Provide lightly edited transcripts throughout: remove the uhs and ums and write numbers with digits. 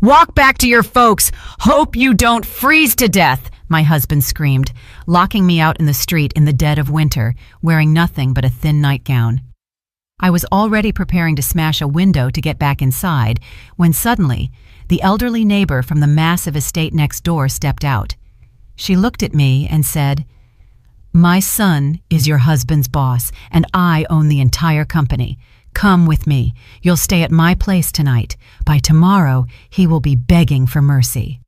Walk back to your folks. Hope you don't freeze to death, my husband screamed, locking me out in the street in the dead of winter, wearing nothing but a thin nightgown. I was already preparing to smash a window to get back inside when suddenly the elderly neighbor from the massive estate next door stepped out. She looked at me and said, "My son is your husband's boss, and I own the entire company. Come with me. You'll stay at my place tonight. By tomorrow, he will be begging for mercy."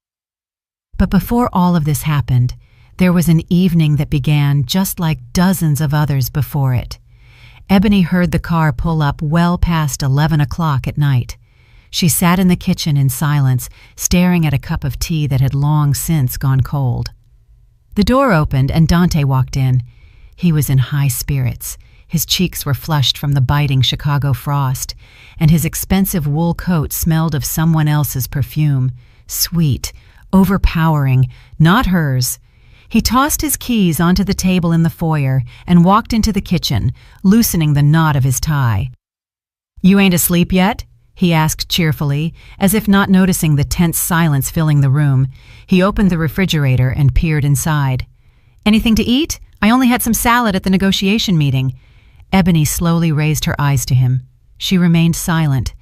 But before all of this happened, there was an evening that began just like dozens of others before it. Ebony heard the car pull up well past 11 o'clock at night. She sat in the kitchen in silence, staring at a cup of tea that had long since gone cold. The door opened and Dante walked in. He was in high spirits. His cheeks were flushed from the biting Chicago frost, and his expensive wool coat smelled of someone else's perfume. Sweet, overpowering, not hers. He tossed his keys onto the table in the foyer and walked into the kitchen, loosening the knot of his tie. "You ain't asleep yet?" he asked cheerfully, as if not noticing the tense silence filling the room. He opened the refrigerator and peered inside. "Anything to eat? I only had some salad at the negotiation meeting." Ebony slowly raised her eyes to him. She remained silent.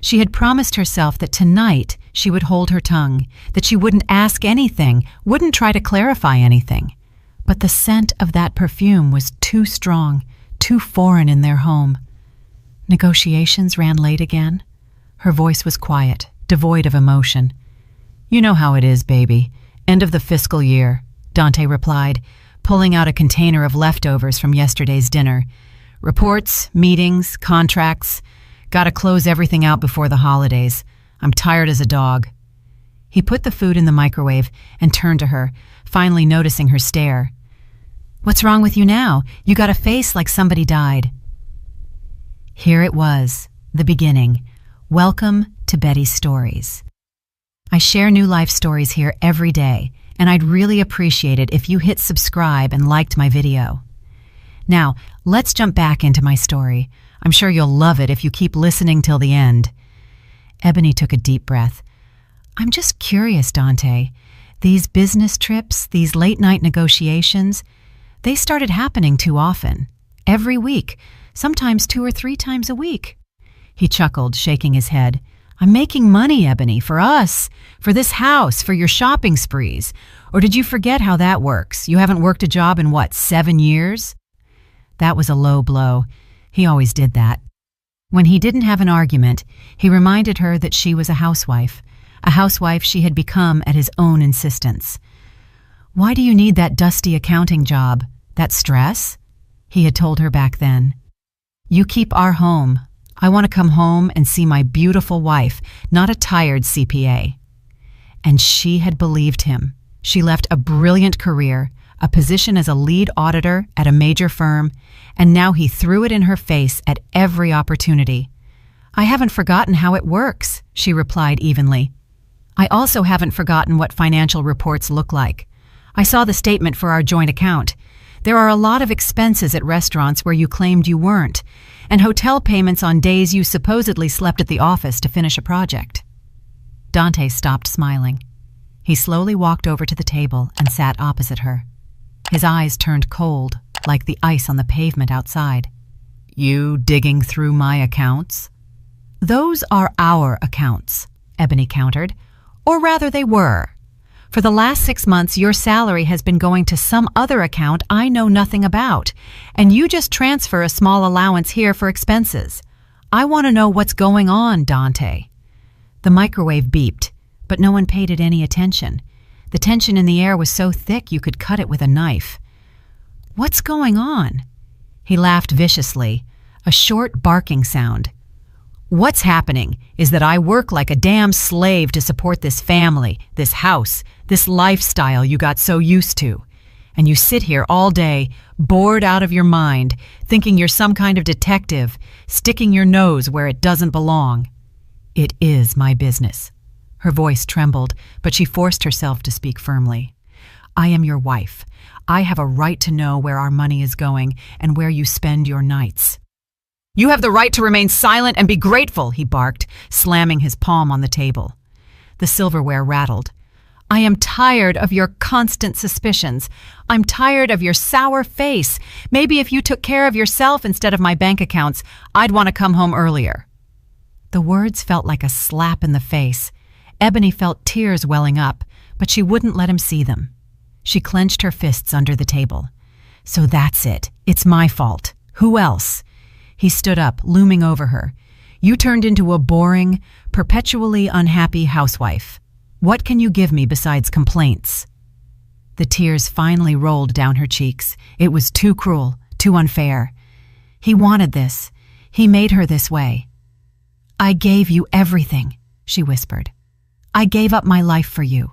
She had promised herself that tonight she would hold her tongue, that she wouldn't ask anything, wouldn't try to clarify anything. But the scent of that perfume was too strong, too foreign in their home. "Negotiations ran late again?" Her voice was quiet, devoid of emotion. "You know how it is, baby. End of the fiscal year," Dante replied, pulling out a container of leftovers from yesterday's dinner. "Reports, meetings, contracts. Gotta close everything out before the holidays. I'm tired as a dog." He put the food in the microwave and turned to her, finally noticing her stare. "What's wrong with you now? You got a face like somebody died." Here it was, the beginning. Welcome to Betty's Stories. I share new life stories here every day, and I'd really appreciate it if you hit subscribe and liked my video. Now, let's jump back into my story. I'm sure you'll love it if you keep listening till the end. Ebony took a deep breath. "I'm just curious, Dante. These business trips, these late-night negotiations, they started happening too often. Every week, sometimes 2 or 3 times a week." He chuckled, shaking his head. "I'm making money, Ebony, for us, for this house, for your shopping sprees. Or did you forget how that works? You haven't worked a job in, 7 years? That was a low blow. He always did that. When he didn't have an argument, he reminded her that she was a housewife she had become at his own insistence. "Why do you need that dusty accounting job? That stress?" he had told her back then. "You keep our home. I want to come home and see my beautiful wife, not a tired CPA." And she had believed him. She left a brilliant career, a position as a lead auditor at a major firm, and now he threw it in her face at every opportunity. "I haven't forgotten how it works," she replied evenly. "I also haven't forgotten what financial reports look like. I saw the statement for our joint account. There are a lot of expenses at restaurants where you claimed you weren't, and hotel payments on days you supposedly slept at the office to finish a project." Dante stopped smiling. He slowly walked over to the table and sat opposite her. His eyes turned cold, like the ice on the pavement outside. "You digging through my accounts?" "Those are our accounts," Ebony countered. "Or rather, they were. For the last 6 months, your salary has been going to some other account I know nothing about, and you just transfer a small allowance here for expenses. I want to know what's going on, Dante." The microwave beeped, but no one paid it any attention. The tension in the air was so thick you could cut it with a knife. "What's going on?" He laughed viciously, a short barking sound. "What's happening is that I work like a damn slave to support this family, this house, this lifestyle you got so used to. And you sit here all day, bored out of your mind, thinking you're some kind of detective, sticking your nose where it doesn't belong. It is my business." Her voice trembled, but she forced herself to speak firmly. "I am your wife. I have a right to know where our money is going and where you spend your nights." "You have the right to remain silent and be grateful," he barked, slamming his palm on the table. The silverware rattled. I am tired of your constant suspicions. I'm tired of your sour face. Maybe if you took care of yourself instead of my bank accounts, I'd want to come home earlier. The words felt like a slap in the face. Ebony felt tears welling up, but she wouldn't let him see them. She clenched her fists under the table. So that's it. It's my fault. Who else? He stood up, looming over her. You turned into a boring, perpetually unhappy housewife. What can you give me besides complaints? The tears finally rolled down her cheeks. It was too cruel, too unfair. He wanted this. He made her this way. I gave you everything, she whispered. I gave up my life for you.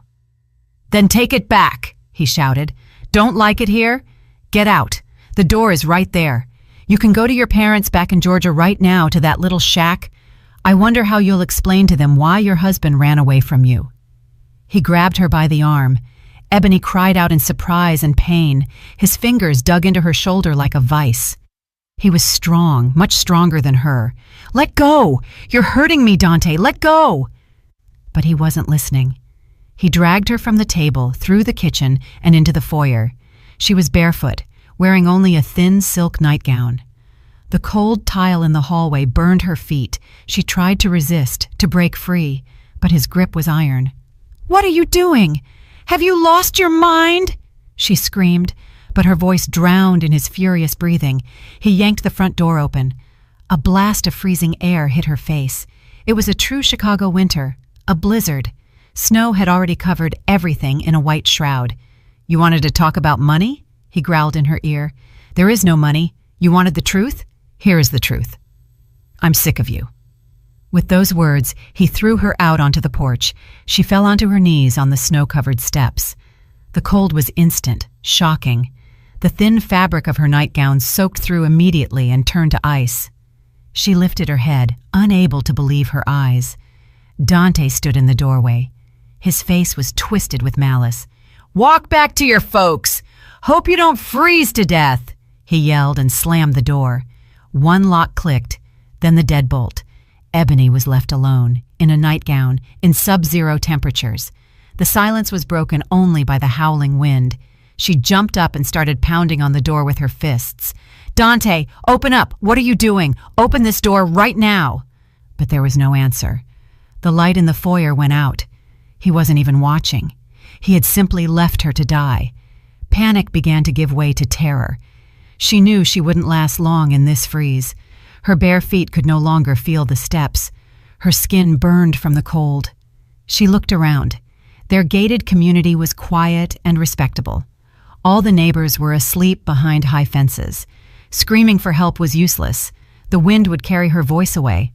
Then take it back, he shouted. Don't like it here? Get out. The door is right there. You can go to your parents back in Georgia right now, to that little shack. I wonder how you'll explain to them why your husband ran away from you. He grabbed her by the arm. Ebony cried out in surprise and pain. His fingers dug into her shoulder like a vice. He was strong, much stronger than her. Let go! You're hurting me, Dante. Let go! But he wasn't listening. He dragged her from the table, through the kitchen, and into the foyer. She was barefoot, wearing only a thin silk nightgown. The cold tile in the hallway burned her feet. She tried to resist, to break free, but his grip was iron. What are you doing? Have you lost your mind? She screamed, but her voice drowned in his furious breathing. He yanked the front door open. A blast of freezing air hit her face. It was a true Chicago winter, a blizzard. Snow had already covered everything in a white shroud. You wanted to talk about money? He growled in her ear. There is no money. You wanted the truth? Here is the truth. I'm sick of you. With those words, he threw her out onto the porch. She fell onto her knees on the snow-covered steps. The cold was instant, shocking. The thin fabric of her nightgown soaked through immediately and turned to ice. She lifted her head, unable to believe her eyes. Dante stood in the doorway. His face was twisted with malice. Walk back to your folks! Hope you don't freeze to death! He yelled and slammed the door. One lock clicked, then the deadbolt. Ebony was left alone, in a nightgown, in sub-zero temperatures. The silence was broken only by the howling wind. She jumped up and started pounding on the door with her fists. Dante, open up! What are you doing? Open this door right now! But there was no answer. The light in the foyer went out. He wasn't even watching. He had simply left her to die. Panic began to give way to terror. She knew she wouldn't last long in this freeze. Her bare feet could no longer feel the steps. Her skin burned from the cold. She looked around. Their gated community was quiet and respectable. All the neighbors were asleep behind high fences. Screaming for help was useless. The wind would carry her voice away.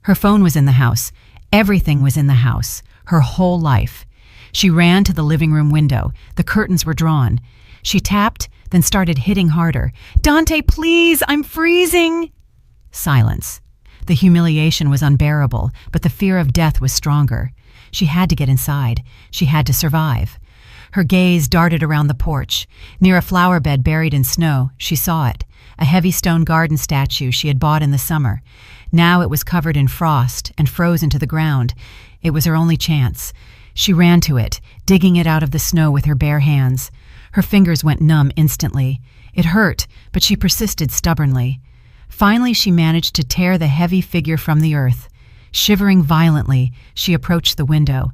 Her phone was in the house. Everything was in the house. Her whole life. She ran to the living room window. The curtains were drawn. She tapped, then started hitting harder. Dante, please, I'm freezing! Silence. The humiliation was unbearable, but the fear of death was stronger. She had to get inside. She had to survive. Her gaze darted around the porch. Near a flower bed buried in snow, she saw it. A heavy stone garden statue she had bought in the summer. Now it was covered in frost and frozen to the ground. It was her only chance. She ran to it, digging it out of the snow with her bare hands. Her fingers went numb instantly. It hurt, but she persisted stubbornly. Finally, she managed to tear the heavy figure from the earth. Shivering violently, she approached the window.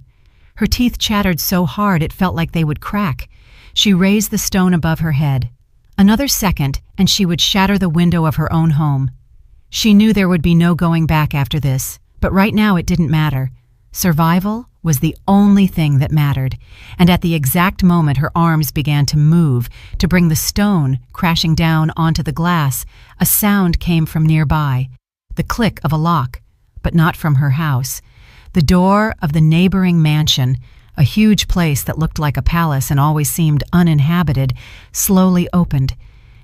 Her teeth chattered so hard it felt like they would crack. She raised the stone above her head. Another second, and she would shatter the window of her own home. She knew there would be no going back after this, but right now it didn't matter. Survival was the only thing that mattered, and at the exact moment her arms began to move, to bring the stone crashing down onto the glass, a sound came from nearby, the click of a lock, but not from her house. The door of the neighboring mansion, a huge place that looked like a palace and always seemed uninhabited, slowly opened.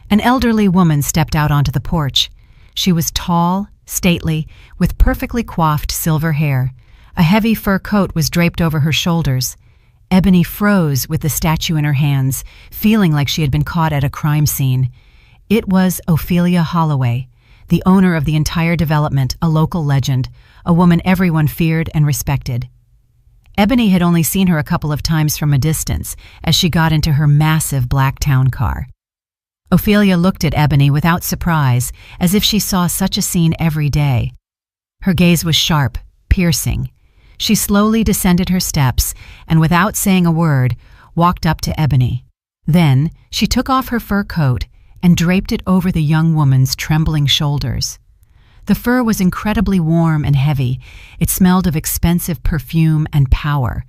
An elderly woman stepped out onto the porch. She was tall, stately, with perfectly coiffed silver hair. A heavy fur coat was draped over her shoulders. Ebony froze with the statue in her hands, feeling like she had been caught at a crime scene. It was Ophelia Holloway, the owner of the entire development, a local legend, a woman everyone feared and respected. Ebony had only seen her a couple of times from a distance as she got into her massive black town car. Ophelia looked at Ebony without surprise, as if she saw such a scene every day. Her gaze was sharp, piercing. She slowly descended her steps and, without saying a word, walked up to Ebony. Then she took off her fur coat and draped it over the young woman's trembling shoulders. The fur was incredibly warm and heavy. It smelled of expensive perfume and power.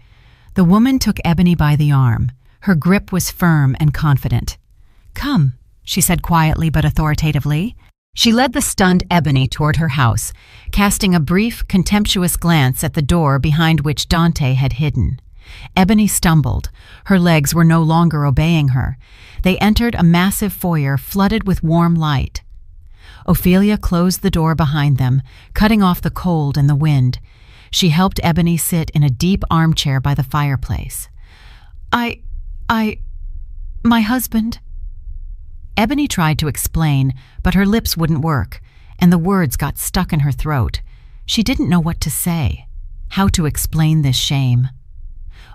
The woman took Ebony by the arm. Her grip was firm and confident. "Come," she said quietly but authoritatively. She led the stunned Ebony toward her house, casting a brief, contemptuous glance at the door behind which Dante had hidden. Ebony stumbled. Her legs were no longer obeying her. They entered a massive foyer flooded with warm light. Ophelia closed the door behind them, cutting off the cold and the wind. She helped Ebony sit in a deep armchair by the fireplace. My husband." Ebony tried to explain, but her lips wouldn't work, and the words got stuck in her throat. She didn't know what to say, how to explain this shame.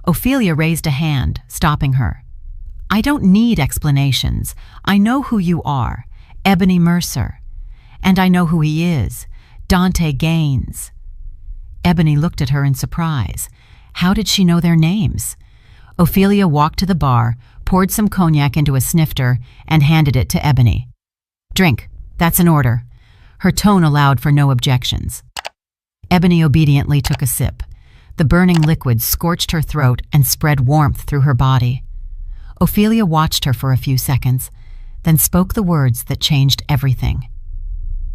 Ophelia raised a hand, stopping her. "I don't need explanations. I know who you are, Ebony Mercer. And I know who he is, Dante Gaines." Ebony looked at her in surprise. How did she know their names? Ophelia walked to the bar, poured some cognac into a snifter, and handed it to Ebony. "Drink, that's an order." Her tone allowed for no objections. Ebony obediently took a sip. The burning liquid scorched her throat and spread warmth through her body. Ophelia watched her for a few seconds, then spoke the words that changed everything.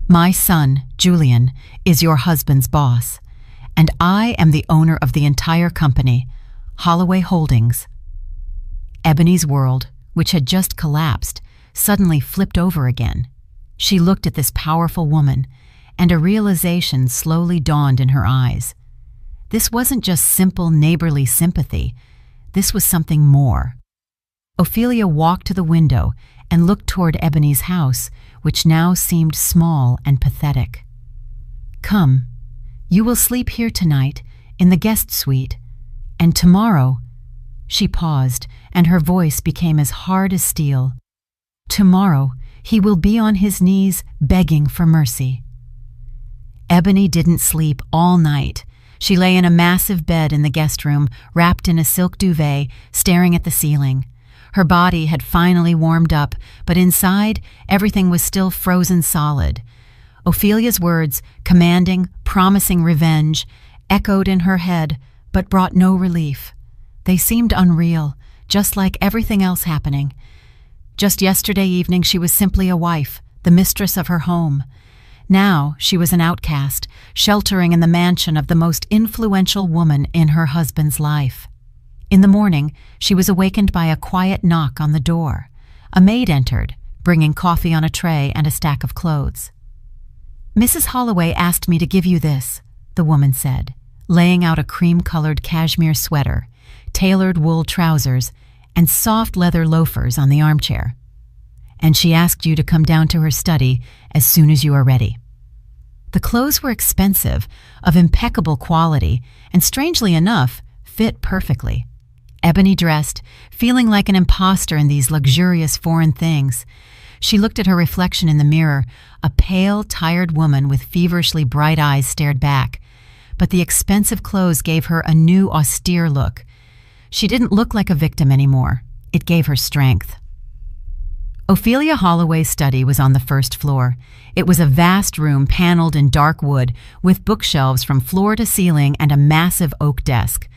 "My son, Julian, is your husband's boss, and I am the owner of the entire company, Holloway Holdings." Ebony's world, which had just collapsed, suddenly flipped over again. She looked at this powerful woman, and a realization slowly dawned in her eyes. This wasn't just simple neighborly sympathy. This was something more. Ophelia walked to the window and looked toward Ebony's house, which now seemed small and pathetic. "Come, you will sleep here tonight, in the guest suite, and tomorrow—" She paused, and her voice became as hard as steel. "Tomorrow, he will be on his knees begging for mercy." Ebony didn't sleep all night. She lay in a massive bed in the guest room, wrapped in a silk duvet, staring at the ceiling. Her body had finally warmed up, but inside, everything was still frozen solid. Ophelia's words, commanding, promising revenge, echoed in her head, but brought no relief. They seemed unreal, just like everything else happening. Just yesterday evening, she was simply a wife, the mistress of her home. Now she was an outcast, sheltering in the mansion of the most influential woman in her husband's life. In the morning, she was awakened by a quiet knock on the door. A maid entered, bringing coffee on a tray and a stack of clothes. "Mrs. Holloway asked me to give you this," the woman said, laying out a cream-colored cashmere sweater, tailored wool trousers, and soft leather loafers on the armchair. "And she asked you to come down to her study as soon as you are ready." The clothes were expensive, of impeccable quality, and strangely enough, fit perfectly. Ebony dressed, feeling like an imposter in these luxurious foreign things. She looked at her reflection in the mirror. A pale, tired woman with feverishly bright eyes stared back, but the expensive clothes gave her a new, austere look. She didn't look like a victim anymore. It gave her strength. Ophelia Holloway's study was on the first floor. It was a vast room paneled in dark wood, with bookshelves from floor to ceiling and a massive oak desk.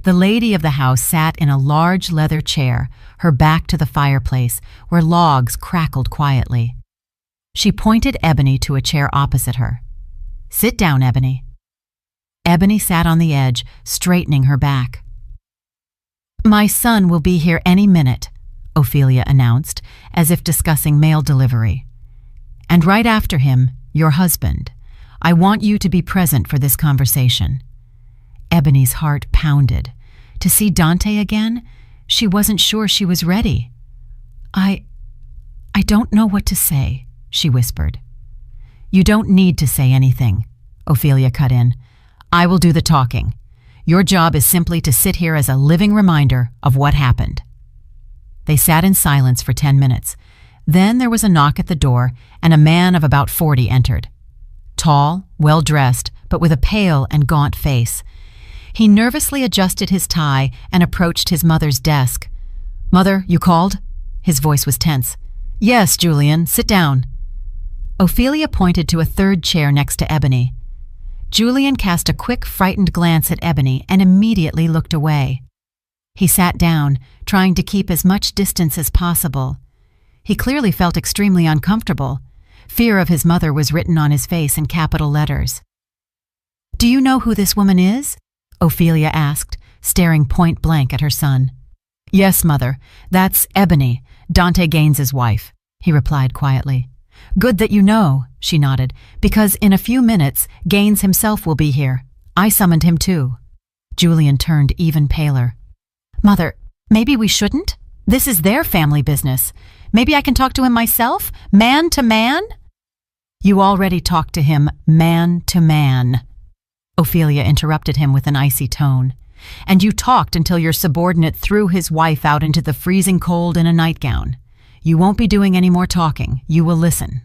The lady of the house sat in a large leather chair, her back to the fireplace, where logs crackled quietly. She pointed Ebony to a chair opposite her. "Sit down, Ebony." Ebony sat on the edge, straightening her back. "My son will be here any minute," Ophelia announced, as if discussing mail delivery. "And right after him, your husband. I want you to be present for this conversation." Ebony's heart pounded. To see Dante again? She wasn't sure she was ready. I don't know what to say," she whispered. "You don't need to say anything," Ophelia cut in. "I will do the talking. Your job is simply to sit here as a living reminder of what happened." They sat in silence for 10 minutes. Then there was a knock at the door, and a man of about 40 entered. Tall, well-dressed, but with a pale and gaunt face. He nervously adjusted his tie and approached his mother's desk. "Mother, you called?" His voice was tense. "Yes, Julian, sit down." Ophelia pointed to a third chair next to Ebony. Julian cast a quick, frightened glance at Ebony and immediately looked away. He sat down, trying to keep as much distance as possible. He clearly felt extremely uncomfortable. Fear of his mother was written on his face in capital letters. "Do you know who this woman is?" Ophelia asked, staring point blank at her son. "Yes, Mother. That's Ebony, Dante Gaines's wife," he replied quietly. "Good that you know," she nodded, "because in a few minutes Gaines himself will be here. I summoned him too." Julian turned even paler. "Mother, maybe we shouldn't? This is their family business. Maybe I can talk to him myself, man to man?" "You already talked to him man to man," Ophelia interrupted him with an icy tone. "And you talked until your subordinate threw his wife out into the freezing cold in a nightgown. You won't be doing any more talking. You will listen."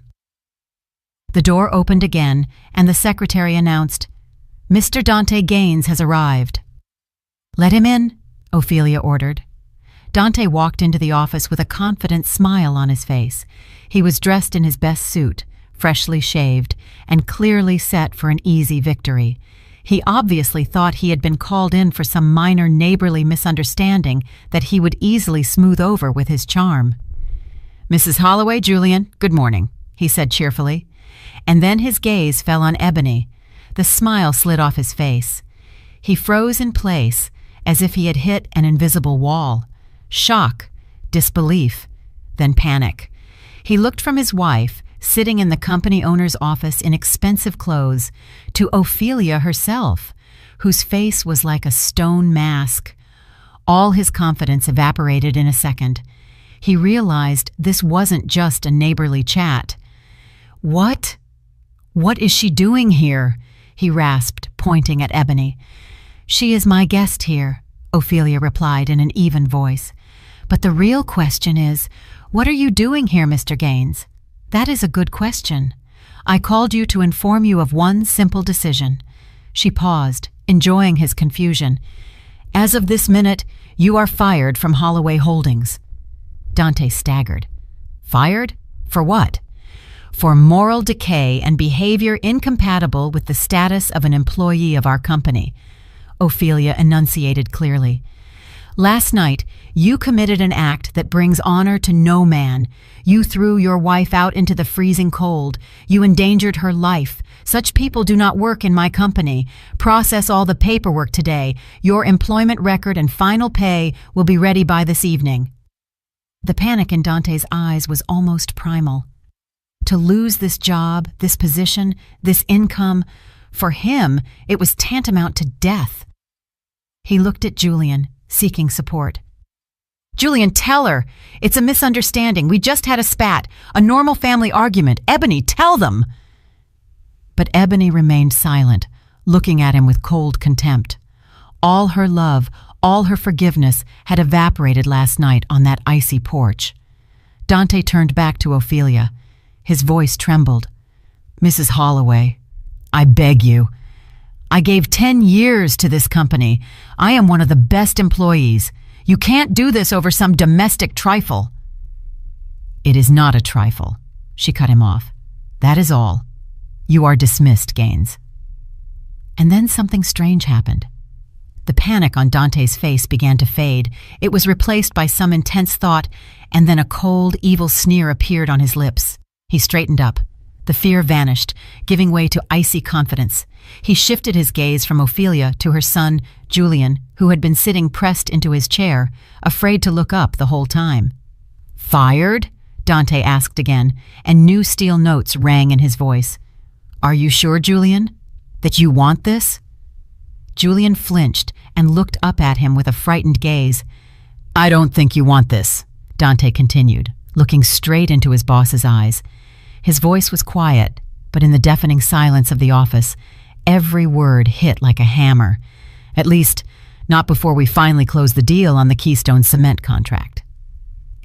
The door opened again, and the secretary announced, "Mr. Dante Gaines has arrived." "Let him in," Ophelia ordered. Dante walked into the office with a confident smile on his face. He was dressed in his best suit, freshly shaved, and clearly set for an easy victory. He obviously thought he had been called in for some minor neighborly misunderstanding that he would easily smooth over with his charm. "Mrs. Holloway, Julian, good morning," he said cheerfully. And then his gaze fell on Ebony. The smile slid off his face. He froze in place, as if he had hit an invisible wall. Shock, disbelief, then panic. He looked from his wife, sitting in the company owner's office in expensive clothes, to Ophelia herself, whose face was like a stone mask. All his confidence evaporated in a second. He realized this wasn't just a neighborly chat. What is she doing here?" he rasped, pointing at Ebony. "She is my guest here," Ophelia replied in an even voice. "But the real question is, what are you doing here, Mr. Gaines? That is a good question. I called you to inform you of one simple decision." She paused, enjoying his confusion. "As of this minute, you are fired from Holloway Holdings." Dante staggered. "Fired? For what?" "For moral decay and behavior incompatible with the status of an employee of our company," Ophelia enunciated clearly. "Last night, you committed an act that brings honor to no man. You threw your wife out into the freezing cold. You endangered her life. Such people do not work in my company. Process all the paperwork today. Your employment record and final pay will be ready by this evening." The panic in Dante's eyes was almost primal. To lose this job, this position, this income, for him, it was tantamount to death. He looked at Julian, seeking support. "Julian, tell her. It's a misunderstanding. We just had a spat, a normal family argument. Ebony, tell them." But Ebony remained silent, looking at him with cold contempt. All her love, all her forgiveness had evaporated last night on that icy porch. Dante turned back to Ophelia. His voice trembled. "Mrs. Holloway, I beg you. I gave 10 years to this company. I am one of the best employees. You can't do this over some domestic trifle." "It is not a trifle," she cut him off. "That is all. You are dismissed, Gaines." And then something strange happened. The panic on Dante's face began to fade. It was replaced by some intense thought, and then a cold, evil sneer appeared on his lips. He straightened up. The fear vanished, giving way to icy confidence. He shifted his gaze from Ophelia to her son, Julian, who had been sitting pressed into his chair, afraid to look up the whole time. "Fired?" Dante asked again, and new steel notes rang in his voice. "Are you sure, Julian, that you want this?" Julian flinched and looked up at him with a frightened gaze. "I don't think you want this," Dante continued, looking straight into his boss's eyes. His voice was quiet, but in the deafening silence of the office, every word hit like a hammer. At least, not before we finally close the deal on the Keystone Cement contract."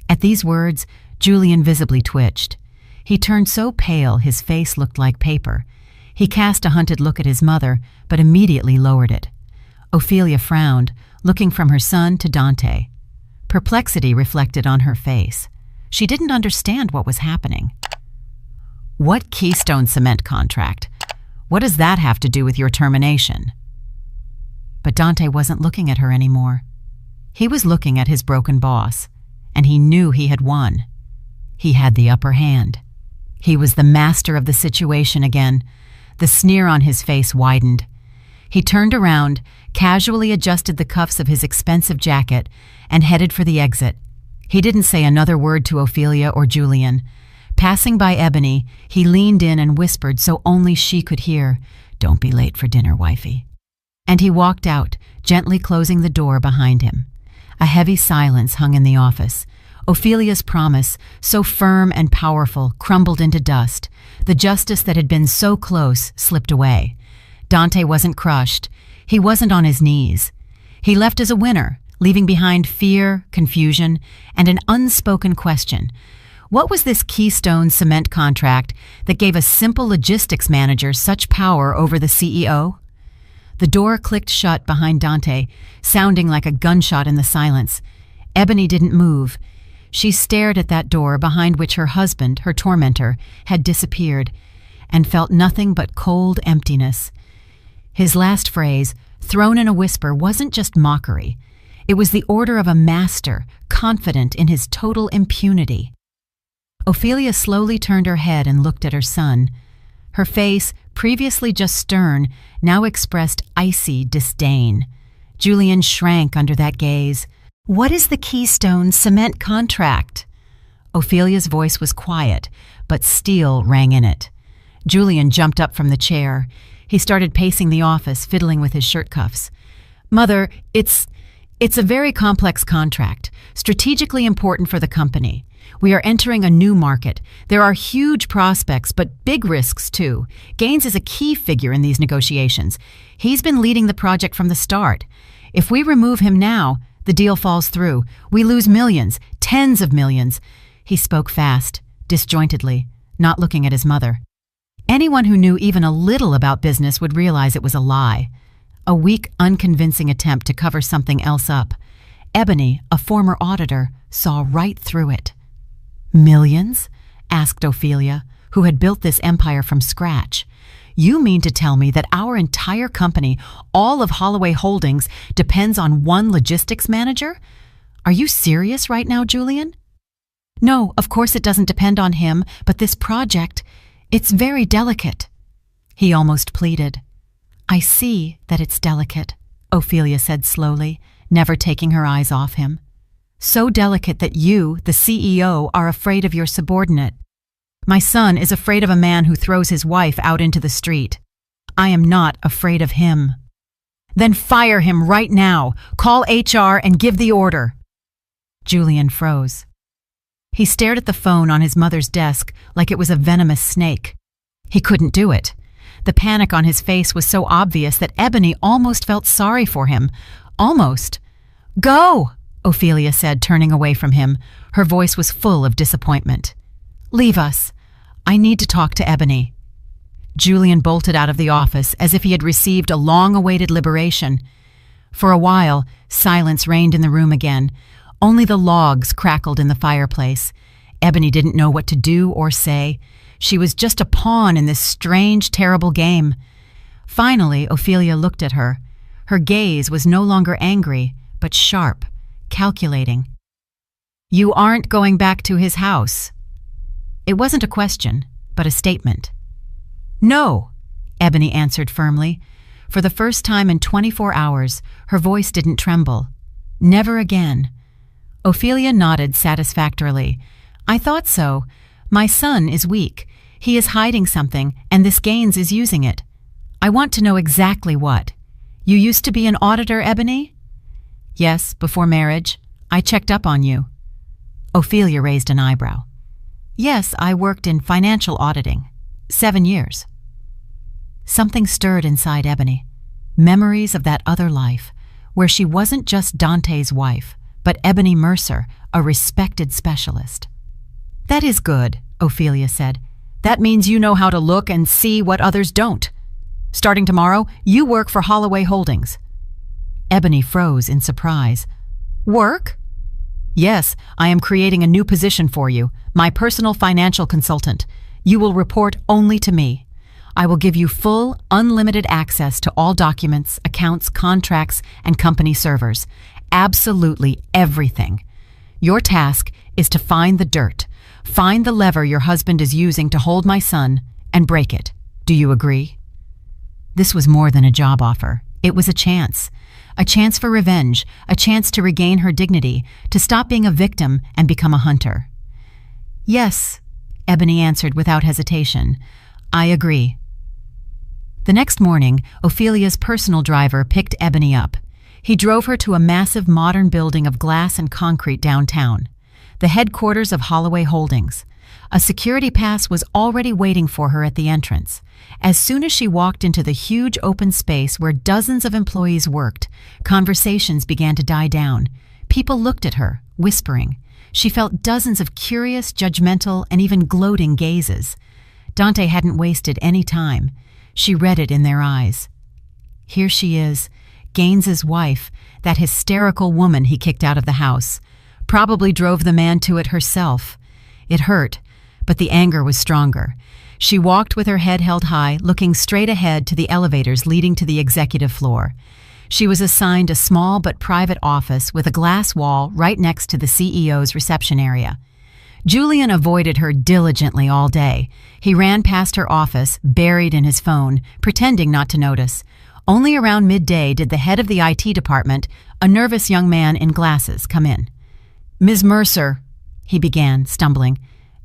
At these words, Julian visibly twitched. He turned so pale his face looked like paper. He cast a hunted look at his mother, but immediately lowered it. Ophelia frowned, looking from her son to Dante. Perplexity reflected on her face. She didn't understand what was happening. "What Keystone Cement contract? What does that have to do with your termination?" But Dante wasn't looking at her anymore. He was looking at his broken boss, and he knew he had won. He had the upper hand. He was the master of the situation again. The sneer on his face widened. He turned around, casually adjusted the cuffs of his expensive jacket, and headed for the exit. He didn't say another word to Ophelia or Julian. Passing by Ebony, he leaned in and whispered so only she could hear, "Don't be late for dinner, wifey." And he walked out, gently closing the door behind him. A heavy silence hung in the office. Ophelia's promise, so firm and powerful, crumbled into dust. The justice that had been so close slipped away. Dante wasn't crushed. He wasn't on his knees. He left as a winner, leaving behind fear, confusion, and an unspoken question. What was this Keystone Cement contract that gave a simple logistics manager such power over the CEO? The door clicked shut behind Dante, sounding like a gunshot in the silence. Ebony didn't move. She stared at that door behind which her husband, her tormentor, had disappeared, and felt nothing but cold emptiness. His last phrase, thrown in a whisper, wasn't just mockery. It was the order of a master, confident in his total impunity. Ophelia slowly turned her head and looked at her son. Her face, previously just stern, now expressed icy disdain. Julian shrank under that gaze. "What is the Keystone Cement contract?" Ophelia's voice was quiet, but steel rang in it. Julian jumped up from the chair. He started pacing the office, fiddling with his shirt cuffs. "Mother, it's a very complex contract, strategically important for the company. We are entering a new market. There are huge prospects, but big risks too. Gaines is a key figure in these negotiations. He's been leading the project from the start. If we remove him now, the deal falls through. We lose millions, tens of millions." He spoke fast, disjointedly, not looking at his mother. Anyone who knew even a little about business would realize it was a lie. A weak, unconvincing attempt to cover something else up. Ebony, a former auditor, saw right through it. "Millions?" asked Ophelia, who had built this empire from scratch. "You mean to tell me that our entire company, all of Holloway Holdings, depends on one logistics manager? Are you serious right now, Julian?" "No, of course it doesn't depend on him, but this project, it's very delicate," he almost pleaded. "I see that it's delicate," Ophelia said slowly, never taking her eyes off him. "So delicate that you, the CEO, are afraid of your subordinate. My son is afraid of a man who throws his wife out into the street. I am not afraid of him." "Then fire him right now. Call HR and give the order." Julian froze. He stared at the phone on his mother's desk like it was a venomous snake. He couldn't do it. The panic on his face was so obvious that Ebony almost felt sorry for him. Almost. "Go!" Ophelia said, turning away from him. Her voice was full of disappointment. "Leave us. I need to talk to Ebony." Julian bolted out of the office as if he had received a long-awaited liberation. For a while, silence reigned in the room again. Only the logs crackled in the fireplace. Ebony didn't know what to do or say. She was just a pawn in this strange, terrible game. Finally, Ophelia looked at her. Her gaze was no longer angry, but sharp, calculating. "You aren't going back to his house?" It wasn't a question, but a statement. "No," Ebony answered firmly. For the first time in 24 hours, her voice didn't tremble. "Never again." Ophelia nodded satisfactorily. "I thought so. My son is weak. He is hiding something, and this Gaines is using it. I want to know exactly what. You used to be an auditor, Ebony?" "Yes, before marriage. I checked up on you." Ophelia raised an eyebrow. "Yes, I worked in financial auditing. 7 years." Something stirred inside Ebony. Memories of that other life, where she wasn't just Dante's wife, but Ebony Mercer, a respected specialist. "That is good," Ophelia said. "That means you know how to look and see what others don't. Starting tomorrow, you work for Holloway Holdings." Ebony froze in surprise. "Work?" "Yes, I am creating a new position for you, my personal financial consultant. You will report only to me. I will give you full, unlimited access to all documents, accounts, contracts, and company servers. Absolutely everything. Your task is to find the dirt, find the lever your husband is using to hold my son, and break it. Do you agree?" This was more than a job offer. It was a chance for revenge, a chance to regain her dignity, to stop being a victim and become a hunter. "Yes," Ebony answered without hesitation. "I agree." The next morning, Ophelia's personal driver picked Ebony up. He drove her to a massive modern building of glass and concrete downtown, the headquarters of Holloway Holdings. A security pass was already waiting for her at the entrance. As soon as she walked into the huge open space where dozens of employees worked, conversations began to die down. People looked at her, whispering. She felt dozens of curious, judgmental, and even gloating gazes. Dante hadn't wasted any time. She read it in their eyes. Here she is, Gaines's wife, that hysterical woman he kicked out of the house. Probably drove the man to it herself. It hurt, but the anger was stronger. She walked with her head held high, looking straight ahead to the elevators leading to the executive floor. She was assigned a small but private office with a glass wall right next to the CEO's reception area. Julian avoided her diligently all day. He ran past her office, buried in his phone, pretending not to notice. Only around midday did the head of the IT department, a nervous young man in glasses, come in. "Ms. Mercer," he began, stumbling.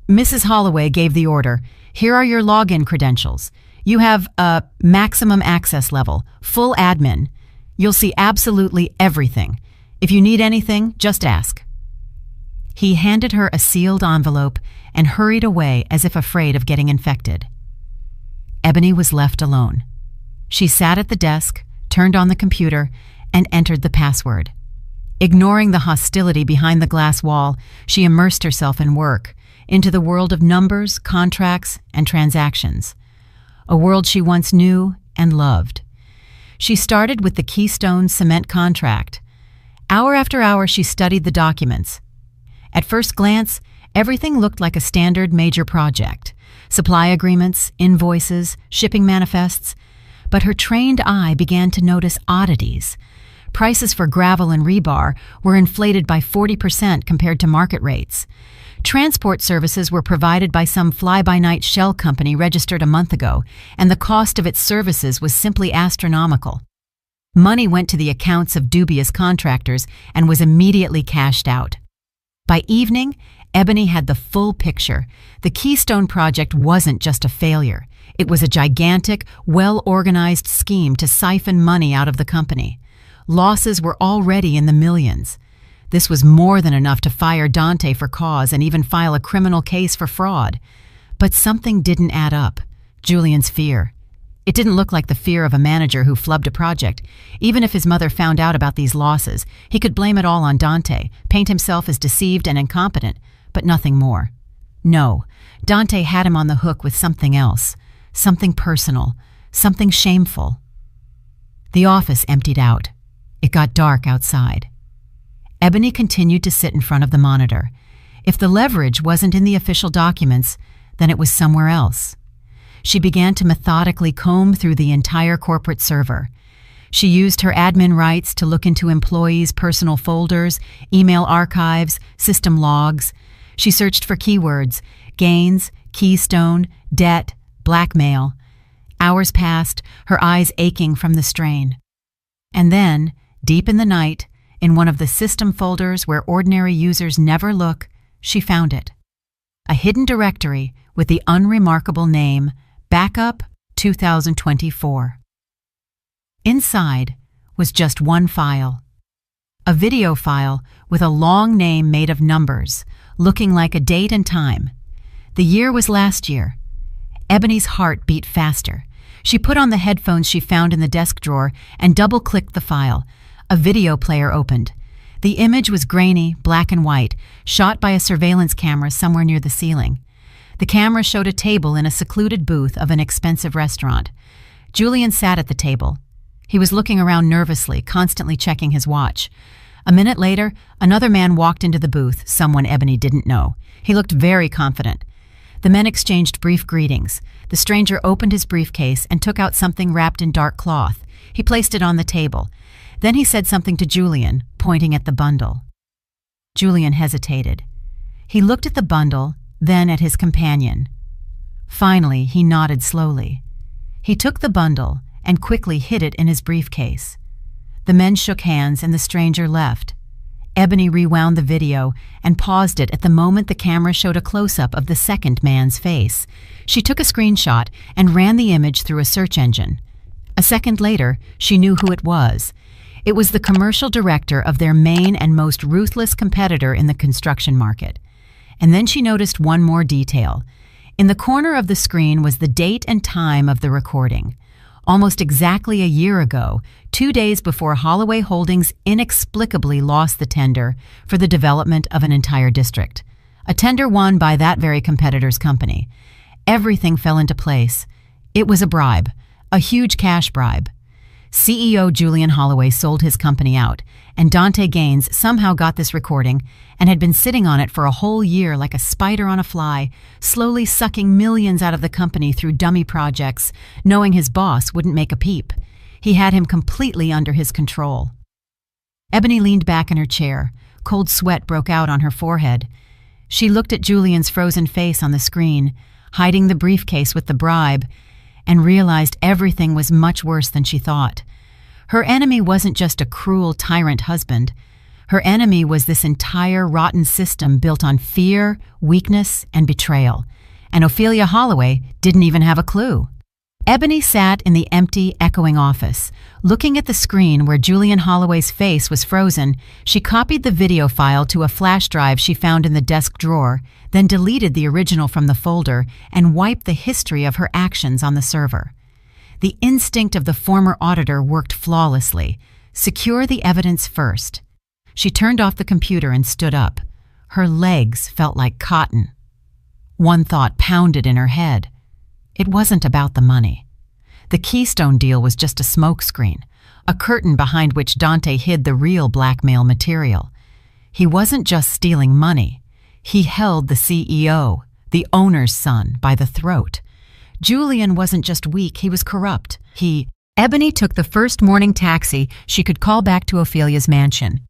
"Mrs. Holloway gave the order. Here are your login credentials. You have a maximum access level, full admin. You'll see absolutely everything. If you need anything, just ask." He handed her a sealed envelope and hurried away as if afraid of getting infected. Ebony was left alone. She sat at the desk, turned on the computer, and entered the password. Ignoring the hostility behind the glass wall, she immersed herself in work, into the world of numbers, contracts, and transactions. A world she once knew and loved. She started with the Keystone Cement contract. Hour after hour, she studied the documents. At first glance, everything looked like a standard major project. Supply agreements, invoices, shipping manifests. But her trained eye began to notice oddities. Prices for gravel and rebar were inflated by 40% compared to market rates. Transport services were provided by some fly-by-night shell company registered a month ago, and the cost of its services was simply astronomical. Money went to the accounts of dubious contractors and was immediately cashed out. By evening, Ebony had the full picture. The Keystone Project wasn't just a failure. It was a gigantic, well-organized scheme to siphon money out of the company. Losses were already in the millions. This was more than enough to fire Dante for cause and even file a criminal case for fraud. But something didn't add up. Julian's fear. It didn't look like the fear of a manager who flubbed a project. Even if his mother found out about these losses, he could blame it all on Dante, paint himself as deceived and incompetent, but nothing more. No, Dante had him on the hook with something else, something personal, something shameful. The office emptied out. It got dark outside. Ebony continued to sit in front of the monitor. If the leverage wasn't in the official documents, then it was somewhere else. She began to methodically comb through the entire corporate server. She used her admin rights to look into employees' personal folders, email archives, system logs. She searched for keywords: Gaines, Keystone, debt, blackmail. Hours passed, her eyes aching from the strain. And then, deep in the night, in one of the system folders where ordinary users never look, she found it. A hidden directory with the unremarkable name Backup 2024. Inside was just one file. A video file with a long name made of numbers, looking like a date and time. The year was last year. Ebony's heart beat faster. She put on the headphones she found in the desk drawer and double-clicked the file. A video player opened. The image was grainy, black and white, shot by a surveillance camera somewhere near the ceiling. The camera showed a table in a secluded booth of an expensive restaurant. Julian sat at the table. He was looking around nervously, constantly checking his watch. A minute later, another man walked into the booth, someone Ebony didn't know. He looked very confident. The men exchanged brief greetings. The stranger opened his briefcase and took out something wrapped in dark cloth. He placed it on the table. Then he said something to Julian, pointing at the bundle. Julian hesitated. He looked at the bundle, then at his companion. Finally, he nodded slowly. He took the bundle and quickly hid it in his briefcase. The men shook hands and the stranger left. Ebony rewound the video and paused it at the moment the camera showed a close-up of the second man's face. She took a screenshot and ran the image through a search engine. A second later, she knew who it was. It was the commercial director of their main and most ruthless competitor in the construction market. And then she noticed one more detail. In the corner of the screen was the date and time of the recording. Almost exactly a year ago, 2 days before Holloway Holdings inexplicably lost the tender for the development of an entire district. A tender won by that very competitor's company. Everything fell into place. It was a bribe, a huge cash bribe. CEO Julian Holloway sold his company out, and Dante Gaines somehow got this recording and had been sitting on it for a whole year like a spider on a fly, slowly sucking millions out of the company through dummy projects, knowing his boss wouldn't make a peep. He had him completely under his control. Ebony leaned back in her chair. Cold sweat broke out on her forehead. She looked at Julian's frozen face on the screen, hiding the briefcase with the bribe, and realized everything was much worse than she thought. Her enemy wasn't just a cruel tyrant husband. Her enemy was this entire rotten system built on fear, weakness, and betrayal. And Ophelia Holloway didn't even have a clue. Ebony sat in the empty, echoing office. Looking at the screen where Julian Holloway's face was frozen, she copied the video file to a flash drive she found in the desk drawer, then deleted the original from the folder and wiped the history of her actions on the server. The instinct of the former auditor worked flawlessly. Secure the evidence first. She turned off the computer and stood up. Her legs felt like cotton. One thought pounded in her head. It wasn't about the money. The Keystone deal was just a smokescreen, a curtain behind which Dante hid the real blackmail material. He wasn't just stealing money. He held the CEO, the owner's son, by the throat. Julian wasn't just weak, he was corrupt. Ebony took the first morning taxi she could call back to Ophelia's mansion.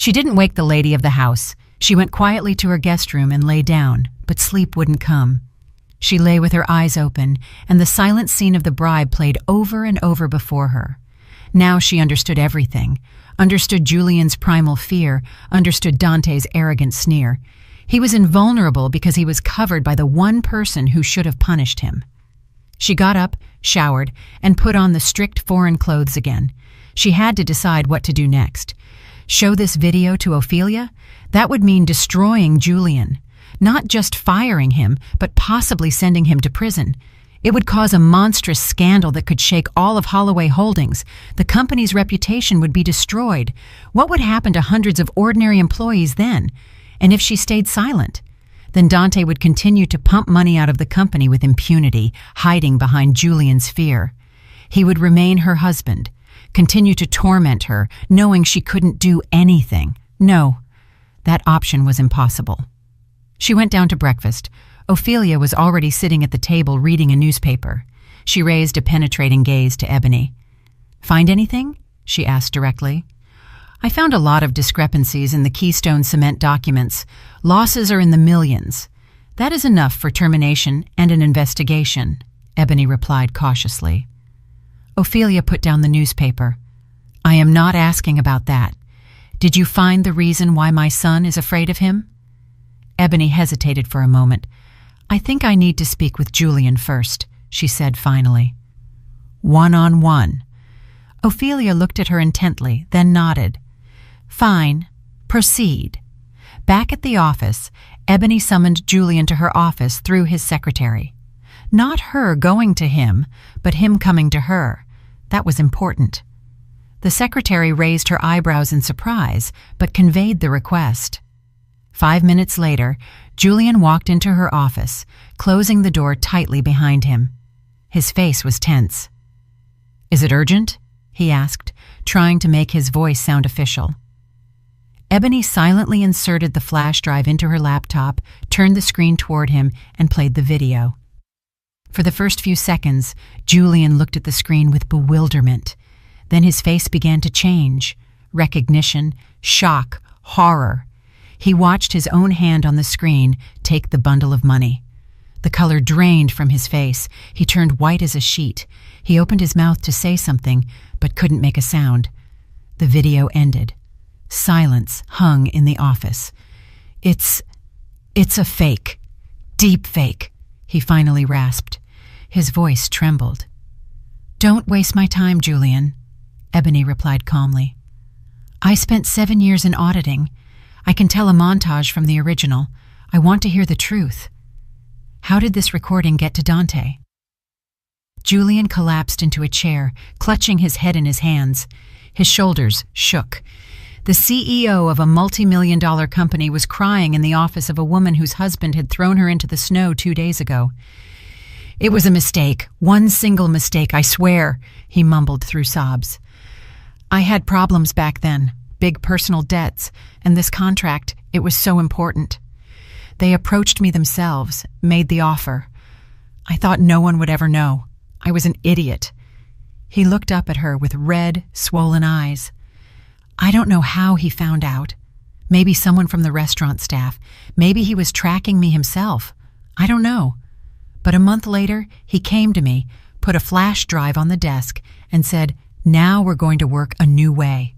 She didn't wake the lady of the house. She went quietly to her guest room and lay down, but sleep wouldn't come. She lay with her eyes open, and the silent scene of the bribe played over and over before her. Now she understood everything, understood Julian's primal fear, understood Dante's arrogant sneer. He was invulnerable because he was covered by the one person who should have punished him. She got up, showered, and put on the strict foreign clothes again. She had to decide what to do next. Show this video to Ophelia? That would mean destroying Julian. Not just firing him, but possibly sending him to prison. It would cause a monstrous scandal that could shake all of Holloway Holdings. The company's reputation would be destroyed. What would happen to hundreds of ordinary employees then? And if she stayed silent? Then Dante would continue to pump money out of the company with impunity, hiding behind Julian's fear. He would remain her husband, continue to torment her, knowing she couldn't do anything. No, that option was impossible. She went down to breakfast. Ophelia was already sitting at the table reading a newspaper. She raised a penetrating gaze to Ebony. "Find anything?" she asked directly. "I found a lot of discrepancies in the Keystone Cement documents. Losses are in the millions. That is enough for termination and an investigation," Ebony replied cautiously. Ophelia put down the newspaper. "I am not asking about that. Did you find the reason why my son is afraid of him?" Ebony hesitated for a moment. "I think I need to speak with Julian first," she said finally. "One-on-one." Ophelia looked at her intently, then nodded. "Fine. Proceed." Back at the office, Ebony summoned Julian to her office through his secretary. Not her going to him, but him coming to her. That was important. The secretary raised her eyebrows in surprise, but conveyed the request. 5 minutes later, Julian walked into her office, closing the door tightly behind him. His face was tense. "Is it urgent?" he asked, trying to make his voice sound official. Ebony silently inserted the flash drive into her laptop, turned the screen toward him, and played the video. For the first few seconds, Julian looked at the screen with bewilderment. Then his face began to change. Recognition, shock, horror. He watched his own hand on the screen take the bundle of money. The color drained from his face. He turned white as a sheet. He opened his mouth to say something, but couldn't make a sound. The video ended. Silence hung in the office. It's a fake. Deep fake, he finally rasped. His voice trembled. "Don't waste my time, Julian," Ebony replied calmly. "I spent 7 years in auditing. I can tell a montage from the original. I want to hear the truth. How did this recording get to Dante?" Julian collapsed into a chair, clutching his head in his hands. His shoulders shook. The CEO of a multi-million-dollar company was crying in the office of a woman whose husband had thrown her into the snow 2 days ago. "It was a mistake, one single mistake, I swear," he mumbled through sobs. "I had problems back then, big personal debts, and this contract, it was so important. They approached me themselves, made the offer. I thought no one would ever know. I was an idiot." He looked up at her with red, swollen eyes. "I don't know how he found out. Maybe someone from the restaurant staff. Maybe he was tracking me himself. I don't know. But a month later, he came to me, put a flash drive on the desk, and said, 'Now we're going to work a new way.'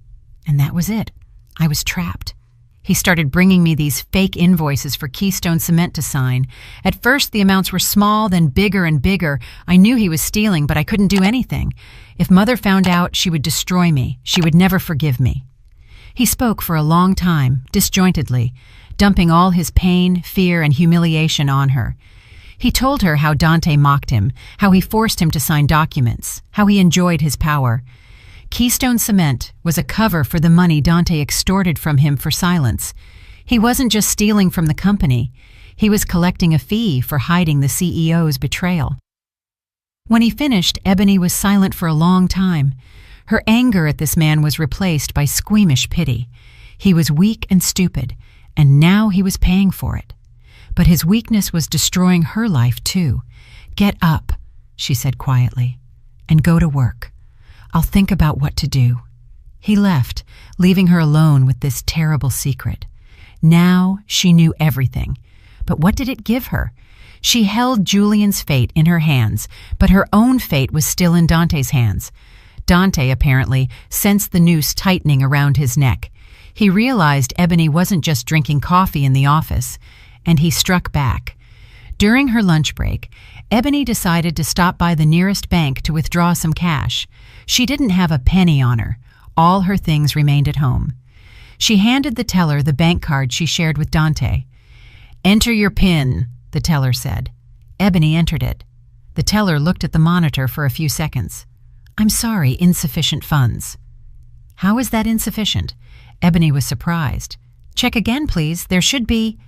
And that was it. I was trapped. He started bringing me these fake invoices for Keystone Cement to sign. At first, the amounts were small, then bigger and bigger. I knew he was stealing, but I couldn't do anything. If Mother found out, she would destroy me. She would never forgive me." He spoke for a long time, disjointedly, dumping all his pain, fear, and humiliation on her. He told her how Dante mocked him, how he forced him to sign documents, how he enjoyed his power. Keystone Cement was a cover for the money Dante extorted from him for silence. He wasn't just stealing from the company. He was collecting a fee for hiding the CEO's betrayal. When he finished, Ebony was silent for a long time. Her anger at this man was replaced by squeamish pity. He was weak and stupid, and now he was paying for it. But his weakness was destroying her life too. "Get up," she said quietly, "and go to work. I'll think about what to do." He left, leaving her alone with this terrible secret. Now she knew everything. But what did it give her? She held Julian's fate in her hands, but her own fate was still in Dante's hands. Dante, apparently, sensed the noose tightening around his neck. He realized Ebony wasn't just drinking coffee in the office, and he struck back. During her lunch break, Ebony decided to stop by the nearest bank to withdraw some cash. She didn't have a penny on her. All her things remained at home. She handed the teller the bank card she shared with Dante. "Enter your PIN," the teller said. Ebony entered it. The teller looked at the monitor for a few seconds. "I'm sorry, insufficient funds." "How is that insufficient?" Ebony was surprised. "Check again, please. There should be—"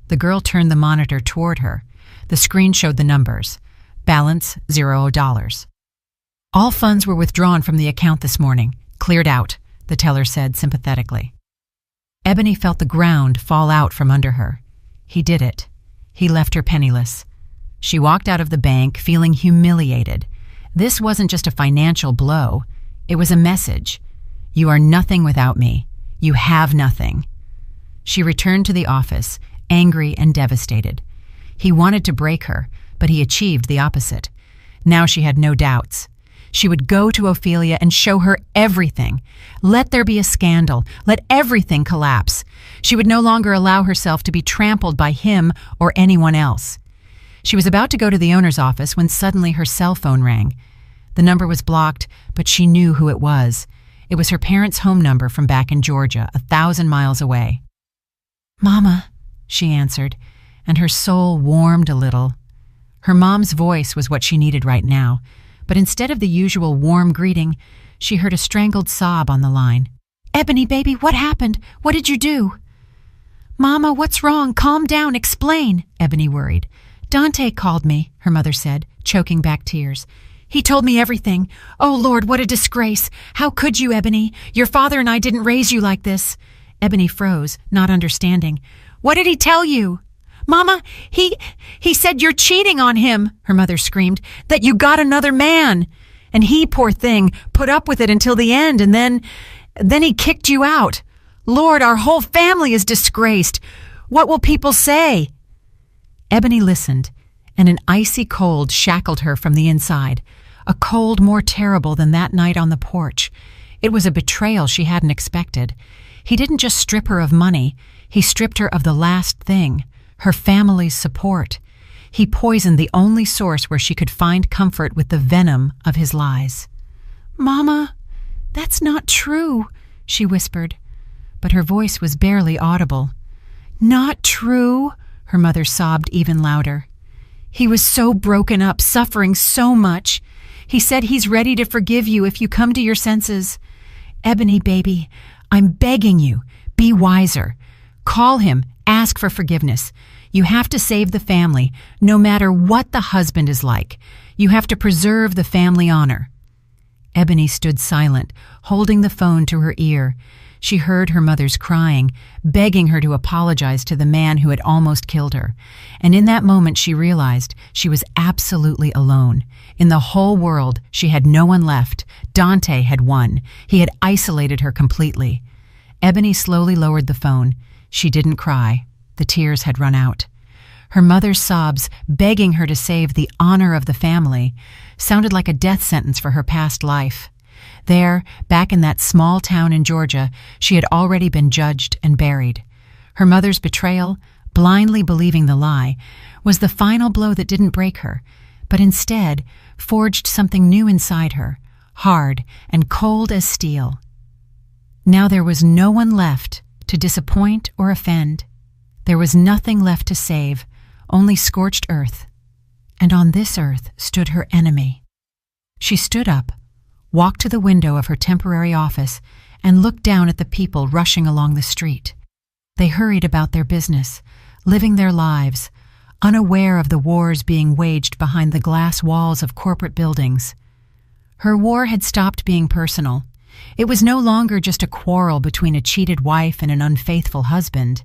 The girl turned the monitor toward her. The screen showed the numbers. Balance, $0. "All funds were withdrawn from the account this morning. Cleared out," the teller said sympathetically. Ebony felt the ground fall out from under her. He did it. He left her penniless. She walked out of the bank feeling humiliated. This wasn't just a financial blow. It was a message. "You are nothing without me. You have nothing." She returned to the office, angry and devastated. He wanted to break her, but he achieved the opposite. Now she had no doubts. She would go to Ophelia and show her everything. Let there be a scandal. Let everything collapse. She would no longer allow herself to be trampled by him or anyone else. She was about to go to the owner's office when suddenly her cell phone rang. The number was blocked, but she knew who it was. It was her parents' home number from back in Georgia, 1,000 miles away. "Mama," she answered, and her soul warmed a little. Her mom's voice was what she needed right now, but instead of the usual warm greeting, she heard a strangled sob on the line. "Ebony, baby, what happened? What did you do?" "Mama, what's wrong? Calm down, explain," Ebony worried. "Dante called me," her mother said, choking back tears. "He told me everything. Oh, Lord, what a disgrace. How could you, Ebony? Your father and I didn't raise you like this." Ebony froze, not understanding. "What did he tell you?" "Mama, he said you're cheating on him," her mother screamed, "that you got another man. And he, poor thing, put up with it until the end, and then he kicked you out. Lord, our whole family is disgraced. What will people say?" Ebony listened, and an icy cold shackled her from the inside, a cold more terrible than that night on the porch. It was a betrayal she hadn't expected. He didn't just strip her of money, he stripped her of the last thing, her family's support. He poisoned the only source where she could find comfort with the venom of his lies. "Mama, that's not true," she whispered, but her voice was barely audible. "Not true," her mother sobbed even louder. "He was so broken up, suffering so much. He said he's ready to forgive you if you come to your senses. Ebony, baby, I'm begging you, be wiser. Call him, ask for forgiveness. You have to save the family, no matter what the husband is like. You have to preserve the family honor." Ebony stood silent, holding the phone to her ear. She heard her mother's crying, begging her to apologize to the man who had almost killed her. And in that moment she realized she was absolutely alone. In the whole world, she had no one left. Dante had won. He had isolated her completely. Ebony slowly lowered the phone. She didn't cry. The tears had run out. Her mother's sobs, begging her to save the honor of the family, sounded like a death sentence for her past life. There, back in that small town in Georgia, she had already been judged and buried. Her mother's betrayal, blindly believing the lie, was the final blow that didn't break her, but instead forged something new inside her, hard and cold as steel. Now there was no one left to disappoint or offend. There was nothing left to save, only scorched earth. And on this earth stood her enemy. She stood up, walked to the window of her temporary office, and looked down at the people rushing along the street. They hurried about their business, living their lives, unaware of the wars being waged behind the glass walls of corporate buildings. Her war had stopped being personal. It was no longer just a quarrel between a cheated wife and an unfaithful husband.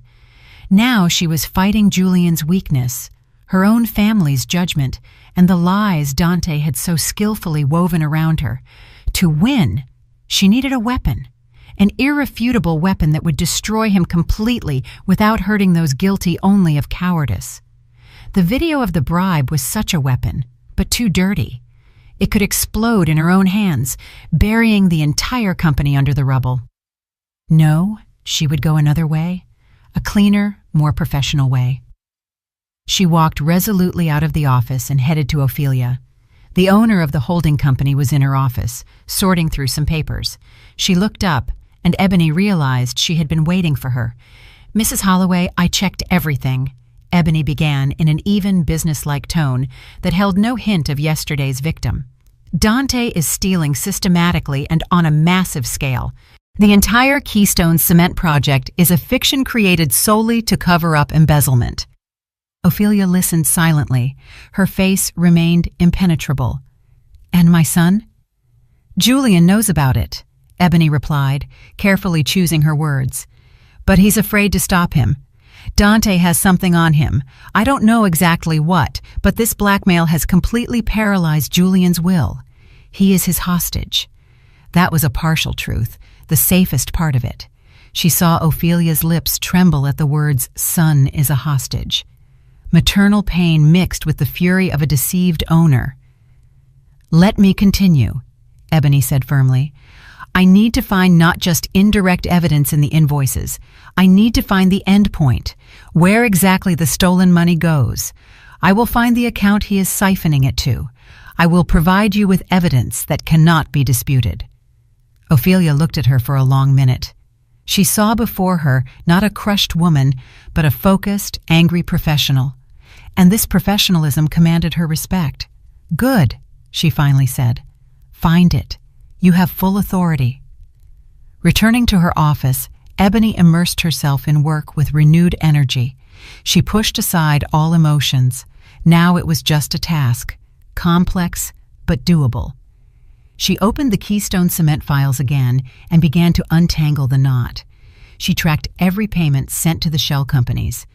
Now she was fighting Julian's weakness, her own family's judgment, and the lies Dante had so skillfully woven around her. To win, she needed a weapon, an irrefutable weapon that would destroy him completely without hurting those guilty only of cowardice. The video of the bribe was such a weapon, but too dirty. It could explode in her own hands, burying the entire company under the rubble. No, she would go another way, a cleaner, more professional way. She walked resolutely out of the office and headed to Ophelia. The owner of the holding company was in her office, sorting through some papers. She looked up, and Ebony realized she had been waiting for her. "Mrs. Holloway, I checked everything," Ebony began in an even, businesslike tone that held no hint of yesterday's victim. "Dante is stealing systematically and on a massive scale. The entire Keystone Cement project is a fiction created solely to cover up embezzlement." Ophelia listened silently. Her face remained impenetrable. "And my son?" "Julian knows about it," Ebony replied, carefully choosing her words. "But he's afraid to stop him. Dante has something on him. I don't know exactly what, but this blackmail has completely paralyzed Julian's will. He is his hostage." That was a partial truth, the safest part of it. She saw Ophelia's lips tremble at the words, "son is a hostage." Maternal pain mixed with the fury of a deceived owner. "Let me continue," Ebony said firmly. "I need to find not just indirect evidence in the invoices. I need to find the end point, where exactly the stolen money goes. I will find the account he is siphoning it to. I will provide you with evidence that cannot be disputed." Ophelia looked at her for a long minute. She saw before her not a crushed woman, but a focused, angry professional. and this professionalism commanded her respect. "Good," she finally said. "Find it. You have full authority." Returning to her office, Ebony immersed herself in work with renewed energy. She pushed aside all emotions. Now it was just a task, complex but doable. She opened the Keystone Cement files again and began to untangle the knot. She tracked every payment sent to the shell companies.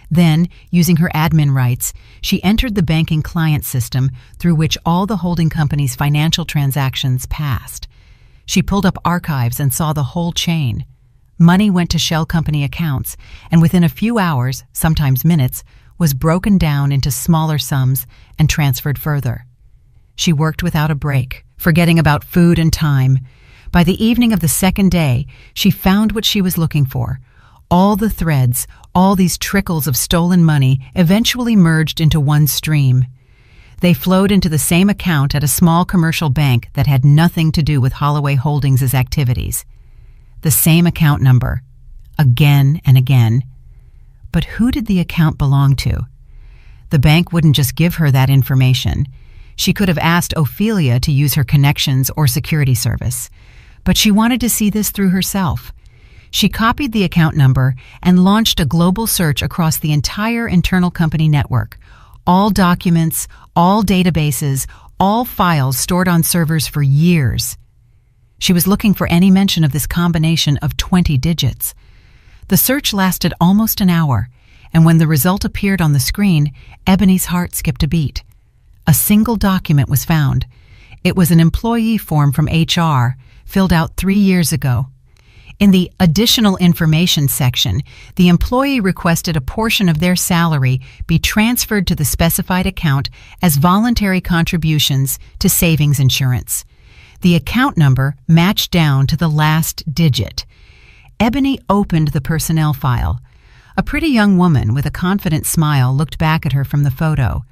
Then, using her admin rights, she entered the banking client system through which all the holding companies' financial transactions passed. She pulled up archives and saw the whole chain. Money went to shell company accounts, and within a few hours, sometimes minutes, was broken down into smaller sums and transferred further. She worked without a break, forgetting about food and time. By the evening of the second day, she found what she was looking for. All the threads, all these trickles of stolen money eventually merged into one stream. They flowed into the same account at a small commercial bank that had nothing to do with Holloway Holdings' activities. The same account number, again and again. But who did the account belong to? The bank wouldn't just give her that information. She could have asked Ophelia to use her connections or security service. But she wanted to see this through herself. She copied the account number and launched a global search across the entire internal company network. All documents, all databases, all files stored on servers for years. She was looking for any mention of this combination of 20 digits. The search lasted almost an hour, and when the result appeared on the screen, Ebony's heart skipped a beat. A single document was found. It was an employee form from HR, filled out 3 years ago. In the additional information section, the employee requested a portion of their salary be transferred to the specified account as voluntary contributions to savings insurance. The account number matched down to the last digit. Ebony opened the personnel file. A pretty young woman with a confident smile looked back at her from the photo.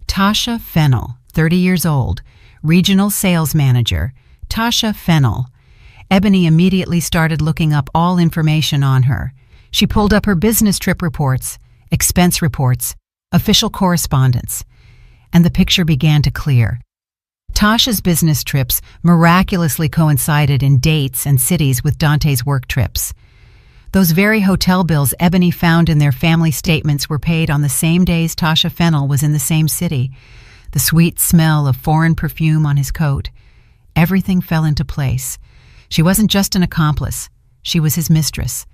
Tasha Fennell, 30 years old, regional sales manager. Tasha Fennell. Ebony immediately started looking up all information on her. She pulled up her business trip reports, expense reports, official correspondence, and the picture began to clear. Tasha's business trips miraculously coincided in dates and cities with Dante's work trips. Those very hotel bills Ebony found in their family statements were paid on the same days Tasha Fennell was in the same city. The sweet smell of foreign perfume on his coat. Everything fell into place. She wasn't just an accomplice. She was his mistress.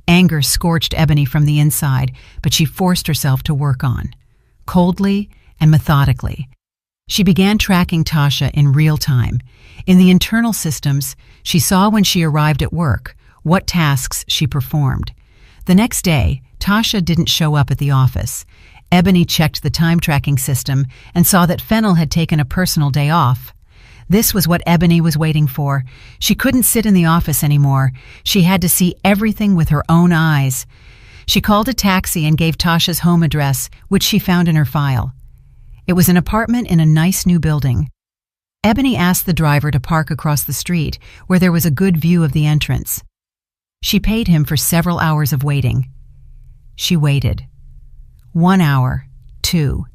Anger scorched Ebony from the inside, but she forced herself to work on. Coldly and methodically. She began tracking Tasha in real time. In the internal systems, she saw when she arrived at work, what tasks she performed. The next day, Tasha didn't show up at the office. Ebony checked the time tracking system and saw that Fennell had taken a personal day off. This was what Ebony was waiting for. She couldn't sit in the office anymore. She had to see everything with her own eyes. She called a taxi and gave Tasha's home address, which she found in her file. It was an apartment in a nice new building. Ebony asked the driver to park across the street, where there was a good view of the entrance. She paid him for several hours of waiting. She waited. 1 hour, 2.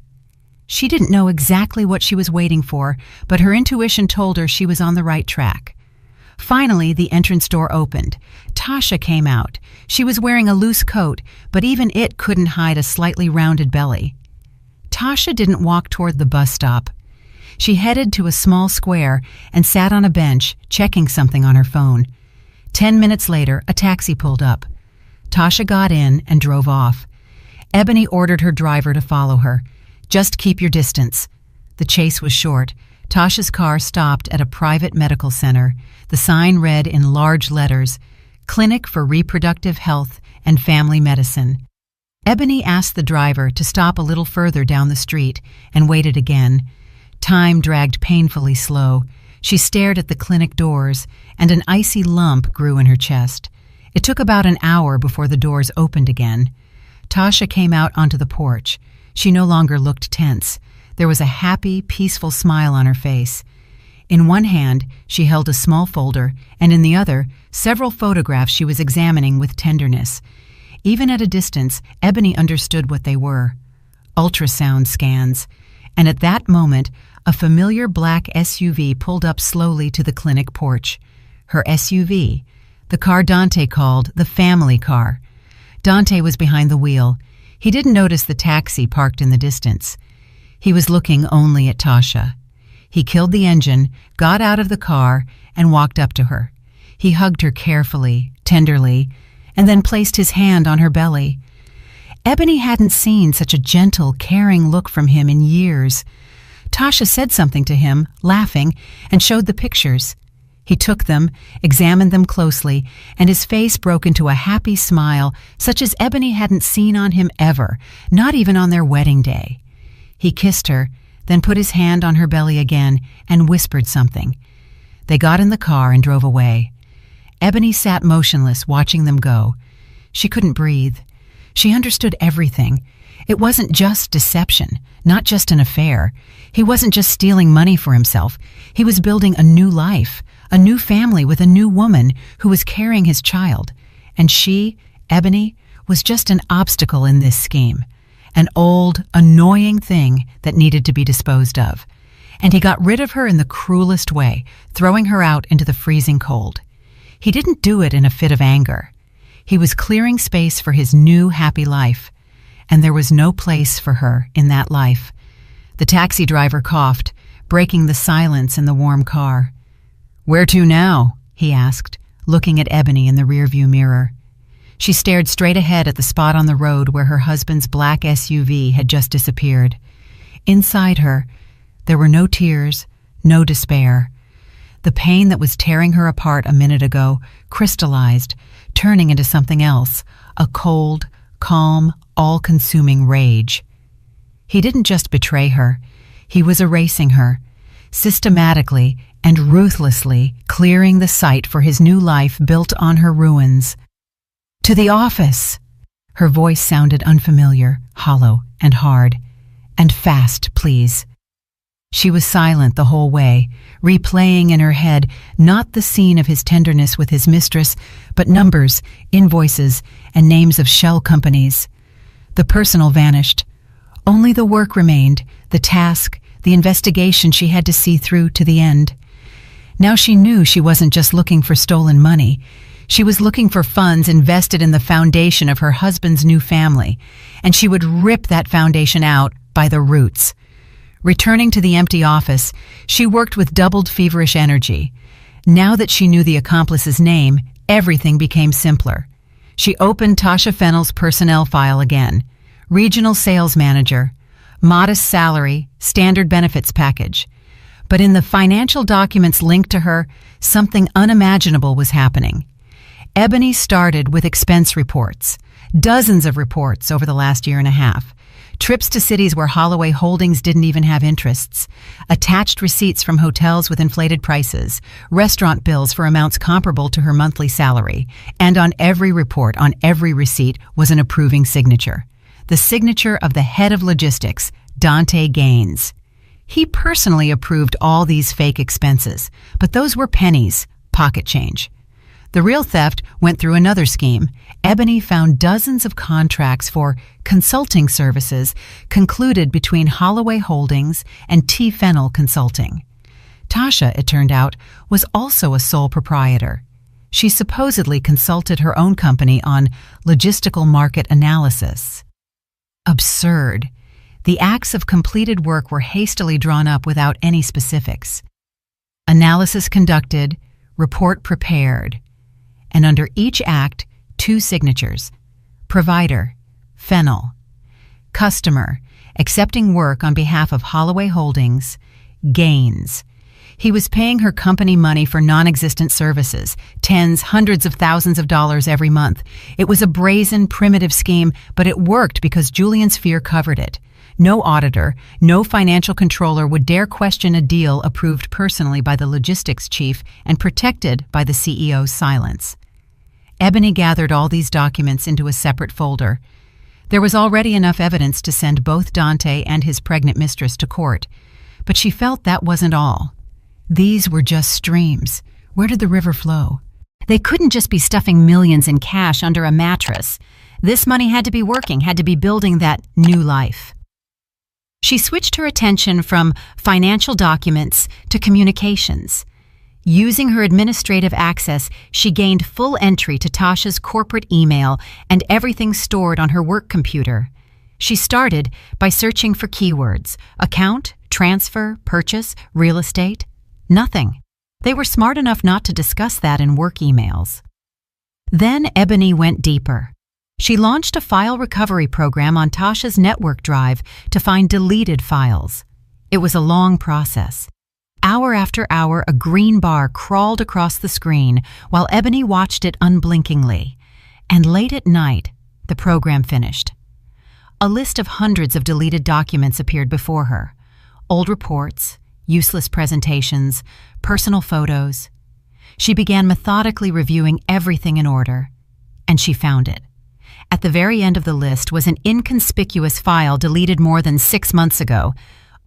She didn't know exactly what she was waiting for, but her intuition told her she was on the right track. Finally, the entrance door opened. Tasha came out. She was wearing a loose coat, but even it couldn't hide a slightly rounded belly. Tasha didn't walk toward the bus stop. She headed to a small square and sat on a bench, checking something on her phone. 10 minutes later, a taxi pulled up. Tasha got in and drove off. Ebony ordered her driver to follow her. Just keep your distance. The chase was short. Tasha's car stopped at a private medical center. The sign read in large letters, Clinic for Reproductive Health and Family Medicine. Ebony asked the driver to stop a little further down the street and waited again. Time dragged painfully slow. She stared at the clinic doors, and an icy lump grew in her chest. It took about an hour before the doors opened again. Tasha came out onto the porch. She no longer looked tense. There was a happy, peaceful smile on her face. In one hand, she held a small folder, and in the other, several photographs she was examining with tenderness. Even at a distance, Ebony understood what they were. ultrasound scans, and at that moment, a familiar black SUV pulled up slowly to the clinic porch. Her SUV, the car Dante called the family car. Dante was behind the wheel. He didn't notice the taxi parked in the distance. He was looking only at Tasha. He killed the engine, got out of the car, and walked up to her. He hugged her carefully, tenderly, and then placed his hand on her belly. Ebony hadn't seen such a gentle, caring look from him in years. Tasha said something to him, laughing, and showed the pictures. He took them, examined them closely, and his face broke into a happy smile such as Ebony hadn't seen on him ever, not even on their wedding day. He kissed her, then put his hand on her belly again and whispered something. They got in the car and drove away. Ebony sat motionless, watching them go. She couldn't breathe. She understood everything. It wasn't just deception, not just an affair. He wasn't just stealing money for himself. He was building a new life, a new family with a new woman who was carrying his child. And she, Ebony, was just an obstacle in this scheme. An old, annoying thing that needed to be disposed of. And he got rid of her in the cruelest way, throwing her out into the freezing cold. He didn't do it in a fit of anger. He was clearing space for his new happy life. And there was no place for her in that life. The taxi driver coughed, breaking the silence in the warm car. "Where to now?" he asked, looking at Ebony in the rearview mirror. She stared straight ahead at the spot on the road where her husband's black SUV had just disappeared. Inside her, there were no tears, no despair. The pain that was tearing her apart a minute ago crystallized, turning into something else, a cold, calm, all-consuming rage. He didn't just betray her. He was erasing her, systematically and ruthlessly clearing the site for his new life built on her ruins. "To the office!" Her voice sounded unfamiliar, hollow, and hard. "And fast, please." She was silent the whole way, replaying in her head not the scene of his tenderness with his mistress, but numbers, invoices, and names of shell companies. The personal vanished. Only the work remained, the task, the investigation she had to see through to the end. Now she knew she wasn't just looking for stolen money. She was looking for funds invested in the foundation of her husband's new family, and she would rip that foundation out by the roots. Returning to the empty office, she worked with doubled feverish energy. Now that she knew the accomplice's name, everything became simpler. She opened Tasha Fennell's personnel file again. Regional sales manager, modest salary, standard benefits package. But in the financial documents linked to her, something unimaginable was happening. Ebony started with expense reports, dozens of reports over the last year and a half. Trips to cities where Holloway Holdings didn't even have interests, attached receipts from hotels with inflated prices, restaurant bills for amounts comparable to her monthly salary, and on every report, on every receipt, was an approving signature. The signature of the head of logistics, Dante Gaines. He personally approved all these fake expenses, but those were pennies, pocket change. The real theft went through another scheme. Ebony found dozens of contracts for consulting services concluded between Holloway Holdings and T. Fennell Consulting. Tasha, it turned out, was also a sole proprietor. She supposedly consulted her own company on logistical market analysis. Absurd. The acts of completed work were hastily drawn up without any specifics. Analysis conducted, report prepared. And under each act, 2 signatures. Provider, Fennell. Customer, accepting work on behalf of Holloway Holdings, Gaines. He was paying her company money for non-existent services, tens, hundreds of thousands of dollars every month. It was a brazen, primitive scheme, but it worked because Julian's fear covered it. No auditor, no financial controller would dare question a deal approved personally by the logistics chief and protected by the CEO's silence. Ebony gathered all these documents into a separate folder. There was already enough evidence to send both Dante and his pregnant mistress to court, but she felt that wasn't all. These were just streams. Where did the river flow? They couldn't just be stuffing millions in cash under a mattress. This money had to be working, had to be building that new life. She switched her attention from financial documents to communications. Using her administrative access, she gained full entry to Tasha's corporate email and everything stored on her work computer. She started by searching for keywords: account, transfer, purchase, real estate. Nothing. They were smart enough not to discuss that in work emails. Then Ebony went deeper. She launched a file recovery program on Tasha's network drive to find deleted files. It was a long process. Hour after hour, a green bar crawled across the screen while Ebony watched it unblinkingly. And late at night, the program finished. A list of hundreds of deleted documents appeared before her. Old reports, useless presentations, personal photos. She began methodically reviewing everything in order, and she found it. At the very end of the list was an inconspicuous file deleted more than 6 months ago,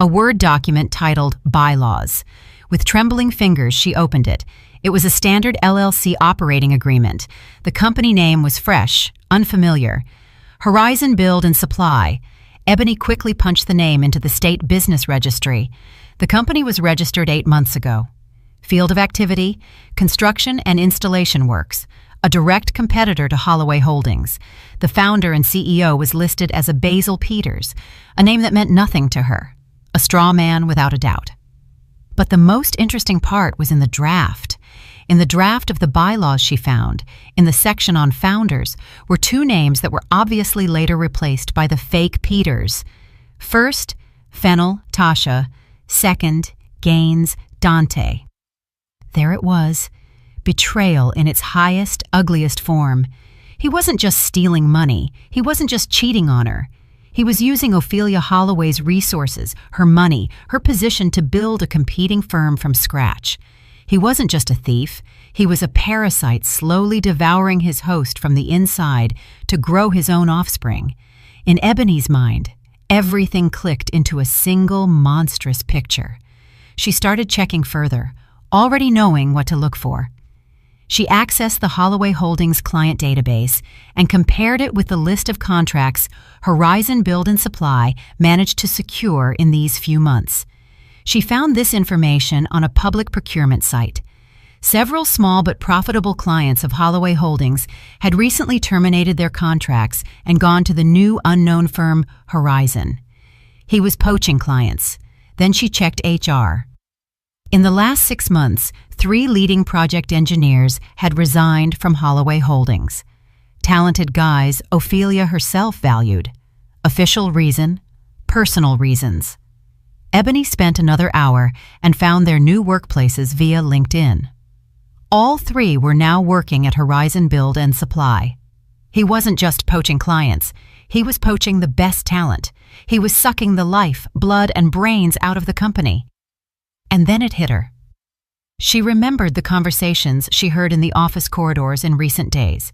a Word document titled Bylaws. With trembling fingers, she opened it. It was a standard LLC operating agreement. The company name was fresh, unfamiliar. Horizon Build and Supply. Ebony quickly punched the name into the state business registry. The company was registered 8 months ago. Field of activity: construction and installation works, a direct competitor to Holloway Holdings. The founder and CEO was listed as a Basil Peters, a name that meant nothing to her. A straw man without a doubt. But the most interesting part was in the draft. In the draft of the bylaws she found, in the section on founders, were 2 names that were obviously later replaced by the fake Peters. First, Fennel, Tasha. Second, Gaines, Dante. There it was. Betrayal in its highest, ugliest form. He wasn't just stealing money. He wasn't just cheating on her. He was using Ophelia Holloway's resources, her money, her position to build a competing firm from scratch. He wasn't just a thief. He was a parasite slowly devouring his host from the inside to grow his own offspring. In Ebony's mind, everything clicked into a single monstrous picture. She started checking further, already knowing what to look for. She accessed the Holloway Holdings client database and compared it with the list of contracts Horizon Build and Supply managed to secure in these few months. She found this information on a public procurement site. Several small but profitable clients of Holloway Holdings had recently terminated their contracts and gone to the new unknown firm Horizon. He was poaching clients. Then she checked HR. In the last 6 months, 3 leading project engineers had resigned from Holloway Holdings. Talented guys Ophelia herself valued. Official reason, personal reasons. Ebony spent another hour and found their new workplaces via LinkedIn. All 3 were now working at Horizon Build and Supply. He wasn't just poaching clients. He was poaching the best talent. He was sucking the life, blood, and brains out of the company. And then it hit her. She remembered the conversations she heard in the office corridors in recent days.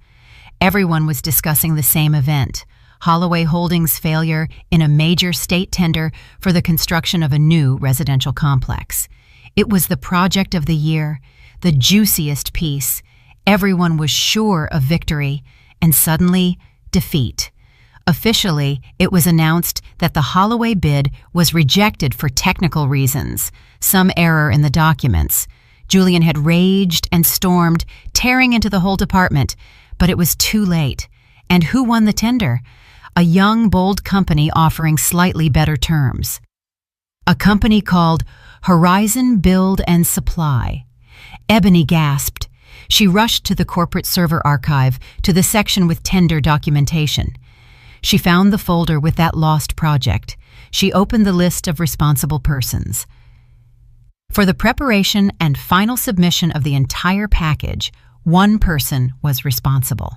Everyone was discussing the same event: Holloway Holdings' failure in a major state tender for the construction of a new residential complex. It was the project of the year, the juiciest piece. Everyone was sure of victory, and suddenly, defeat. Officially, it was announced that the Holloway bid was rejected for technical reasons, some error in the documents. Julian had raged and stormed, tearing into the whole department, but it was too late. And who won the tender? A young, bold company offering slightly better terms. A company called Horizon Build and Supply. Ebony gasped. She rushed to the corporate server archive, to the section with tender documentation. She found the folder with that lost project. She opened the list of responsible persons. For the preparation and final submission of the entire package, one person was responsible.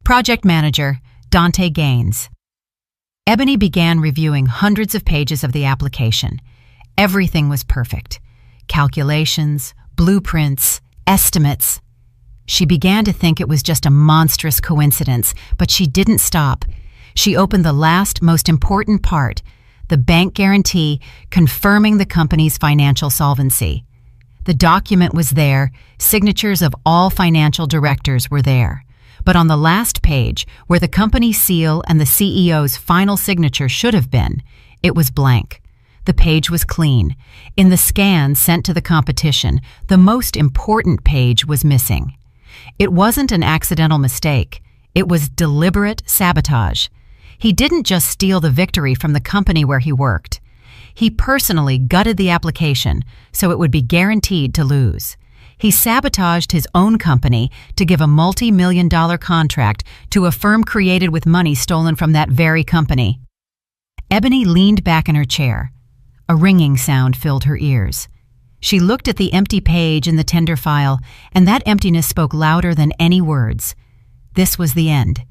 Project Manager, Dante Gaines. Ebony began reviewing hundreds of pages of the application. Everything was perfect. Calculations, blueprints, estimates. She began to think it was just a monstrous coincidence, but she didn't stop. She opened the last, most important part, the bank guarantee confirming the company's financial solvency. The document was there, signatures of all financial directors were there. But on the last page, where the company seal and the CEO's final signature should have been, It was blank. The page was clean. In the scan sent to the competition, the most important page was missing. It wasn't an accidental mistake. It was deliberate sabotage. He didn't just steal the victory from the company where he worked. He personally gutted the application so it would be guaranteed to lose. He sabotaged his own company to give a multi-million-dollar contract to a firm created with money stolen from that very company. Ebony leaned back in her chair. A ringing sound filled her ears. She looked at the empty page in the tender file, and that emptiness spoke louder than any words. This was the end,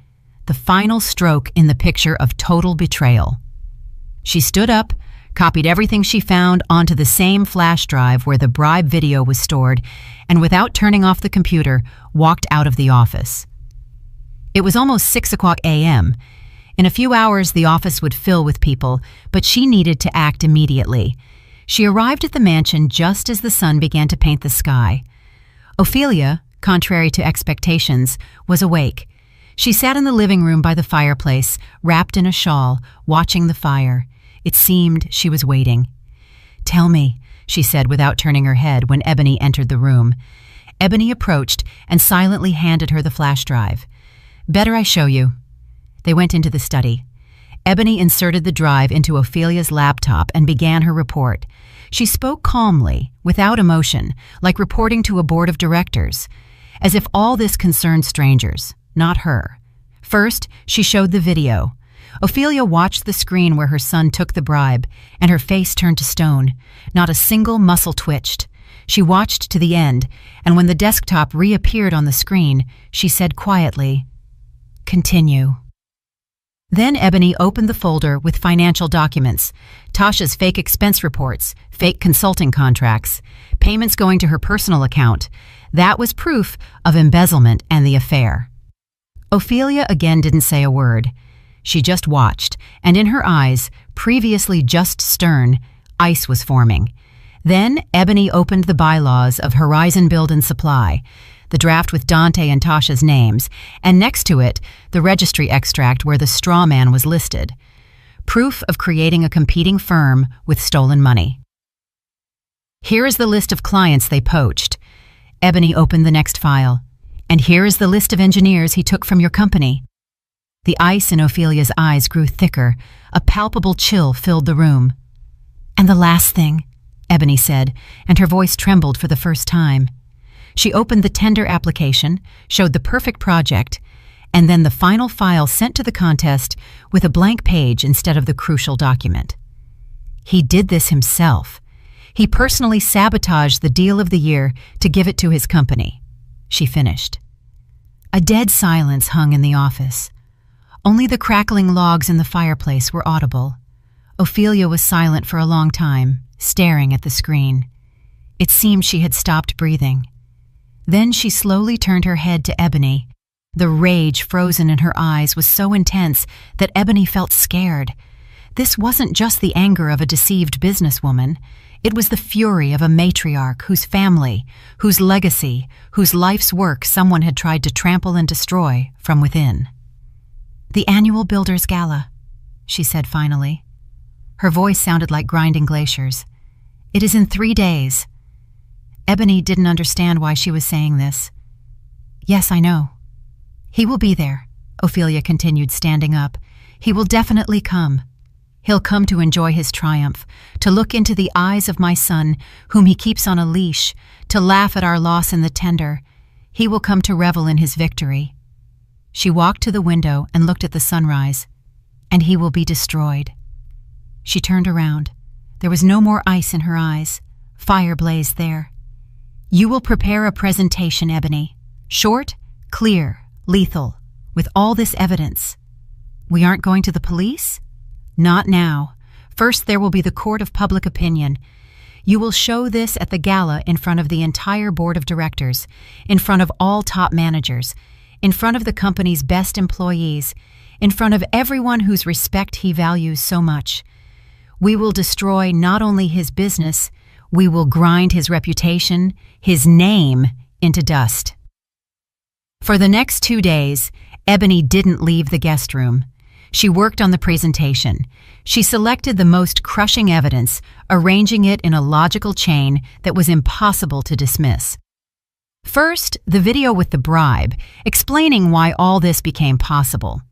the final stroke in the picture of total betrayal. She stood up, copied everything she found onto the same flash drive where the bribe video was stored, and without turning off the computer, walked out of the office. It was almost 6 o'clock a.m. In a few hours, the office would fill with people, but she needed to act immediately. She arrived at the mansion just as the sun began to paint the sky. Ophelia, contrary to expectations, was awake. She sat in the living room by the fireplace, wrapped in a shawl, watching the fire. It seemed she was waiting. "Tell me," she said without turning her head when Ebony entered the room. Ebony approached and silently handed her the flash drive. "Better I show you." They went into the study. Ebony inserted the drive into Ophelia's laptop and began her report. She spoke calmly, without emotion, like reporting to a board of directors, as if all this concerned strangers, not her. First, she showed the video. Ophelia watched the screen where her son took the bribe, and her face turned to stone. Not a single muscle twitched. She watched to the end, and when the desktop reappeared on the screen, she said quietly, "Continue." Then Ebony opened the folder with financial documents, Tasha's fake expense reports, fake consulting contracts, payments going to her personal account. That was proof of embezzlement and the affair. Ophelia again didn't say a word. She just watched, and in her eyes, previously just stern, ice was forming. Then Ebony opened the bylaws of Horizon Build and Supply, the draft with Dante and Tasha's names, and next to it, the registry extract where the straw man was listed. Proof of creating a competing firm with stolen money. "Here is the list of clients they poached." Ebony opened the next file. "And here is the list of engineers he took from your company." The ice in Ophelia's eyes grew thicker. A palpable chill filled the room. "And the last thing," Ebony said, and her voice trembled for the first time. She opened the tender application, showed the perfect project, and then the final file sent to the contest with a blank page instead of the crucial document. He did this himself. He personally sabotaged the deal of the year to give it to his company. She finished. A dead silence hung in the office. Only the crackling logs in the fireplace were audible. Ophelia was silent for a long time, staring at the screen. It seemed she had stopped breathing. Then she slowly turned her head to Ebony. The rage frozen in her eyes was so intense that Ebony felt scared. This wasn't just the anger of a deceived businesswoman. It was the fury of a matriarch whose family, whose legacy, whose life's work someone had tried to trample and destroy from within. "The annual Builders Gala," she said finally. Her voice sounded like grinding glaciers. "It is in 3 days." Ebony didn't understand why she was saying this. "Yes, I know." "He will be there," Ophelia continued, standing up. "He will definitely come. He'll come to enjoy his triumph, to look into the eyes of my son, whom he keeps on a leash, to laugh at our loss in the tender. He will come to revel in his victory." She walked to the window and looked at the sunrise. "And he will be destroyed." She turned around. There was no more ice in her eyes. Fire blazed there. "You will prepare a presentation, Ebony. Short, clear, lethal, with all this evidence." "We aren't going to the police?" "Not now. First there will be the court of public opinion. You will show this at the gala in front of the entire board of directors, in front of all top managers, in front of the company's best employees, in front of everyone whose respect he values so much. We will destroy not only his business, we will grind his reputation, his name, into dust." For the next 2 days, Ebony didn't leave the guest room. She worked on the presentation. She selected the most crushing evidence, arranging it in a logical chain that was impossible to dismiss. First, the video with the bribe, explaining why all this became possible.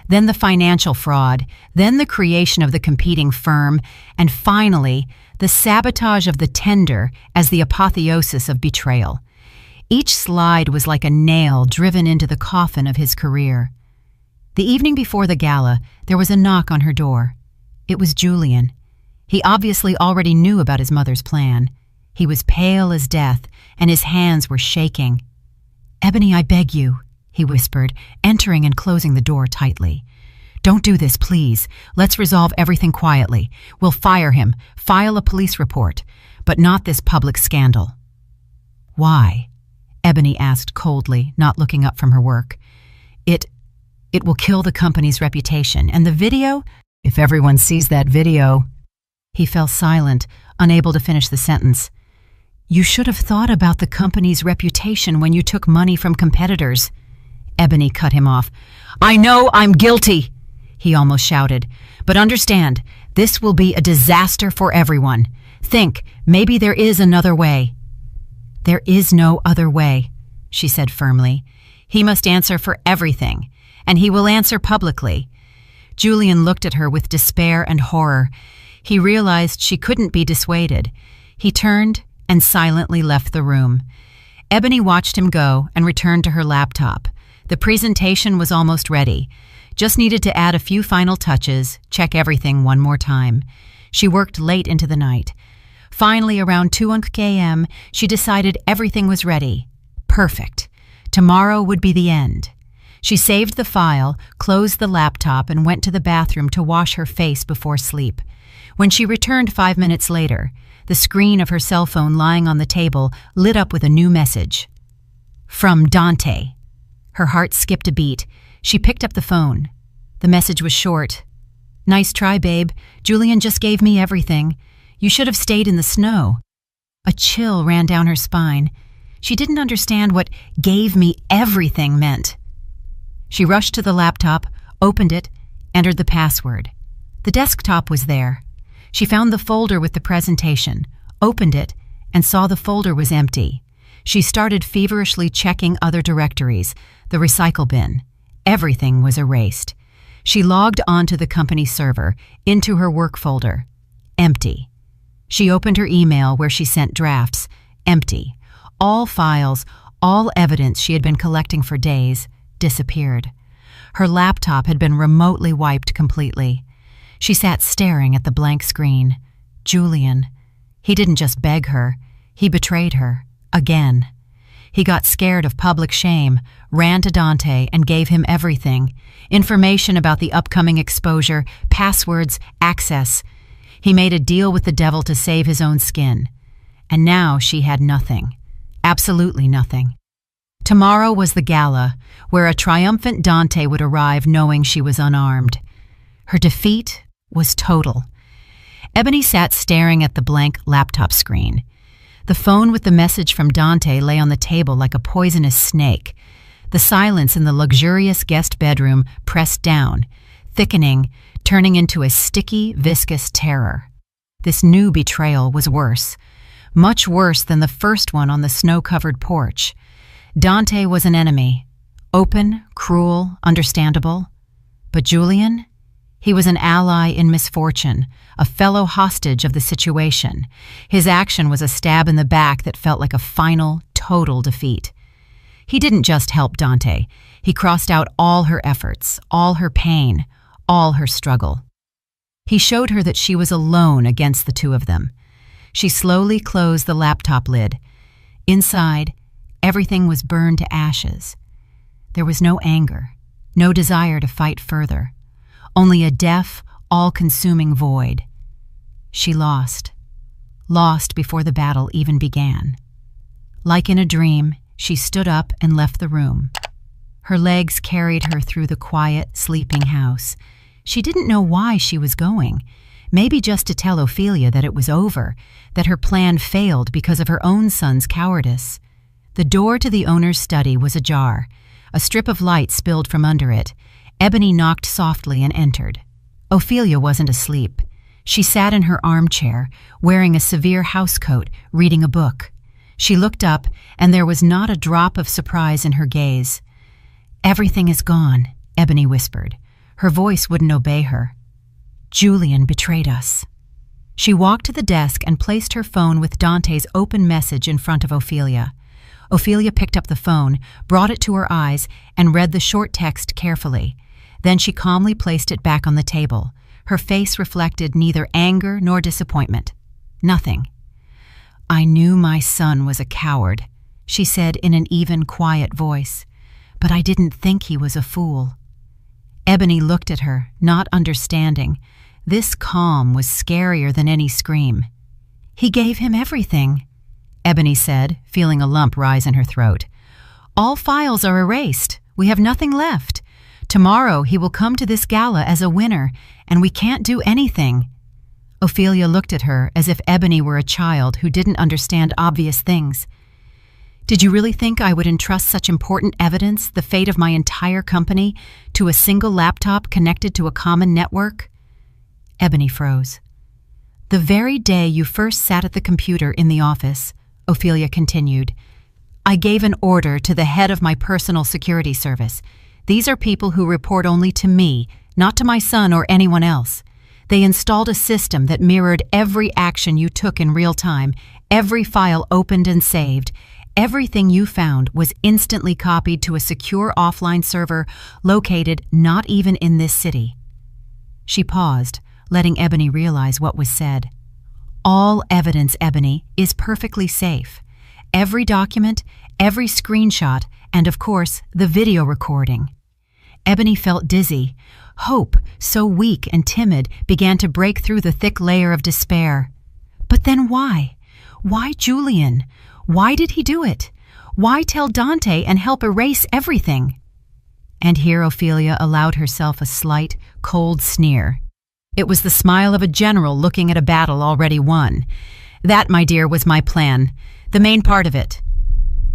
Then the financial fraud, then the creation of the competing firm, and finally, the sabotage of the tender as the apotheosis of betrayal. Each slide was like a nail driven into the coffin of his career. The evening before the gala, there was a knock on her door. It was Julian. He obviously already knew about his mother's plan. He was pale as death, and his hands were shaking. "Ebony, I beg you," he whispered, entering and closing the door tightly. "Don't do this, please. Let's resolve everything quietly. We'll fire him, file a police report, but not this public scandal." "Why?" Ebony asked coldly, not looking up from her work. It will kill the company's reputation, and the video, if everyone sees that video." He fell silent, unable to finish the sentence. "You should have thought about the company's reputation when you took money from competitors." Ebony cut him off. "I know I'm guilty," he almost shouted. "But understand, this will be a disaster for everyone. Think, maybe there is another way." "There is no other way," she said firmly. "He must answer for everything, and he will answer publicly." Julian looked at her with despair and horror. He realized she couldn't be dissuaded. He turned and silently left the room. Ebony watched him go and returned to her laptop. The presentation was almost ready. Just needed to add a few final touches, check everything one more time. She worked late into the night. Finally, around 2 a.m., she decided everything was ready. Perfect. Tomorrow would be the end. She saved the file, closed the laptop, and went to the bathroom to wash her face before sleep. When she returned 5 minutes later, the screen of her cell phone lying on the table lit up with a new message. From Dante. Her heart skipped a beat. She picked up the phone. The message was short. "Nice try, babe. Julian just gave me everything. You should have stayed in the snow." A chill ran down her spine. She didn't understand what "gave me everything" meant. She rushed to the laptop, opened it, entered the password. The desktop was there. She found the folder with the presentation, opened it, and saw the folder was empty. She started feverishly checking other directories, the recycle bin. Everything was erased. She logged onto the company server, into her work folder. Empty. She opened her email where she sent drafts. Empty. All files, all evidence she had been collecting for days, disappeared. Her laptop had been remotely wiped completely. She sat staring at the blank screen. Julian. He didn't just beg her. He betrayed her. Again. He got scared of public shame, ran to Dante, and gave him everything. Information about the upcoming exposure, passwords, access. He made a deal with the devil to save his own skin. And now she had nothing. Absolutely nothing. Tomorrow was the gala, where a triumphant Dante would arrive knowing she was unarmed. Her defeat was total. Ebony sat staring at the blank laptop screen. The phone with the message from Dante lay on the table like a poisonous snake. The silence in the luxurious guest bedroom pressed down, thickening, turning into a sticky, viscous terror. This new betrayal was worse, much worse than the first one on the snow-covered porch. Dante was an enemy, open, cruel, understandable. But Julian? He was an ally in misfortune, a fellow hostage of the situation. His action was a stab in the back that felt like a final, total defeat. He didn't just help Dante. He crossed out all her efforts, all her pain, all her struggle. He showed her that she was alone against the two of them. She slowly closed the laptop lid. Inside, everything was burned to ashes. There was no anger, no desire to fight further. Only a deaf, all-consuming void. She lost before the battle even began. Like in a dream, she stood up and left the room. Her legs carried her through the quiet, sleeping house. She didn't know why she was going. Maybe just to tell Ophelia that it was over, that her plan failed because of her own son's cowardice. The door to the owner's study was ajar. A strip of light spilled from under it. Ebony knocked softly and entered. Ophelia wasn't asleep. She sat in her armchair, wearing a severe housecoat, reading a book. She looked up, and there was not a drop of surprise in her gaze. "Everything is gone," Ebony whispered. Her voice wouldn't obey her. "Julian betrayed us." She walked to the desk and placed her phone with Dante's open message in front of Ophelia. Ophelia picked up the phone, brought it to her eyes, and read the short text carefully. Then she calmly placed it back on the table. Her face reflected neither anger nor disappointment. Nothing. "I knew my son was a coward," she said in an even, quiet voice, "but I didn't think he was a fool." Ebony looked at her, not understanding. This calm was scarier than any scream. "He gave him everything," Ebony said, feeling a lump rise in her throat. "All files are erased. We have nothing left. Tomorrow he will come to this gala as a winner, and we can't do anything." Ophelia looked at her as if Ebony were a child who didn't understand obvious things. "Did you really think I would entrust such important evidence, the fate of my entire company, to a single laptop connected to a common network?" Ebony froze. "The very day you first sat at the computer in the office," Ophelia continued, "I gave an order to the head of my personal security service. These are people who report only to me, not to my son or anyone else. They installed a system that mirrored every action you took in real time, every file opened and saved. Everything you found was instantly copied to a secure offline server located not even in this city." She paused, letting Ebony realize what was said. "All evidence, Ebony, is perfectly safe. Every document, every screenshot, and of course, the video recording." Ebony felt dizzy. Hope, so weak and timid, began to break through the thick layer of despair. But then why? Why Julian? Why did he do it? Why tell Dante and help erase everything? And here Ophelia allowed herself a slight, cold sneer. It was the smile of a general looking at a battle already won. "That, my dear, was my plan. The main part of it."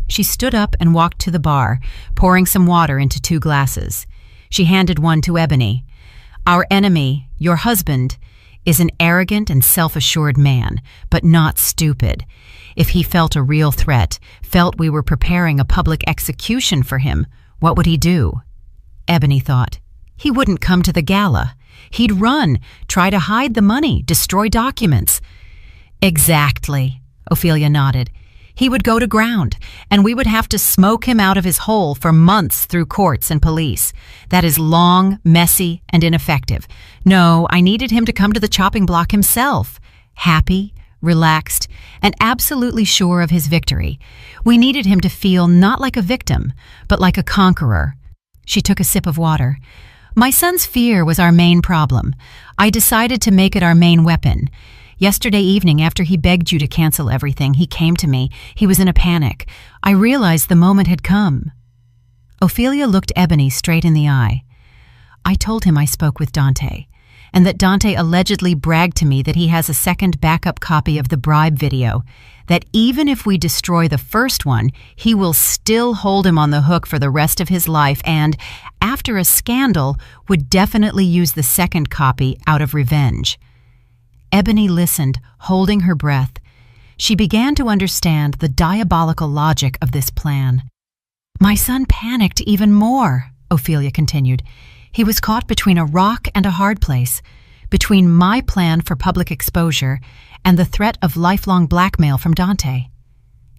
She stood up and walked to the bar, pouring some water into 2 glasses. She handed one to Ebony. "Our enemy, your husband, is an arrogant and self-assured man, but not stupid. If he felt a real threat, felt we were preparing a public execution for him, what would he do?" Ebony thought. "He wouldn't come to the gala. He'd run, try to hide the money, destroy documents." "Exactly," Ophelia nodded. "He would go to ground, and we would have to smoke him out of his hole for months through courts and police. That is long, messy, and ineffective. No, I needed him to come to the chopping block himself, happy, relaxed, and absolutely sure of his victory. We needed him to feel not like a victim, but like a conqueror." She took a sip of water. "My son's fear was our main problem. I decided to make it our main weapon. Yesterday evening, after he begged you to cancel everything, he came to me. He was in a panic. I realized the moment had come." Ophelia looked Ebony straight in the eye. "I told him I spoke with Dante, and that Dante allegedly bragged to me that he has a second backup copy of the bribe video, that even if we destroy the first one, he will still hold him on the hook for the rest of his life and, after a scandal, would definitely use the second copy out of revenge." Ebony listened, holding her breath. She began to understand the diabolical logic of this plan. "My son panicked even more," Ophelia continued. "He was caught between a rock and a hard place, between my plan for public exposure and the threat of lifelong blackmail from Dante.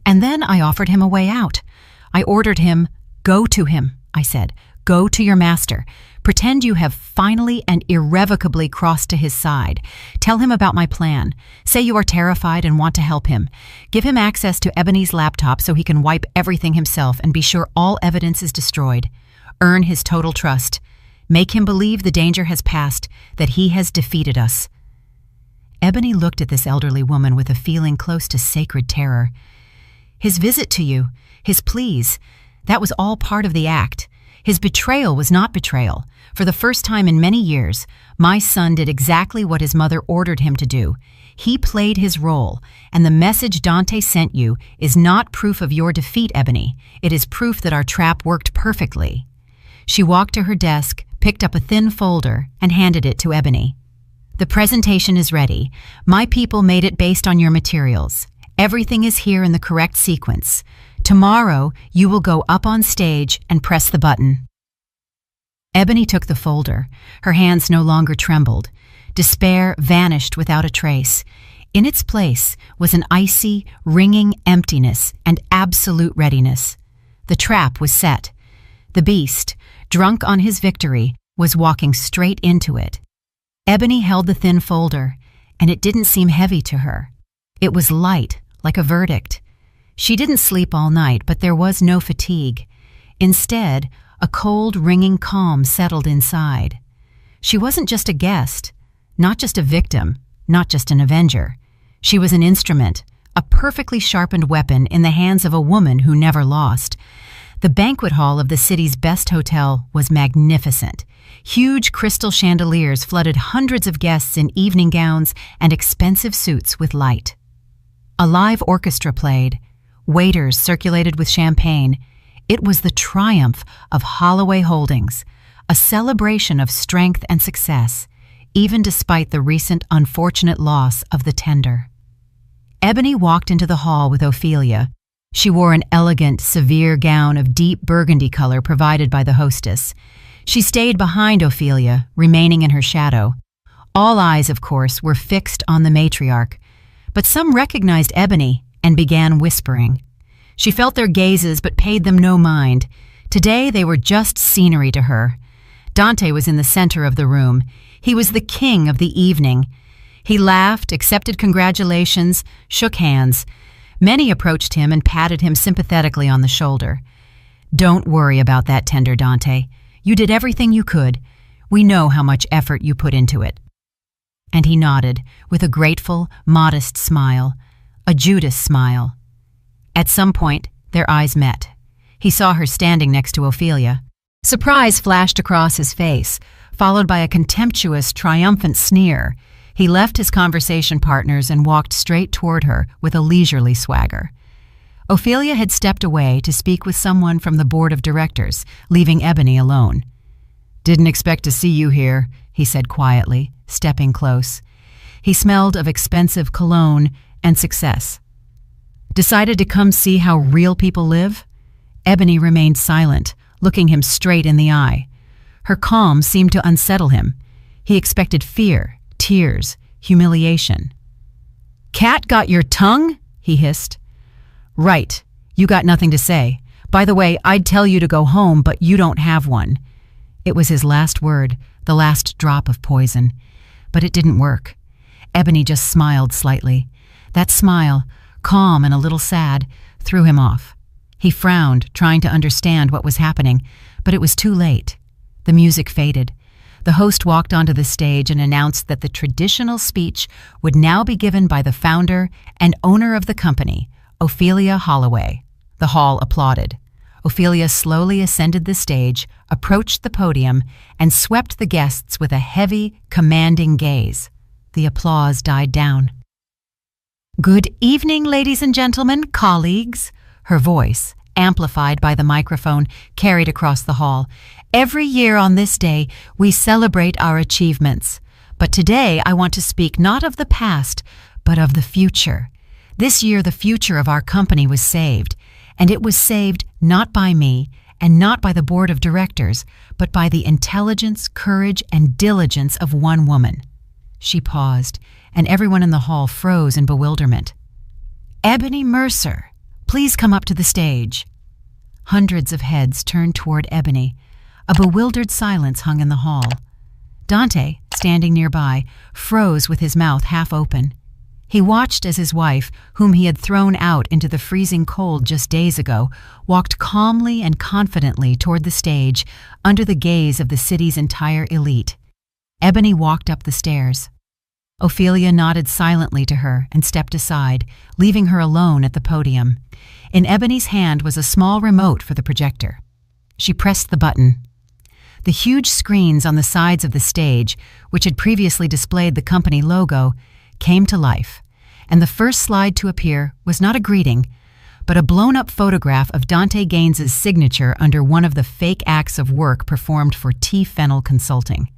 And then I offered him a way out. I ordered him, 'Go to him,' I said. 'Go to your master. Pretend you have finally and irrevocably crossed to his side. Tell him about my plan. Say you are terrified and want to help him. Give him access to Ebony's laptop so he can wipe everything himself and be sure all evidence is destroyed. Earn his total trust. Make him believe the danger has passed, that he has defeated us." Ebony looked at this elderly woman with a feeling close to sacred terror. "His visit to you, his pleas, that was all part of the act. His betrayal was not betrayal. For the first time in many years, my son did exactly what his mother ordered him to do. He played his role, and the message Dante sent you is not proof of your defeat, Ebony. It is proof that our trap worked perfectly." She walked to her desk, picked up a thin folder, and handed it to Ebony. "The presentation is ready. My people made it based on your materials. Everything is here in the correct sequence. Tomorrow, you will go up on stage and press the button." Ebony took the folder. Her hands no longer trembled. Despair vanished without a trace. In its place was an icy, ringing emptiness and absolute readiness. The trap was set. The beast, drunk on his victory, was walking straight into it. Ebony held the thin folder, and it didn't seem heavy to her. It was light, like a verdict. She didn't sleep all night, but there was no fatigue. Instead, a cold, ringing calm settled inside. She wasn't just a guest, not just a victim, not just an avenger. She was an instrument, a perfectly sharpened weapon in the hands of a woman who never lost. The banquet hall of the city's best hotel was magnificent. Huge crystal chandeliers flooded hundreds of guests in evening gowns and expensive suits with light. A live orchestra played. Waiters circulated with champagne. It was the triumph of Holloway Holdings, a celebration of strength and success, even despite the recent unfortunate loss of the tender. Ebony walked into the hall with Ophelia. She wore an elegant, severe gown of deep burgundy color provided by the hostess. She stayed behind Ophelia, remaining in her shadow. All eyes, of course, were fixed on the matriarch, but some recognized Ebony and began whispering. She felt their gazes but paid them no mind. Today they were just scenery to her. Dante was in the center of the room. He was the king of the evening. He laughed, accepted congratulations, shook hands. Many approached him and patted him sympathetically on the shoulder. "Don't worry about that tender, Dante. You did everything you could. We know how much effort you put into it." And he nodded with a grateful, modest smile, a Judas smile. At some point, their eyes met. He saw her standing next to Ophelia. Surprise flashed across his face, followed by a contemptuous, triumphant sneer. He left his conversation partners and walked straight toward her with a leisurely swagger. Ophelia had stepped away to speak with someone from the board of directors, leaving Ebony alone. "Didn't expect to see you here," he said quietly, stepping close. He smelled of expensive cologne and success. "Decided to come see how real people live?" Ebony remained silent, looking him straight in the eye. Her calm seemed to unsettle him. He expected fear, tears, humiliation. "Cat got your tongue?" he hissed. "Right. You got nothing to say. By the way, I'd tell you to go home, but you don't have one." It was his last word, the last drop of poison. But it didn't work. Ebony just smiled slightly. That smile, calm and a little sad, threw him off. He frowned, trying to understand what was happening, but it was too late. The music faded. The host walked onto the stage and announced that the traditional speech would now be given by the founder and owner of the company, Ophelia Holloway. The hall applauded. Ophelia slowly ascended the stage, approached the podium, and swept the guests with a heavy, commanding gaze. The applause died down. "Good evening, ladies and gentlemen, colleagues," her voice, amplified by the microphone, carried across the hall. "Every year on this day, we celebrate our achievements. But today I want to speak not of the past, but of the future. This year the future of our company was saved, and it was saved not by me and not by the board of directors, but by the intelligence, courage, and diligence of one woman." She paused, and everyone in the hall froze in bewilderment. "Ebony Mercer, please come up to the stage." Hundreds of heads turned toward Ebony. A bewildered silence hung in the hall. Dante, standing nearby, froze with his mouth half open. He watched as his wife, whom he had thrown out into the freezing cold just days ago, walked calmly and confidently toward the stage under the gaze of the city's entire elite. Ebony walked up the stairs. Ophelia nodded silently to her and stepped aside, leaving her alone at the podium. In Ebony's hand was a small remote for the projector. She pressed the button. The huge screens on the sides of the stage, which had previously displayed the company logo, came to life, and the first slide to appear was not a greeting, but a blown-up photograph of Dante Gaines's signature under one of the fake acts of work performed for T. Fennell Consulting.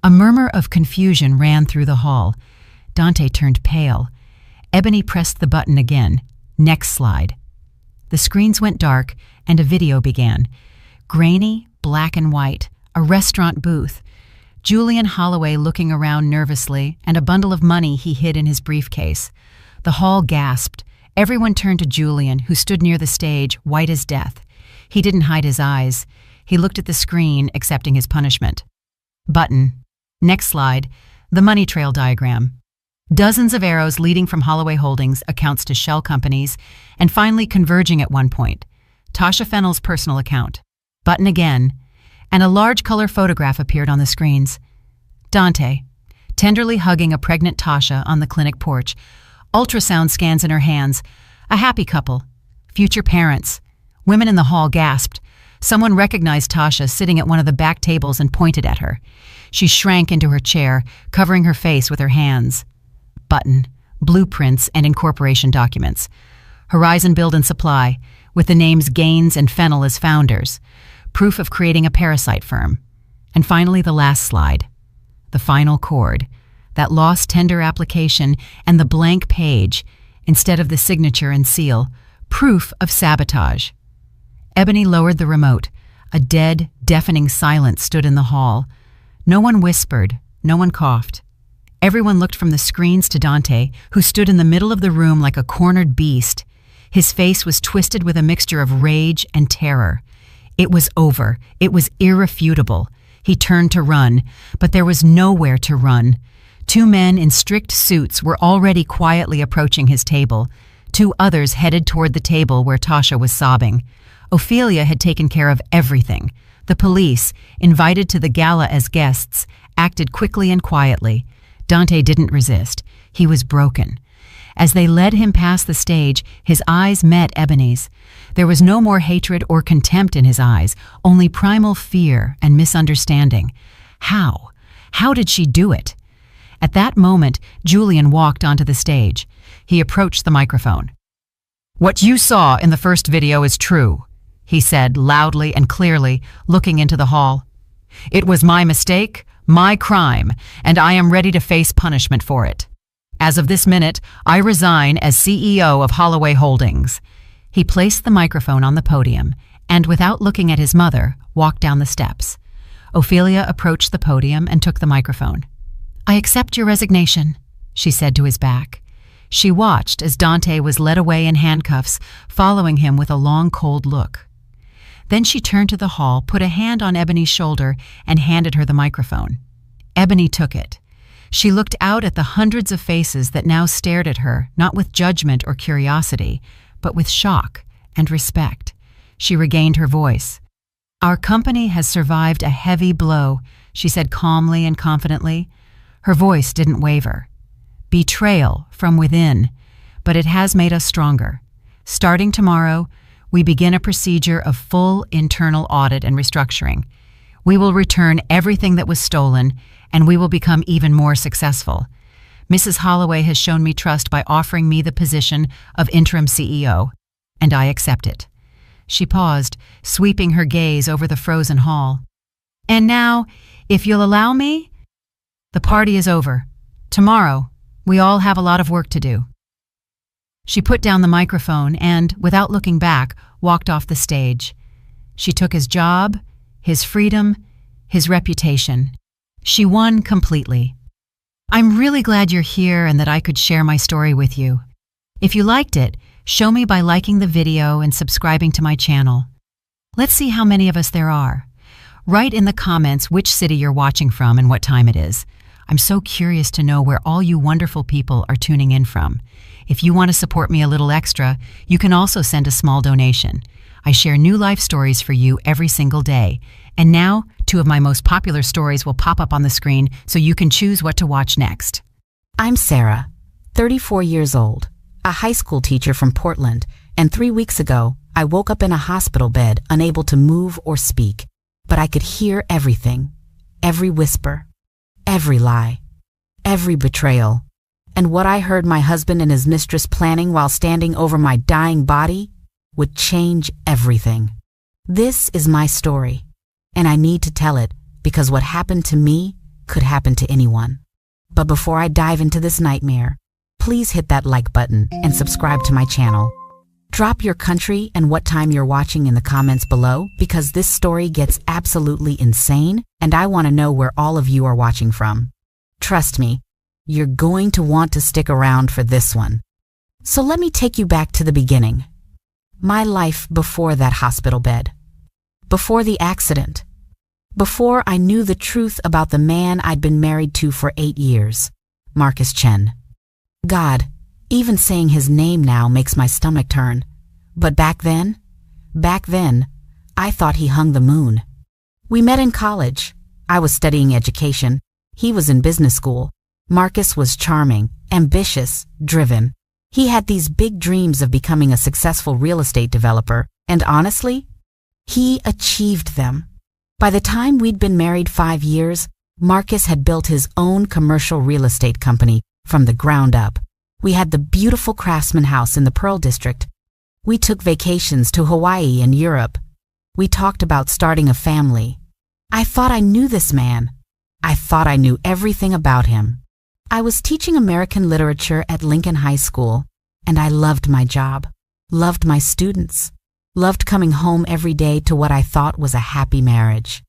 A murmur of confusion ran through the hall. Dante turned pale. Ebony pressed the button again. Next slide. The screens went dark, and a video began. Grainy, black and white, a restaurant booth. Julian Holloway looking around nervously, and a bundle of money he hid in his briefcase. The hall gasped. Everyone turned to Julian, who stood near the stage, white as death. He didn't hide his eyes. He looked at the screen, accepting his punishment. Button. Next slide. The money trail diagram. Dozens of arrows leading from Holloway Holdings accounts to shell companies, and finally converging at one point. Tasha Fennell's personal account. Button again, and a large color photograph appeared on the screens. Dante, tenderly hugging a pregnant Tasha on the clinic porch, ultrasound scans in her hands. A happy couple. Future parents. Women in the hall gasped. Someone recognized Tasha sitting at one of the back tables and pointed at her. She shrank into her chair, covering her face with her hands. Button. Blueprints and incorporation documents. Horizon Build and Supply, with the names Gaines and Fennell as founders. Proof of creating a parasite firm. And finally, the last slide. The final chord. That lost tender application and the blank page, instead of the signature and seal. Proof of sabotage. Ebony lowered the remote. A dead, deafening silence stood in the hall. No one whispered. No one coughed. Everyone looked from the screens to Dante, who stood in the middle of the room like a cornered beast. His face was twisted with a mixture of rage and terror. It was over. It was irrefutable. He turned to run, but there was nowhere to run. Two men in strict suits were already quietly approaching his table. Two others headed toward the table where Tasha was sobbing. Ophelia had taken care of everything. The police, invited to the gala as guests, acted quickly and quietly. Dante didn't resist. He was broken. As they led him past the stage, his eyes met Ebony's. There was no more hatred or contempt in his eyes, only primal fear and misunderstanding. How? How did she do it? At that moment, Julian walked onto the stage. He approached the microphone. "What you saw in the first video is true," he said loudly and clearly, looking into the hall. "It was my mistake, my crime, and I am ready to face punishment for it. As of this minute, I resign as CEO of Holloway Holdings." He placed the microphone on the podium and, without looking at his mother, walked down the steps. Ophelia approached the podium and took the microphone. "I accept your resignation," she said to his back. She watched as Dante was led away in handcuffs, following him with a long, cold look. Then she turned to the hall, put a hand on Ebony's shoulder, and handed her the microphone. Ebony took it. She looked out at the hundreds of faces that now stared at her, not with judgment or curiosity, but with shock and respect. She regained her voice. "Our company has survived a heavy blow," she said calmly and confidently. Her voice didn't waver. "Betrayal from within, but it has made us stronger. Starting tomorrow, we begin a procedure of full internal audit and restructuring. We will return everything that was stolen, and we will become even more successful. Mrs. Holloway has shown me trust by offering me the position of interim CEO, and I accept it." She paused, sweeping her gaze over the frozen hall. "And now, if you'll allow me, the party is over. Tomorrow, we all have a lot of work to do." She put down the microphone and, without looking back, walked off the stage. She took his job, his freedom, his reputation. She won completely. I'm really glad you're here and that I could share my story with you. If you liked it, show me by liking the video and subscribing to my channel. Let's see how many of us there are. Write in the comments which city you're watching from and what time it is. I'm so curious to know where all you wonderful people are tuning in from. If you want to support me a little extra, you can also send a small donation. I share new life stories for you every single day. And now, 2 of my most popular stories will pop up on the screen so you can choose what to watch next. I'm Sarah, 34 years old, a high school teacher from Portland, and 3 weeks ago, I woke up in a hospital bed unable to move or speak, but I could hear everything, every whisper, every lie, every betrayal, And what I heard my husband and his mistress planning while standing over my dying body would change everything. This is my story, and I need to tell it because what happened to me could happen to anyone. But before I dive into this nightmare, please hit that like button and subscribe to my channel. Drop your country and what time you're watching in the comments below because this story gets absolutely insane and I want to know where all of you are watching from. Trust me, you're going to want to stick around for this one. So let me take you back to the beginning. My life before that hospital bed. Before the accident. Before I knew the truth about the man I'd been married to for 8 years, Marcus Chen. God, even saying his name now makes my stomach turn. But back then, I thought he hung the moon. We met in college. I was studying education. He was in business school. Marcus was charming, ambitious, driven. He had these big dreams of becoming a successful real estate developer, and honestly, he achieved them. By the time we'd been married 5 years, Marcus had built his own commercial real estate company from the ground up. We had the beautiful Craftsman house in the Pearl District. We took vacations to Hawaii and Europe. We talked about starting a family. I thought I knew this man. I thought I knew everything about him. I was teaching American literature at Lincoln High School, and I loved my job, loved my students, loved coming home every day to what I thought was a happy marriage.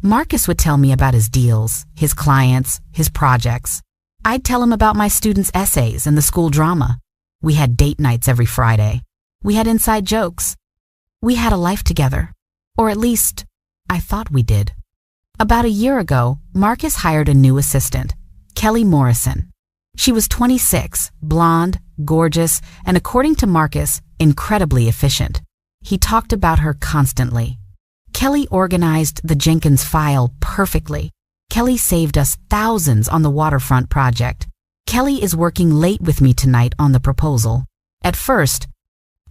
Marcus would tell me about his deals, his clients, his projects. I'd tell him about my students' essays and the school drama. We had date nights every Friday. We had inside jokes. We had a life together. Or at least, I thought we did. About a year ago, Marcus hired a new assistant, Kelly Morrison. She was 26, blonde, gorgeous, and according to Marcus, incredibly efficient. He talked about her constantly. Kelly organized the Jenkins file perfectly. Kelly saved us thousands on the waterfront project. Kelly is working late with me tonight on the proposal. At first,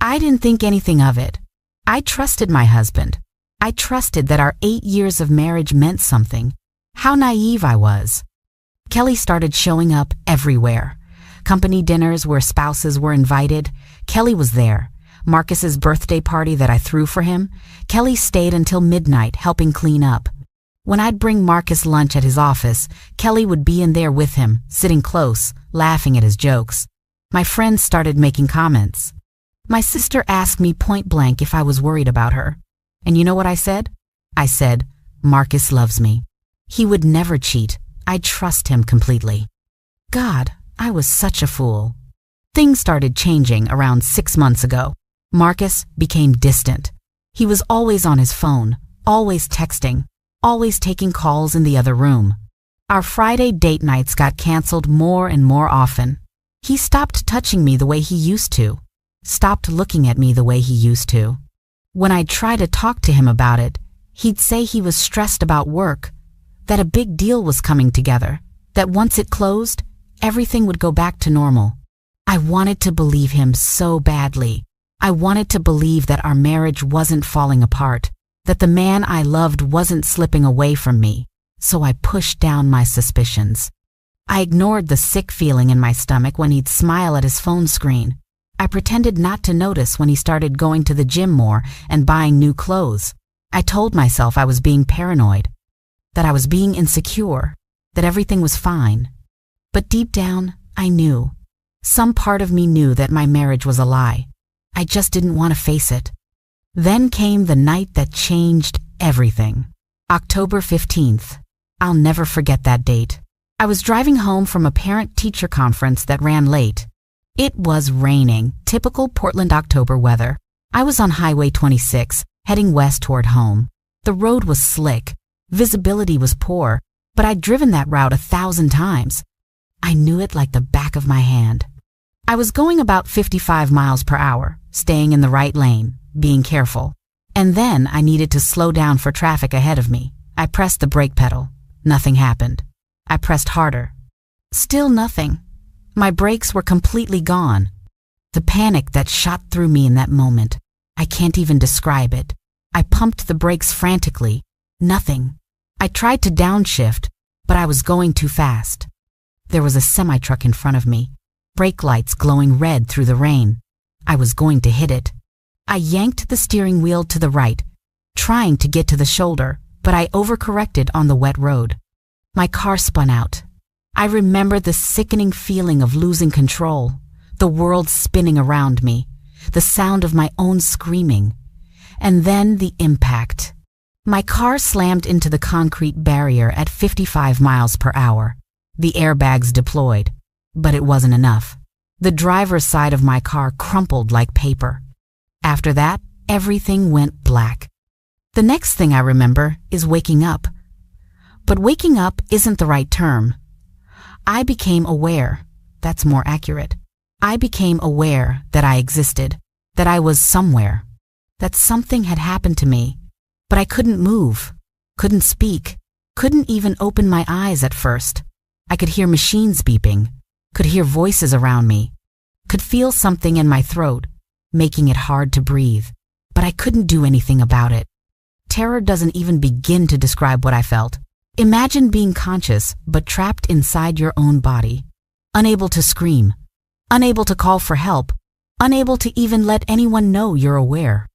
I didn't think anything of it. I trusted my husband. I trusted that our 8 years of marriage meant something. How naive I was. Kelly started showing up everywhere. Company dinners where spouses were invited. Kelly was there. Marcus's birthday party that I threw for him. Kelly stayed until midnight helping clean up. When I'd bring Marcus lunch at his office, Kelly would be in there with him, sitting close, laughing at his jokes. My friends started making comments. My sister asked me point blank if I was worried about her. And you know what I said? I said, Marcus loves me. He would never cheat. I trust him completely. God, I was such a fool. Things started changing around 6 months ago. Marcus became distant. He was always on his phone, always texting, always taking calls in the other room. Our Friday date nights got canceled more and more often. He stopped touching me the way he used to, stopped looking at me the way he used to. When I'd try to talk to him about it, he'd say he was stressed about work, that a big deal was coming together, that once it closed, everything would go back to normal. I wanted to believe him so badly. I wanted to believe that our marriage wasn't falling apart, that the man I loved wasn't slipping away from me, so I pushed down my suspicions. I ignored the sick feeling in my stomach when he'd smile at his phone screen. I pretended not to notice when he started going to the gym more and buying new clothes. I told myself I was being paranoid, that I was being insecure, that everything was fine. But deep down, I knew. Some part of me knew that my marriage was a lie. I just didn't want to face it. Then came the night that changed everything. October 15th. I'll never forget that date. I was driving home from a parent-teacher conference that ran late. It was raining, typical Portland October weather. I was on Highway 26, heading west toward home. The road was slick. Visibility was poor, but I'd driven that route 1,000 times. I knew it like the back of my hand. I was going about 55 miles per hour, staying in the right lane, being careful. And then I needed to slow down for traffic ahead of me. I pressed the brake pedal. Nothing happened. I pressed harder. Still nothing. My brakes were completely gone. The panic that shot through me in that moment, I can't even describe it. I pumped the brakes frantically. Nothing. I tried to downshift, but I was going too fast. There was a semi-truck in front of me, brake lights glowing red through the rain. I was going to hit it. I yanked the steering wheel to the right, trying to get to the shoulder, but I overcorrected on the wet road. My car spun out. I remember the sickening feeling of losing control, the world spinning around me, the sound of my own screaming, and then the impact. My car slammed into the concrete barrier at 55 miles per hour. The airbags deployed, but it wasn't enough. The driver's side of my car crumpled like paper. After that, everything went black. The next thing I remember is waking up. But waking up isn't the right term. I became aware. That's more accurate. I became aware that I existed, that I was somewhere, that something had happened to me, but I couldn't move, couldn't speak, couldn't even open my eyes at first. I could hear machines beeping, could hear voices around me, could feel something in my throat, making it hard to breathe, but I couldn't do anything about it. Terror doesn't even begin to describe what I felt. Imagine being conscious, but trapped inside your own body, unable to scream, unable to call for help, unable to even let anyone know you're aware.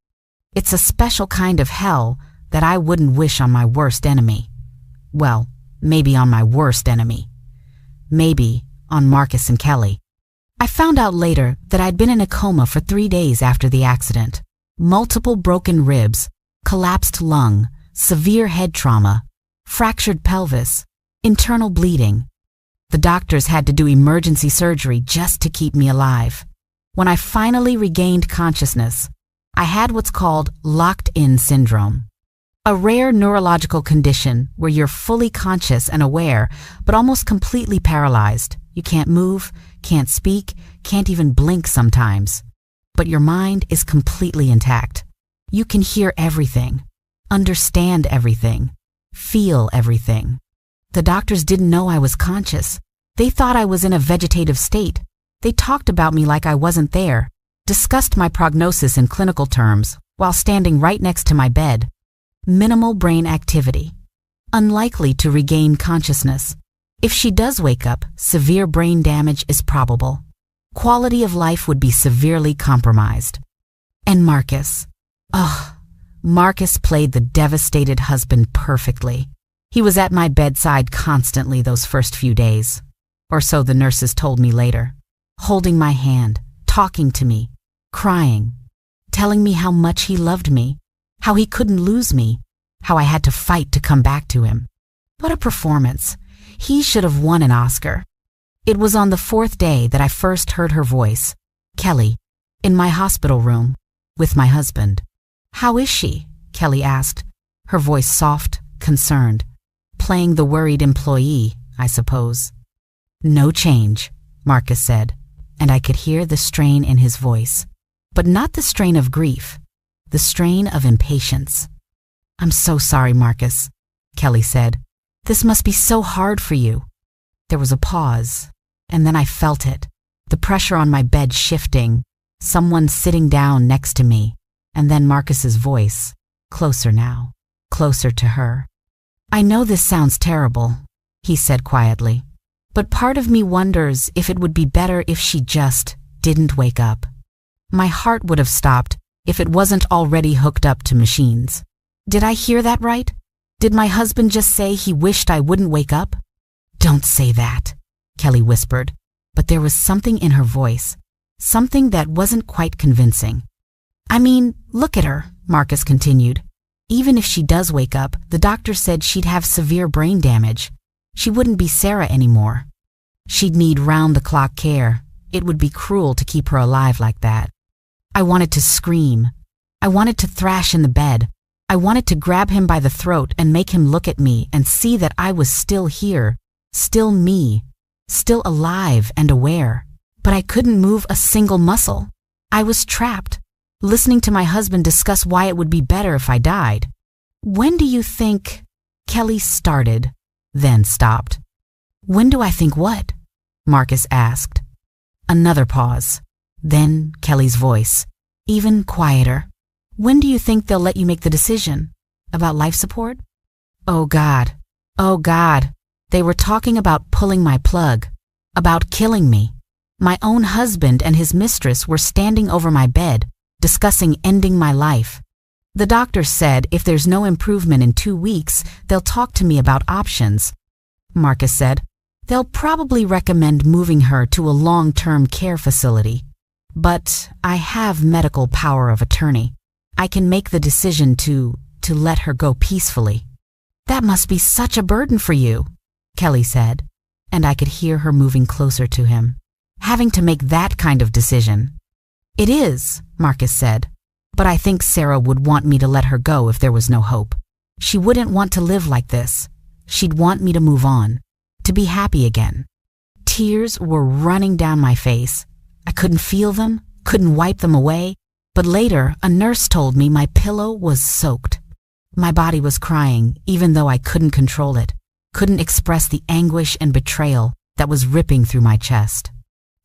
It's a special kind of hell that I wouldn't wish on my worst enemy. Well, maybe on my worst enemy. Maybe on Marcus and Kelly. I found out later that I'd been in a coma for 3 days after the accident. Multiple broken ribs, collapsed lung, severe head trauma, fractured pelvis, internal bleeding. The doctors had to do emergency surgery just to keep me alive. When I finally regained consciousness, I had what's called locked-in syndrome, a rare neurological condition where you're fully conscious and aware, but almost completely paralyzed. You can't move, can't speak, can't even blink sometimes. But your mind is completely intact. You can hear everything, understand everything, feel everything. The doctors didn't know I was conscious. They thought I was in a vegetative state. They talked about me like I wasn't there, discussed my prognosis in clinical terms while standing right next to my bed. Minimal brain activity. Unlikely to regain consciousness. If she does wake up, severe brain damage is probable. Quality of life would be severely compromised. And Marcus. Marcus played the devastated husband perfectly. He was at my bedside constantly those first few days, or so the nurses told me later, holding my hand, talking to me, crying, telling me how much he loved me, how he couldn't lose me, how I had to fight to come back to him. What a performance. He should have won an Oscar. It was on the 4th day that I first heard her voice, Kelly, in my hospital room, with my husband. "How is she?" Kelly asked, her voice soft, concerned, playing the worried employee, I suppose. "No change," Marcus said, and I could hear the strain in his voice, but not the strain of grief, the strain of impatience. "I'm so sorry, Marcus," Kelly said. "This must be so hard for you." There was a pause, and then I felt it, the pressure on my bed shifting, someone sitting down next to me, and then Marcus's voice, closer now, closer to her. "I know this sounds terrible," he said quietly, "but part of me wonders if it would be better if she just didn't wake up. My heart would have stopped if it wasn't already hooked up to machines. Did I hear that right? Did my husband just say he wished I wouldn't wake up?" "Don't say that," Kelly whispered, but there was something in her voice, something that wasn't quite convincing. "I mean, look at her," Marcus continued. "Even if she does wake up, the doctor said she'd have severe brain damage. She wouldn't be Sarah anymore. She'd need round-the-clock care. It would be cruel to keep her alive like that." I wanted to scream. I wanted to thrash in the bed. I wanted to grab him by the throat and make him look at me and see that I was still here, still me, still alive and aware. But I couldn't move a single muscle. I was trapped, listening to my husband discuss why it would be better if I died. "When do you think—" Kelly started, then stopped. "When do I think what?" Marcus asked. Another pause. Then Kelly's voice, even quieter. "When do you think they'll let you make the decision? About life support?" Oh God. They were talking about pulling my plug, about killing me. My own husband and his mistress were standing over my bed, discussing ending my life. The doctor said if there's no improvement in 2 weeks, they'll talk to me about options. Marcus said, they'll probably recommend moving her to a long-term care facility. But I have medical power of attorney. I can make the decision to let her go peacefully. That must be such a burden for you, Kelly said, and I could hear her moving closer to him, having to make that kind of decision. It is, Marcus said, but I think Sarah would want me to let her go if there was no hope. She wouldn't want to live like this. She'd want me to move on, to be happy again. Tears were running down my face. I couldn't feel them, couldn't wipe them away, but later a nurse told me my pillow was soaked. My body was crying, even though I couldn't control it, couldn't express the anguish and betrayal that was ripping through my chest.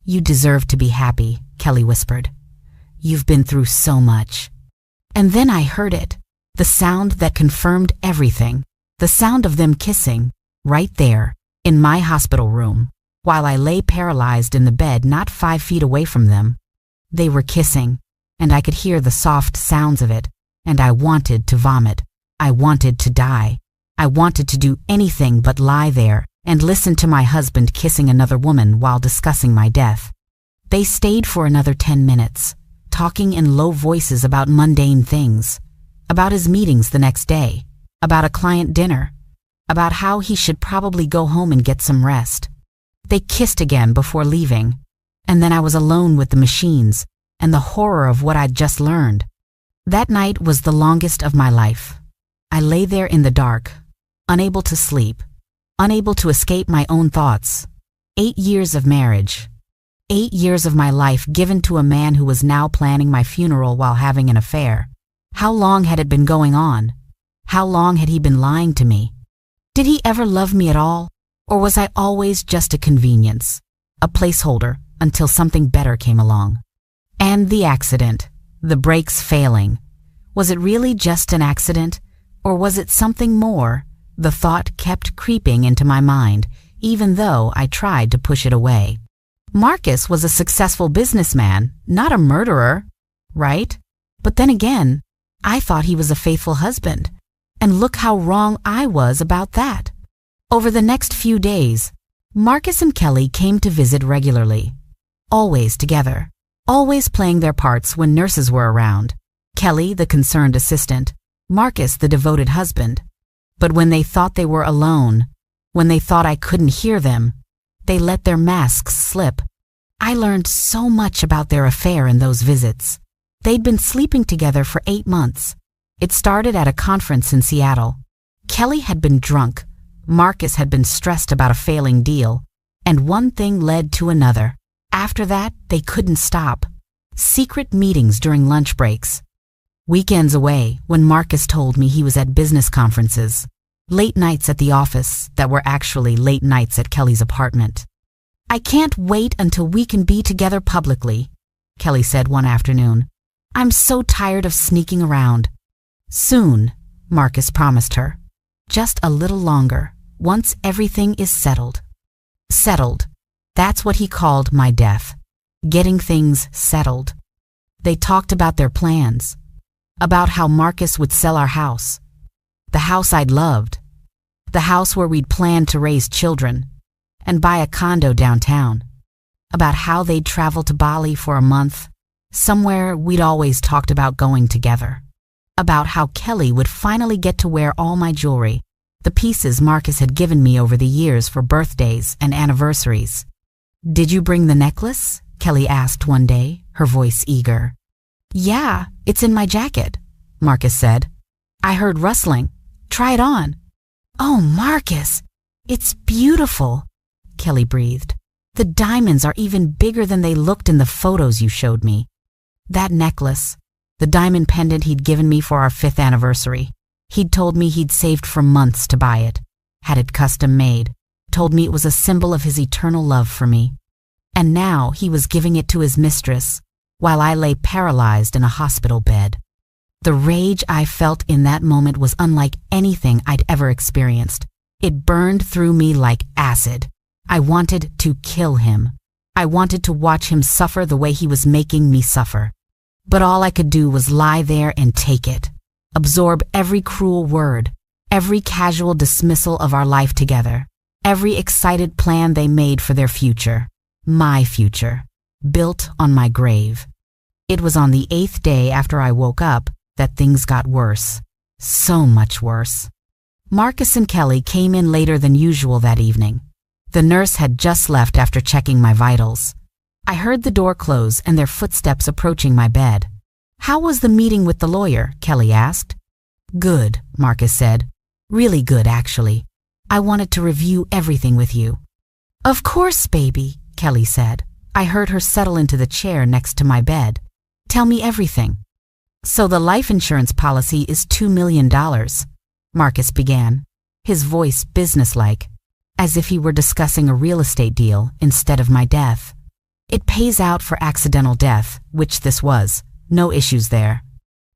You deserve to be happy, Kelly whispered. You've been through so much. And then I heard it, the sound that confirmed everything, the sound of them kissing, right there, in my hospital room, while I lay paralyzed in the bed not 5 feet away from them. They were kissing, and I could hear the soft sounds of it, and I wanted to vomit. I wanted to die. I wanted to do anything but lie there and listen to my husband kissing another woman while discussing my death. They stayed for another 10 minutes, talking in low voices about mundane things, about his meetings the next day, about a client dinner, about how he should probably go home and get some rest. They kissed again before leaving, and then I was alone with the machines and the horror of what I'd just learned. That night was the longest of my life. I lay there in the dark, unable to sleep, unable to escape my own thoughts. 8 years of marriage. 8 years of my life given to a man who was now planning my funeral while having an affair. How long had it been going on? How long had he been lying to me? Did he ever love me at all? Or was I always just a convenience, a placeholder until something better came along? And the accident, the brakes failing. Was it really just an accident? Or was it something more? The thought kept creeping into my mind, even though I tried to push it away. Marcus was a successful businessman, not a murderer, right? But then again, I thought he was a faithful husband. And look how wrong I was about that. Over the next few days, Marcus and Kelly came to visit regularly. Always together. Always playing their parts when nurses were around. Kelly, the concerned assistant. Marcus, the devoted husband. But when they thought they were alone, when they thought I couldn't hear them, they let their masks slip. I learned so much about their affair in those visits. They'd been sleeping together for 8 months. It started at a conference in Seattle. Kelly had been drunk. Marcus had been stressed about a failing deal. And one thing led to another. After that, they couldn't stop. Secret meetings during lunch breaks. Weekends away when Marcus told me he was at business conferences. Late nights at the office that were actually late nights at Kelly's apartment. I can't wait until we can be together publicly, Kelly said one afternoon. I'm so tired of sneaking around. Soon, Marcus promised her. Just a little longer, once everything is settled. Settled. That's what he called my death. Getting things settled. They talked about their plans. About how Marcus would sell our house. The house I'd loved. The house where we'd planned to raise children. And buy a condo downtown. About how they'd travel to Bali for a month. Somewhere we'd always talked about going together. About how Kelly would finally get to wear all my jewelry. The pieces Marcus had given me over the years for birthdays and anniversaries. Did you bring the necklace? Kelly asked one day, her voice eager. Yeah, it's in my jacket, Marcus said. I heard rustling. Try it on. Oh, Marcus, it's beautiful, Kelly breathed. The diamonds are even bigger than they looked in the photos you showed me. That necklace, the diamond pendant he'd given me for our 5th anniversary. He'd told me he'd saved for months to buy it, had it custom made, told me it was a symbol of his eternal love for me. And now he was giving it to his mistress, while I lay paralyzed in a hospital bed. The rage I felt in that moment was unlike anything I'd ever experienced. It burned through me like acid. I wanted to kill him. I wanted to watch him suffer the way he was making me suffer. But all I could do was lie there and take it, absorb every cruel word, every casual dismissal of our life together, every excited plan they made for their future, my future, built on my grave. It was on the 8th day after I woke up that things got worse, so much worse. Marcus and Kelly came in later than usual that evening. The nurse had just left after checking my vitals. I heard the door close and their footsteps approaching my bed. "How was the meeting with the lawyer?" Kelly asked. "Good," Marcus said. "Really good, actually. I wanted to review everything with you." "Of course, baby," Kelly said. I heard her settle into the chair next to my bed. "Tell me everything." "So the life insurance policy is $2 million, Marcus began, his voice businesslike, as if he were discussing a real estate deal instead of my death. "It pays out for accidental death, which this was. No issues there."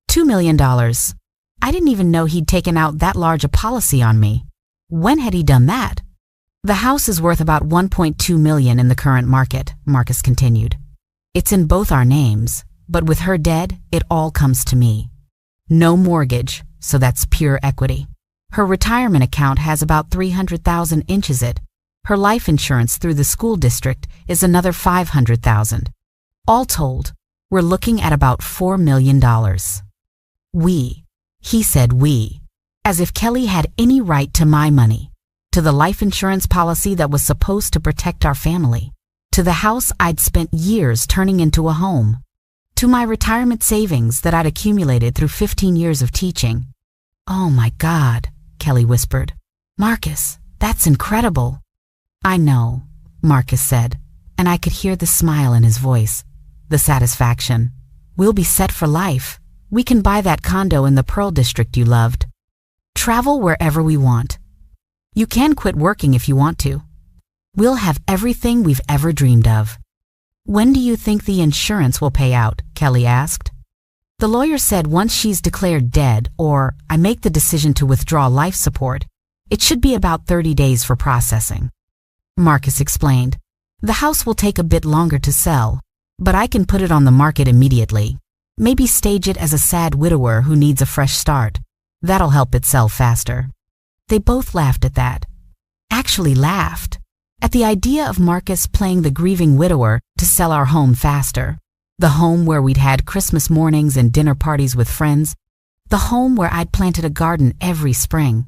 $2 million. I didn't even know he'd taken out that large a policy on me. When had he done that? "The house is worth about $1.2 million in the current market," Marcus continued. "It's in both our names, but with her dead, it all comes to me. No mortgage, so that's pure equity. Her retirement account has about $300,000 inches it. Her life insurance through the school district is another $500,000. All told, we're looking at about $4 million. We. He said we, as if Kelly had any right to my money, to the life insurance policy that was supposed to protect our family, to the house I'd spent years turning into a home, to my retirement savings that I'd accumulated through 15 years of teaching. "Oh my God," Kelly whispered. "Marcus, that's incredible." "I know," Marcus said, and I could hear the smile in his voice, the satisfaction. "We'll be set for life. We can buy that condo in the Pearl District you loved. Travel wherever we want. You can quit working if you want to. We'll have everything we've ever dreamed of." "When do you think the insurance will pay out?" Kelly asked. "The lawyer said once she's declared dead or I make the decision to withdraw life support, it should be about 30 days for processing." Marcus explained. "The house will take a bit longer to sell, but I can put it on the market immediately. Maybe stage it as a sad widower who needs a fresh start. That'll help it sell faster." They both laughed at that. Actually laughed. At the idea of Marcus playing the grieving widower to sell our home faster. The home where we'd had Christmas mornings and dinner parties with friends. The home where I'd planted a garden every spring.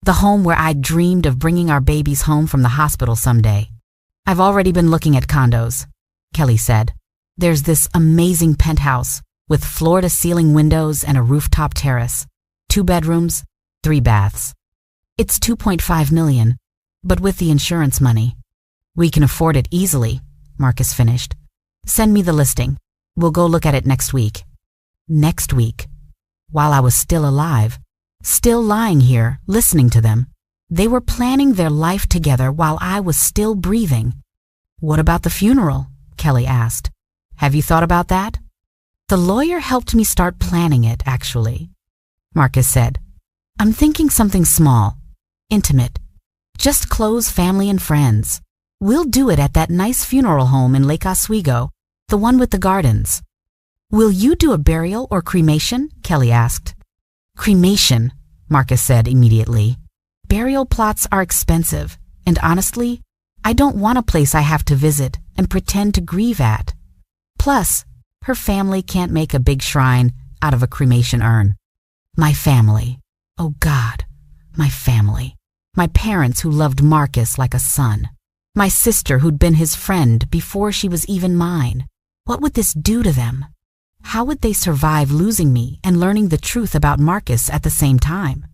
The home where I'd dreamed of bringing our babies home from the hospital someday. "I've already been looking at condos," Kelly said. "There's this amazing penthouse with floor-to-ceiling windows and a rooftop terrace. 2 bedrooms, 3 baths. It's $2.5 million, but with the insurance money. We can afford it easily," Marcus finished. "Send me the listing. We'll go look at it next week." Next week. While I was still alive, still lying here, listening to them. They were planning their life together while I was still breathing. "What about the funeral?" Kelly asked. "Have you thought about that?" "The lawyer helped me start planning it, actually," Marcus said. "I'm thinking something small, intimate. Just close family and friends. We'll do it at that nice funeral home in Lake Oswego, the one with the gardens." "Will you do a burial or cremation?" Kelly asked. "Cremation," Marcus said immediately. "Burial plots are expensive, and honestly, I don't want a place I have to visit and pretend to grieve at. Plus, her family can't make a big shrine out of a cremation urn. My family. Oh God, my family. My parents who loved Marcus like a son. My sister who'd been his friend before she was even mine. What would this do to them? How would they survive losing me and learning the truth about Marcus at the same time?"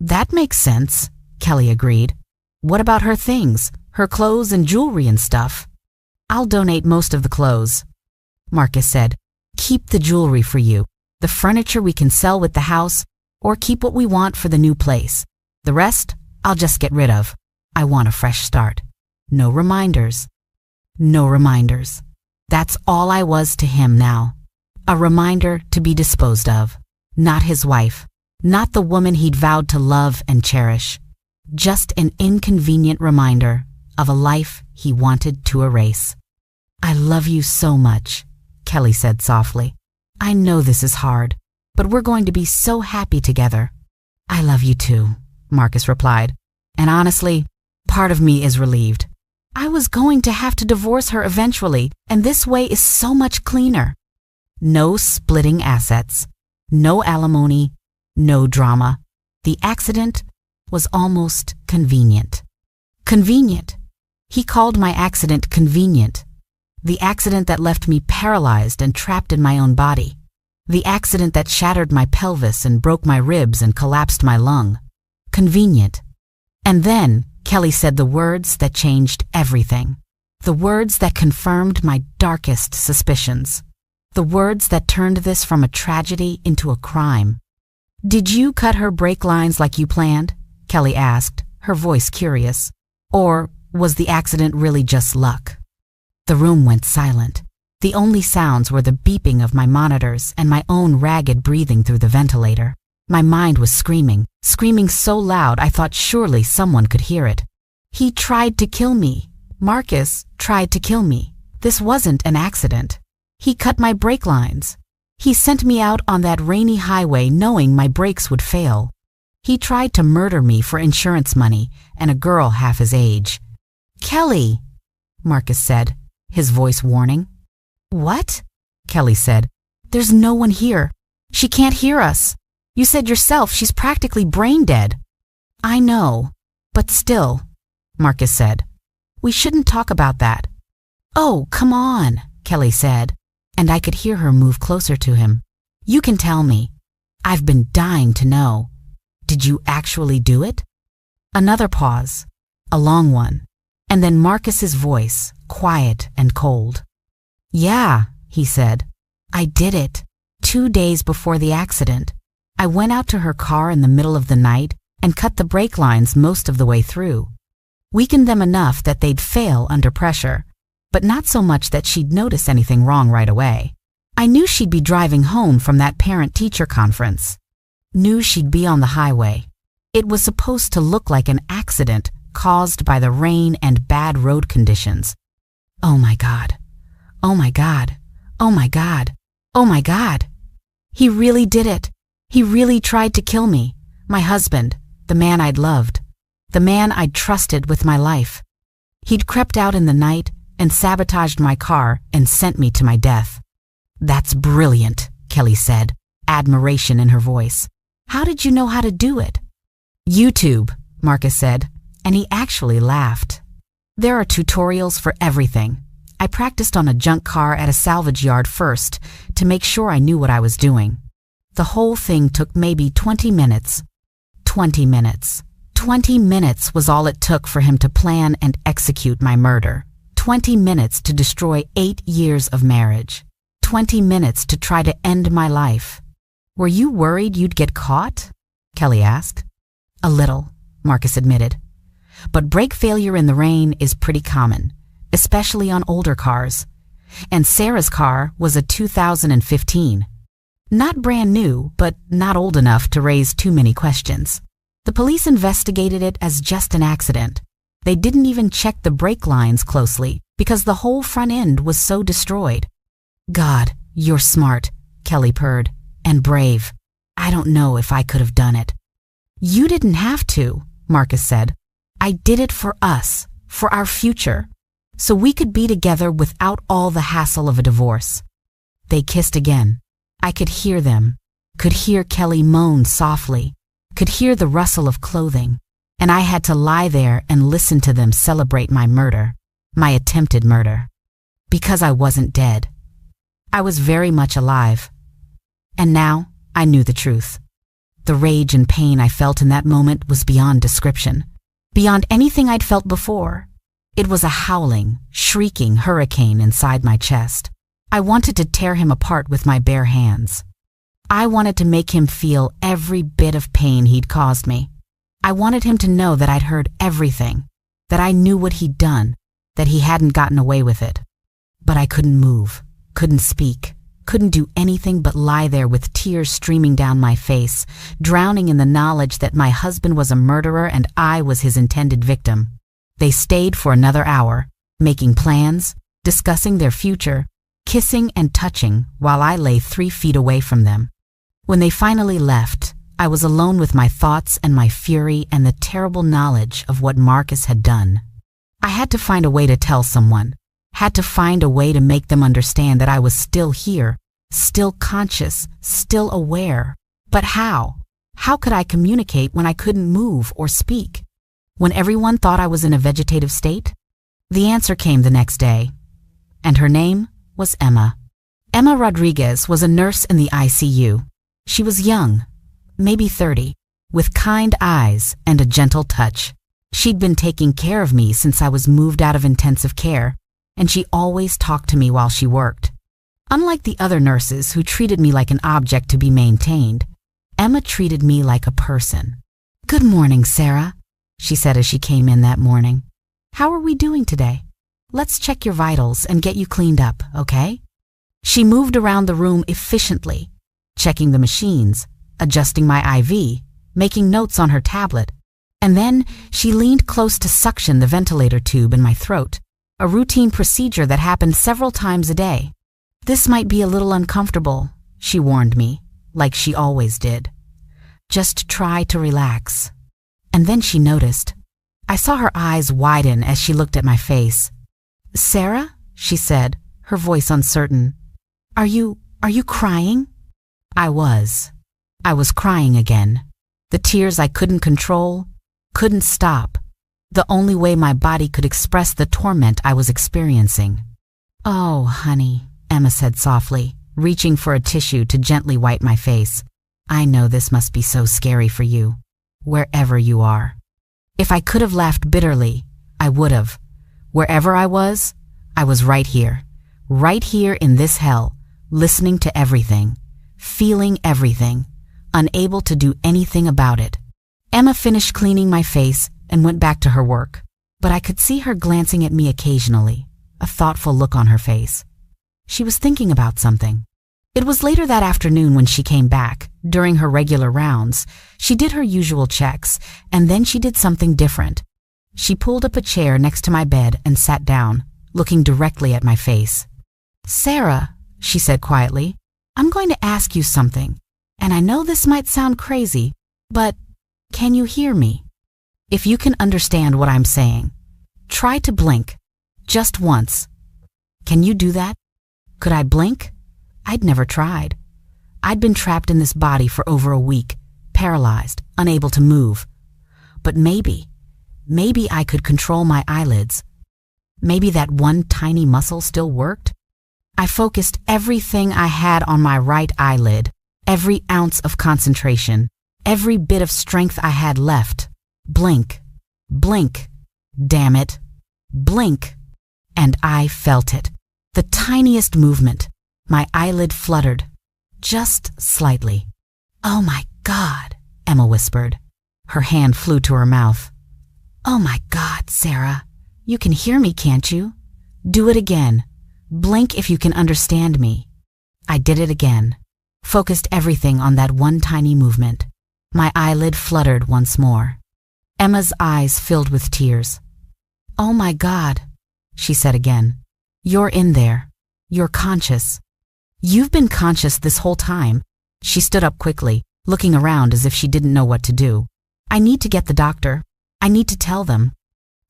"That makes sense," Kelly agreed. "What about her things, her clothes and jewelry and stuff?" "I'll donate most of the clothes," Marcus said. "Keep the jewelry for you. The furniture we can sell with the house, or keep what we want for the new place. The rest, I'll just get rid of. I want a fresh start. No reminders." No reminders. That's all I was to him now. A reminder to be disposed of. Not his wife. Not the woman he'd vowed to love and cherish. Just an inconvenient reminder of a life he wanted to erase. "I love you so much," Kelly said softly. "I know this is hard, but we're going to be so happy together." "I love you too," Marcus replied. "And honestly, part of me is relieved. I was going to have to divorce her eventually, and this way is so much cleaner. No splitting assets, no alimony, no drama. The accident was almost convenient." Convenient. He called my accident convenient. The accident that left me paralyzed and trapped in my own body. The accident that shattered my pelvis and broke my ribs and collapsed my lung. Convenient. And then Kelly said the words that changed everything. The words that confirmed my darkest suspicions. The words that turned this from a tragedy into a crime. "Did you cut her brake lines like you planned?" Kelly asked, her voice curious. "Or was the accident really just luck?" The room went silent. The only sounds were the beeping of my monitors and my own ragged breathing through the ventilator. My mind was screaming so loud I thought surely someone could hear it. "He tried to kill me. Marcus tried to kill me. This wasn't an accident. He cut my brake lines. He sent me out on that rainy highway knowing my brakes would fail. He tried to murder me for insurance money and a girl half his age." "Kelly," Marcus said, his voice warning. "What?" Kelly said. "There's no one here. She can't hear us. You said yourself she's practically brain dead." "I know, but still," Marcus said. "We shouldn't talk about that." "Oh, come on," Kelly said, and I could hear her move closer to him. "You can tell me. I've been dying to know. Did you actually do it?" Another pause, a long one, and then Marcus's voice, quiet and cold. "Yeah," he said. "I did it. 2 days before the accident. I went out to her car in the middle of the night and cut the brake lines most of the way through. Weakened them enough that they'd fail under pressure, but not so much that she'd notice anything wrong right away. I knew she'd be driving home from that parent-teacher conference. Knew she'd be on the highway. It was supposed to look like an accident caused by the rain and bad road conditions. Oh my God. Oh my God. Oh my God. Oh my God. He really did it. He really tried to kill me, my husband, the man I'd loved, the man I'd trusted with my life. He'd crept out in the night and sabotaged my car and sent me to my death." "That's brilliant," Kelly said, admiration in her voice. "How did you know how to do it?" "YouTube," Marcus said, and he actually laughed. "There are tutorials for everything. I practiced on a junk car at a salvage yard first to make sure I knew what I was doing. The whole thing took maybe 20 minutes. 20 minutes. 20 minutes was all it took for him to plan and execute my murder. 20 minutes to destroy 8 years of marriage. 20 minutes to try to end my life." "Were you worried you'd get caught?" Kelly asked. "A little," Marcus admitted. "But brake failure in the rain is pretty common, especially on older cars. And Sarah's car was a 2015. Not brand new, but not old enough to raise too many questions. The police investigated it as just an accident. They didn't even check the brake lines closely because the whole front end was so destroyed." "God, you're smart," Kelly purred, "and brave. I don't know if I could have done it." "You didn't have to," Marcus said. "I did it for us, for our future, so we could be together without all the hassle of a divorce." They kissed again. I could hear them, could hear Kelly moan softly, could hear the rustle of clothing, and I had to lie there and listen to them celebrate my murder, my attempted murder. Because I wasn't dead. I was very much alive. And now I knew the truth. The rage and pain I felt in that moment was beyond description, beyond anything I'd felt before. It was a howling, shrieking hurricane inside my chest. I wanted to tear him apart with my bare hands. I wanted to make him feel every bit of pain he'd caused me. I wanted him to know that I'd heard everything, that I knew what he'd done, that he hadn't gotten away with it. But I couldn't move, couldn't speak, couldn't do anything but lie there with tears streaming down my face, drowning in the knowledge that my husband was a murderer and I was his intended victim. They stayed for another hour, making plans, discussing their future, kissing and touching while I lay 3 feet away from them. When they finally left, I was alone with my thoughts and my fury and the terrible knowledge of what Marcus had done. I had to find a way to tell someone, had to find a way to make them understand that I was still here, still conscious, still aware. But how? How could I communicate when I couldn't move or speak? When everyone thought I was in a vegetative state? The answer came the next day, and her name was Emma. Emma Rodriguez was a nurse in the ICU. She was young, maybe 30, with kind eyes and a gentle touch. She'd been taking care of me since I was moved out of intensive care, and she always talked to me while she worked. Unlike the other nurses who treated me like an object to be maintained, Emma treated me like a person. "Good morning, Sarah," she said as she came in that morning. "How are we doing today? Let's check your vitals and get you cleaned up, okay?" She moved around the room efficiently, checking the machines, adjusting my IV, making notes on her tablet, and then she leaned close to suction the ventilator tube in my throat, a routine procedure that happened several times a day. "This might be a little uncomfortable," she warned me, like she always did. "Just try to relax." And then she noticed. I saw her eyes widen as she looked at my face. "Sarah," she said, her voice uncertain, Are you crying?" I was crying again. The tears I couldn't control, couldn't stop. The only way my body could express the torment I was experiencing. "Oh, honey," Emma said softly, reaching for a tissue to gently wipe my face. "I know this must be so scary for you, wherever you are." If I could have laughed bitterly, I would have. Wherever I was right here in this hell, listening to everything, feeling everything, unable to do anything about it. Emma finished cleaning my face and went back to her work, but I could see her glancing at me occasionally, a thoughtful look on her face. She was thinking about something. It was later that afternoon when she came back. During her regular rounds, she did her usual checks, and then she did something different. She pulled up a chair next to my bed and sat down, looking directly at my face. "Sarah," she said quietly, "I'm going to ask you something, and I know this might sound crazy, but can you hear me? If you can understand what I'm saying, try to blink, just once. Can you do that? Could I blink? I'd never tried. I'd been trapped in this body for over a week, paralyzed, unable to move. But maybe I could control my eyelids. Maybe that one tiny muscle still worked. I focused everything I had on my right eyelid, every ounce of concentration, every bit of strength I had left. Blink, blink, damn it, blink. And I felt it. The tiniest movement. My eyelid fluttered, just slightly. "Oh my God," Emma whispered. Her hand flew to her mouth. "Oh my God, Sarah, you can hear me, can't you? Do it again. Blink if you can understand me." I did it again, focused everything on that one tiny movement. My eyelid fluttered once more. Emma's eyes filled with tears. "Oh my God," she said again. "You're in there. You're conscious. You've been conscious this whole time." She stood up quickly, looking around as if she didn't know what to do. "I need to get the doctor. I need to tell them."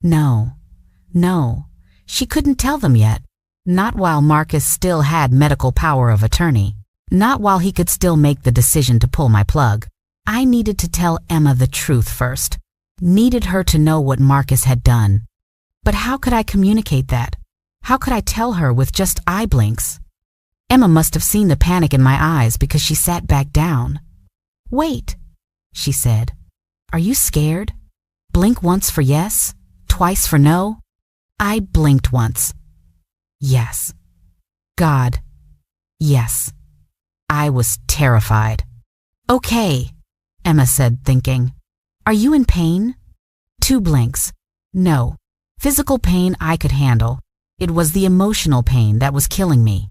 No, she couldn't tell them yet. Not while Marcus still had medical power of attorney. Not while he could still make the decision to pull my plug. I needed to tell Emma the truth first. Needed her to know what Marcus had done. But how could I communicate that? How could I tell her with just eye blinks? Emma must have seen the panic in my eyes because she sat back down. "Wait," she said. "Are you scared? Blink once for yes, twice for no." I blinked once. Yes. God. Yes. I was terrified. "Okay," Emma said, thinking. "Are you in pain?" 2 blinks. No. Physical pain I could handle. It was the emotional pain that was killing me.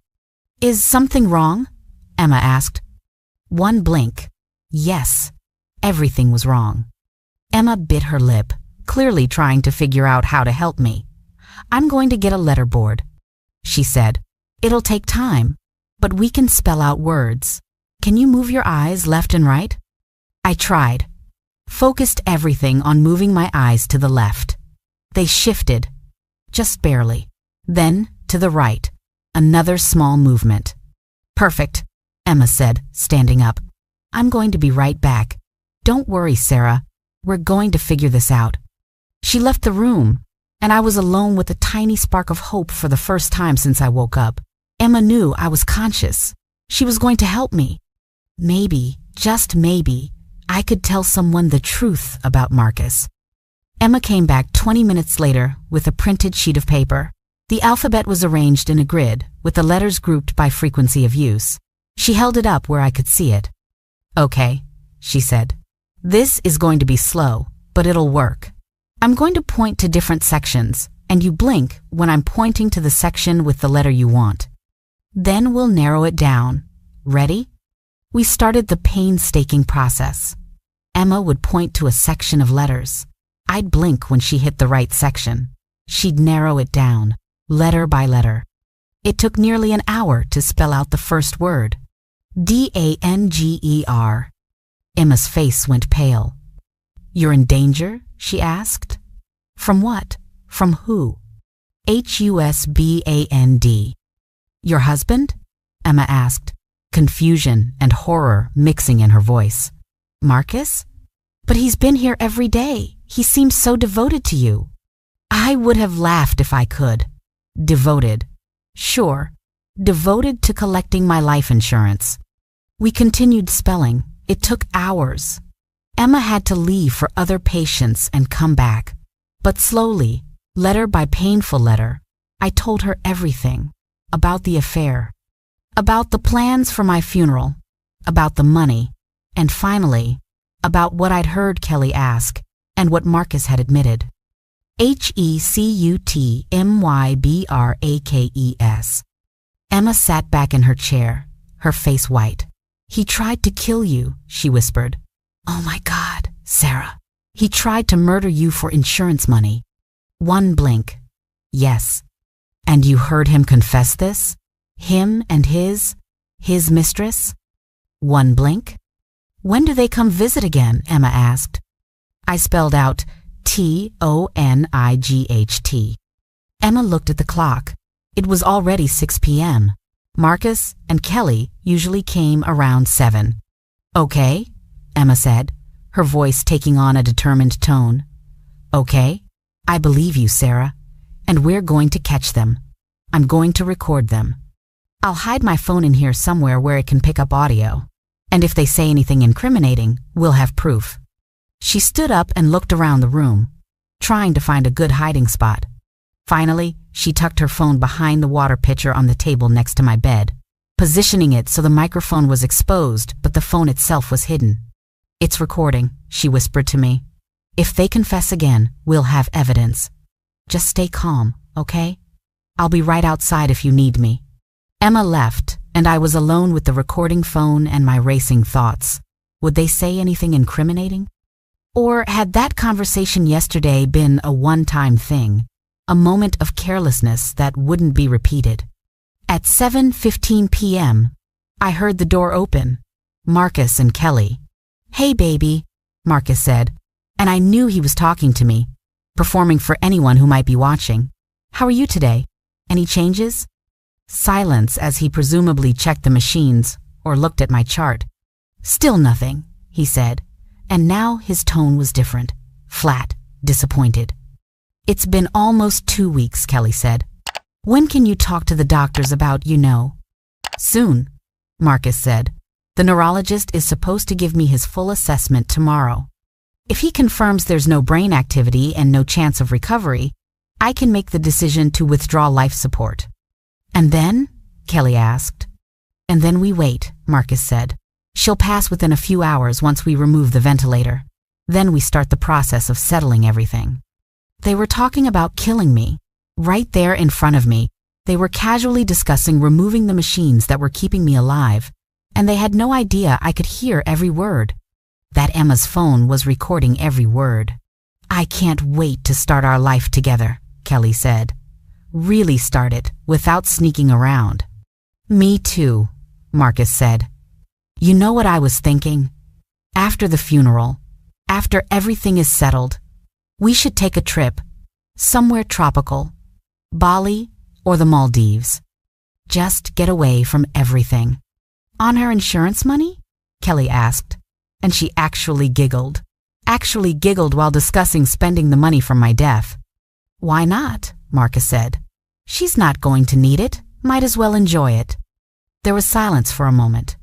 "Is something wrong?" Emma asked. 1 blink. Yes. Everything was wrong. Emma bit her lip, clearly trying to figure out how to help me. "I'm going to get a letterboard," she said. "It'll take time, but we can spell out words. Can you move your eyes left and right?" I tried, focused everything on moving my eyes to the left. They shifted, just barely. Then, to the right, another small movement. "Perfect," Emma said, standing up. "I'm going to be right back. Don't worry, Sarah. We're going to figure this out." She left the room, and I was alone with a tiny spark of hope for the first time since I woke up. Emma knew I was conscious. She was going to help me. Maybe, just maybe, I could tell someone the truth about Marcus. Emma came back 20 minutes later with a printed sheet of paper. The alphabet was arranged in a grid, with the letters grouped by frequency of use. She held it up where I could see it. "Okay," she said. "This is going to be slow, but it'll work. I'm going to point to different sections, and you blink when I'm pointing to the section with the letter you want. Then we'll narrow it down. Ready?" We started the painstaking process. Emma would point to a section of letters. I'd blink when she hit the right section. She'd narrow it down, letter by letter. It took nearly an hour to spell out the first word. Danger. Emma's face went pale. "You're in danger?" she asked. "From what? From who?" "Husband." "Your husband?" Emma asked, confusion and horror mixing in her voice. "Marcus? But he's been here every day. He seems so devoted to you." I would have laughed if I could. Devoted. Sure, devoted to collecting my life insurance. We continued spelling. It took hours. Emma had to leave for other patients and come back. But slowly, letter by painful letter, I told her everything. About the affair. About the plans for my funeral. About the money. And finally, about what I'd heard Kelly ask and what Marcus had admitted. Hecutmybrakes. Emma sat back in her chair, her face white. "He tried to kill you," she whispered. "Oh my God, Sarah. He tried to murder you for insurance money." One blink. "Yes." "And you heard him confess this? Him and his mistress?" One blink. "When do they come visit again?" Emma asked. I spelled out TONIGHT. Emma looked at the clock. It was already 6 p.m. Marcus and Kelly usually came around 7. "Okay," Emma said, her voice taking on a determined tone. "Okay, I believe you, Sarah, and we're going to catch them. I'm going to record them. I'll hide my phone in here somewhere where it can pick up audio, and if they say anything incriminating, we'll have proof." She stood up and looked around the room, trying to find a good hiding spot. Finally, she tucked her phone behind the water pitcher on the table next to my bed, positioning it so the microphone was exposed but the phone itself was hidden. "It's recording," she whispered to me. "If they confess again, we'll have evidence. Just stay calm, okay? I'll be right outside if you need me." Emma left, and I was alone with the recording phone and my racing thoughts. Would they say anything incriminating? Or had that conversation yesterday been a one-time thing, a moment of carelessness that wouldn't be repeated? At 7:15 p.m., I heard the door open. Marcus and Kelly. "Hey, baby," Marcus said, and I knew he was talking to me, performing for anyone who might be watching. "How are you today? Any changes?" Silence as he presumably checked the machines or looked at my chart. "Still nothing," he said, and now his tone was different, flat, disappointed. "It's been almost 2 weeks," Kelly said. "When can you talk to the doctors about, Soon," Marcus said. "The neurologist is supposed to give me his full assessment tomorrow. If he confirms there's no brain activity and no chance of recovery, I can make the decision to withdraw life support." "And then?" Kelly asked. "And then we wait," Marcus said. "She'll pass within a few hours once we remove the ventilator. Then we start the process of settling everything." They were talking about killing me. Right there in front of me, they were casually discussing removing the machines that were keeping me alive, and they had no idea I could hear every word. That Emma's phone was recording every word. I can't wait to start our life together, Kelly said. Really start it without sneaking around. Me too, Marcus said. You know what I was thinking? After the funeral, after everything is settled, we should take a trip, somewhere tropical, Bali or the Maldives. Just get away from everything. On her insurance money? Kelly asked, and she actually giggled while discussing spending the money from my death. Why not? Marcus said. She's not going to need it. Might as well enjoy it. There was silence for a moment.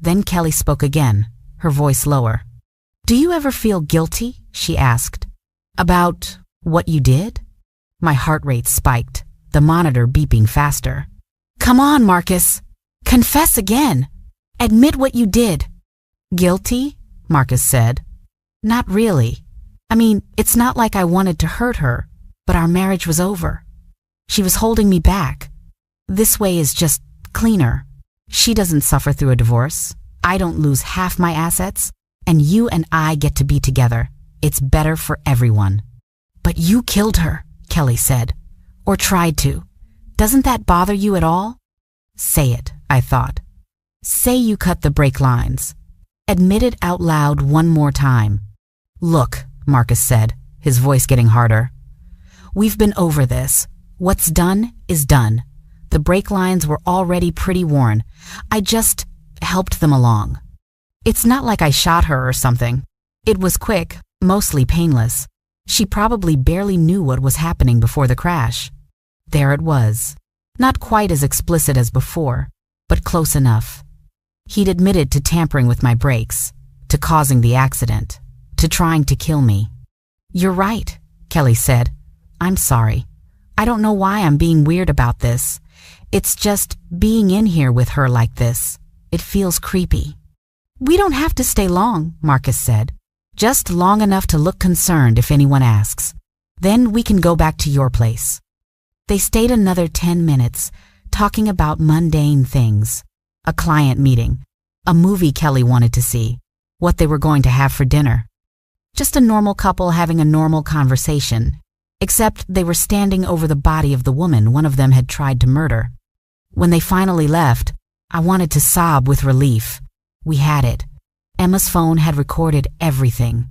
Then Kelly spoke again, her voice lower. Do you ever feel guilty? She asked. About what you did? My heart rate spiked, the monitor beeping faster. Come on, Marcus. Confess again. Admit what you did. Guilty? Marcus said. Not really. I mean, it's not like I wanted to hurt her, but our marriage was over. She was holding me back. This way is just cleaner. She doesn't suffer through a divorce. I don't lose half my assets, and you and I get to be together. It's better for everyone. But you killed her, Kelly said. Or tried to. Doesn't that bother you at all? Say it, I thought. Say you cut the brake lines. Admit it out loud one more time. Look, Marcus said, his voice getting harder. We've been over this. What's done is done. The brake lines were already pretty worn. I just helped them along. It's not like I shot her or something. It was quick, mostly painless. She probably barely knew what was happening before the crash. There it was. Not quite as explicit as before, but close enough. He'd admitted to tampering with my brakes, to causing the accident, to trying to kill me. You're right, Kelly said. I'm sorry. I don't know why I'm being weird about this. It's just being in here with her like this. It feels creepy. We don't have to stay long, Marcus said. Just long enough to look concerned if anyone asks. Then we can go back to your place. They stayed another 10 minutes, talking about mundane things. A client meeting, a movie Kelly wanted to see, what they were going to have for dinner. Just a normal couple having a normal conversation, except they were standing over the body of the woman one of them had tried to murder. When they finally left, I wanted to sob with relief. We had it. Emma's phone had recorded everything.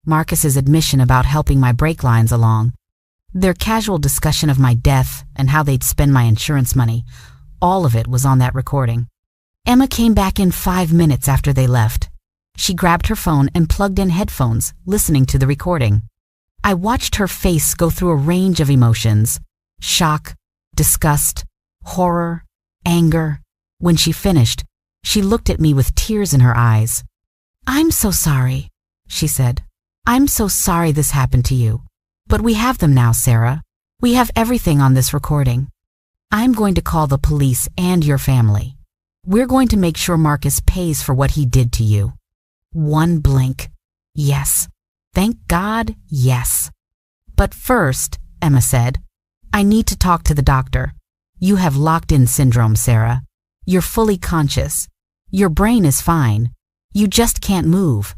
Marcus's admission about helping my brake lines along. Their casual discussion of my death and how they'd spend my insurance money. All of it was on that recording. Emma came back in 5 minutes after they left. She grabbed her phone and plugged in headphones, listening to the recording. I watched her face go through a range of emotions. Shock, disgust, horror, anger. When she finished, she looked at me with tears in her eyes. I'm so sorry, she said. I'm so sorry this happened to you. But we have them now, Sarah. We have everything on this recording. I'm going to call the police and your family. We're going to make sure Marcus pays for what he did to you. One blink. Yes. Thank God, yes. But first, Emma said, I need to talk to the doctor. You have locked-in syndrome, Sarah. You're fully conscious. Your brain is fine. You just can't move.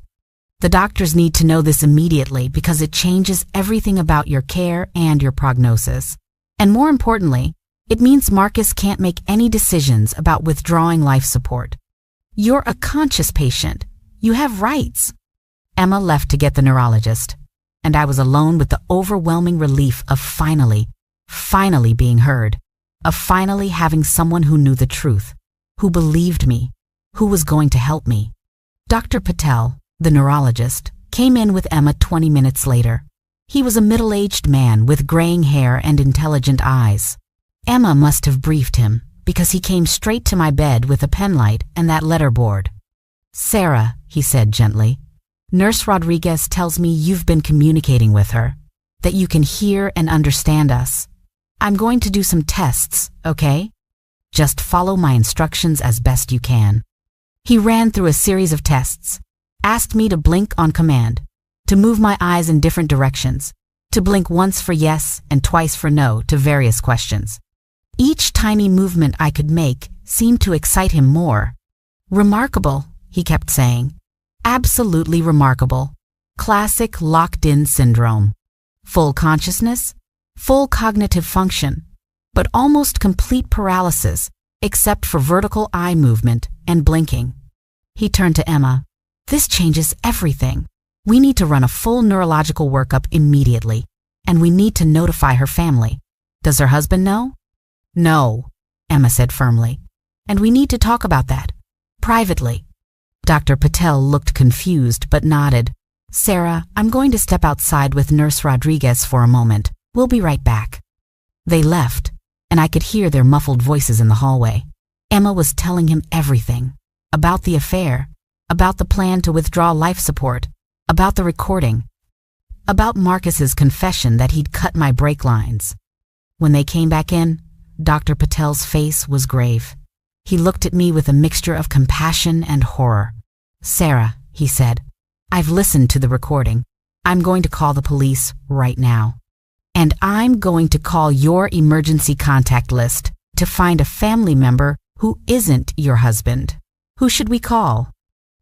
The doctors need to know this immediately because it changes everything about your care and your prognosis. And more importantly, it means Marcus can't make any decisions about withdrawing life support. You're a conscious patient. You have rights. Emma left to get the neurologist, and I was alone with the overwhelming relief of finally being heard, of finally having someone who knew the truth, who believed me, who was going to help me. Dr. Patel, the neurologist, came in with Emma 20 minutes later. He was a middle-aged man with graying hair and intelligent eyes. Emma must have briefed him because he came straight to my bed with a penlight and that letterboard. Sarah, he said gently, Nurse Rodriguez tells me you've been communicating with her, that you can hear and understand us. I'm going to do some tests, okay? Just follow my instructions as best you can. He ran through a series of tests, asked me to blink on command, to move my eyes in different directions, to blink once for yes and twice for no to various questions. Each tiny movement I could make seemed to excite him more. Remarkable, he kept saying. Absolutely remarkable. Classic locked-in syndrome. Full consciousness, full cognitive function, but almost complete paralysis except for vertical eye movement and blinking. He turned to Emma. This changes everything. We need to run a full neurological workup immediately, and we need to notify her family. Does her husband know? No, Emma said firmly. And we need to talk about that. Privately. Dr. Patel looked confused but nodded. Sarah, I'm going to step outside with Nurse Rodriguez for a moment. We'll be right back. They left, and I could hear their muffled voices in the hallway. Emma was telling him everything. About the affair, about the plan to withdraw life support, about the recording, about Marcus's confession that he'd cut my brake lines. When they came back in, Dr. Patel's face was grave. He looked at me with a mixture of compassion and horror. Sarah, he said, I've listened to the recording. I'm going to call the police right now. And I'm going to call your emergency contact list to find a family member who isn't your husband. Who should we call?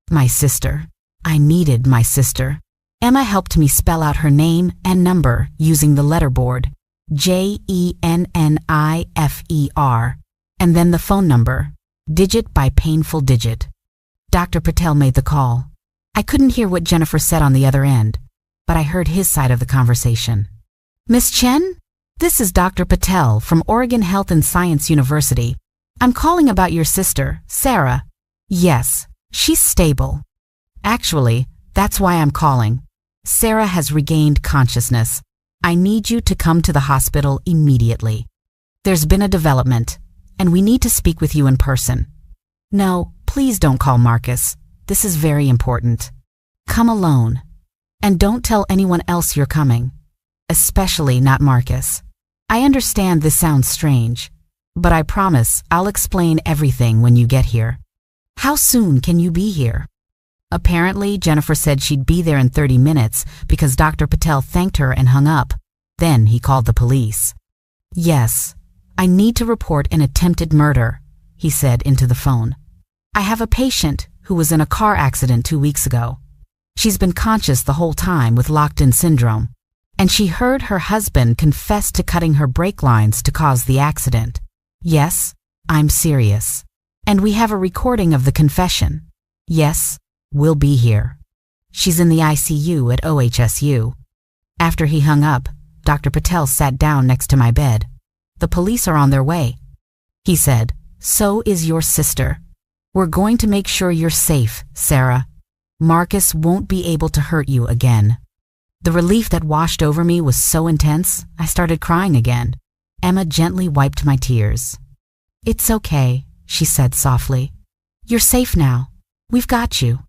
My sister. I needed my sister. Emma helped me spell out her name and number using the letterboard, Jennifer, and then the phone number, digit by painful digit. Dr. Patel made the call. I couldn't hear what Jennifer said on the other end, but I heard his side of the conversation. Miss Chen, this is Dr. Patel from Oregon Health and Science University. I'm calling about your sister, Sarah. Yes, she's stable. Actually, that's why I'm calling. Sarah has regained consciousness. I need you to come to the hospital immediately. There's been a development, and we need to speak with you in person. No, please don't call Marcus. This is very important. Come alone. And don't tell anyone else you're coming. Especially not Marcus. I understand this sounds strange, but I promise I'll explain everything when you get here. How soon can you be here? Apparently, Jennifer said she'd be there in 30 minutes because Dr. Patel thanked her and hung up. Then he called the police. Yes, I need to report an attempted murder, he said into the phone. I have a patient who was in a car accident 2 weeks ago. She's been conscious the whole time with locked-in syndrome, and she heard her husband confess to cutting her brake lines to cause the accident. Yes, I'm serious. And we have a recording of the confession. Yes, we'll be here. She's in the ICU at OHSU. After he hung up, Dr. Patel sat down next to my bed. The police are on their way. He said, so is your sister. We're going to make sure you're safe, Sarah. Marcus won't be able to hurt you again. The relief that washed over me was so intense, I started crying again. Emma gently wiped my tears. It's okay, she said softly. You're safe now. We've got you.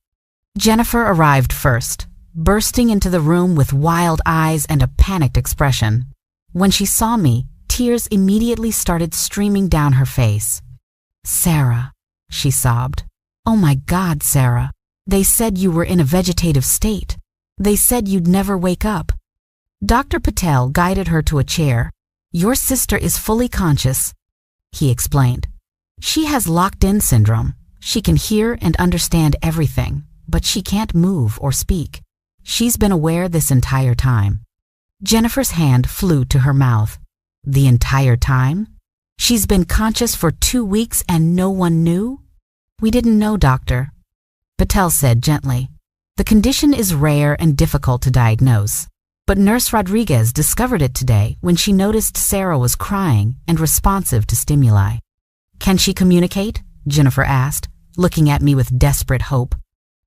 Jennifer arrived first, bursting into the room with wild eyes and a panicked expression. When she saw me, tears immediately started streaming down her face. Sarah, she sobbed. Oh my God, Sarah. They said you were in a vegetative state. They said you'd never wake up. Dr. Patel guided her to a chair. Your sister is fully conscious, he explained. She has locked-in syndrome. She can hear and understand everything, but she can't move or speak. She's been aware this entire time. Jennifer's hand flew to her mouth. The entire time? She's been conscious for 2 weeks and no one knew? We didn't know, doctor. Patel said gently. The condition is rare and difficult to diagnose, but Nurse Rodriguez discovered it today when she noticed Sarah was crying and responsive to stimuli. Can she communicate? Jennifer asked, looking at me with desperate hope.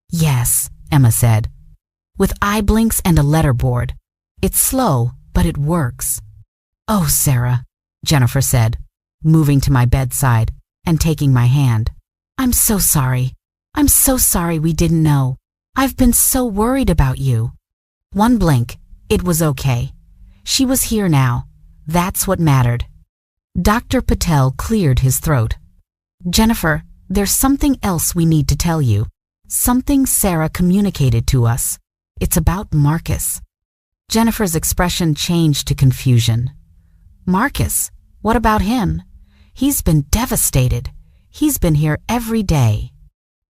Yes, Emma said. With eye blinks and a letterboard. It's slow, but it works. Oh, Sarah, Jennifer said, moving to my bedside and taking my hand. I'm so sorry. I'm so sorry we didn't know. I've been so worried about you. One blink, it was okay. She was here now. That's what mattered. Dr. Patel cleared his throat. Jennifer, there's something else we need to tell you. Something Sarah communicated to us. It's about Marcus. Jennifer's expression changed to confusion. Marcus? What about him? He's been devastated. He's been here every day.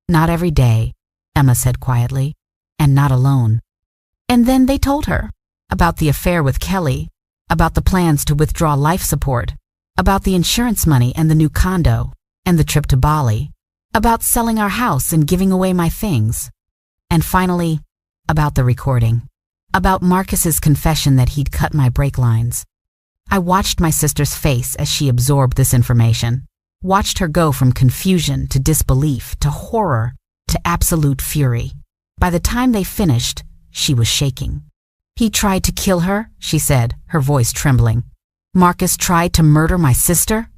Not every day, Emma said quietly, and not alone. And then they told her. about the affair with Kelly, about the plans to withdraw life support, about the insurance money and the new condo, and the trip to Bali, about selling our house and giving away my things, and finally, about the recording, about Marcus's confession that he'd cut my brake lines. I watched my sister's face as she absorbed this information, watched her go from confusion to disbelief to horror to absolute fury. By the time they finished, she was shaking. "He tried to kill her," she said, her voice trembling. "Marcus tried to murder my sister?"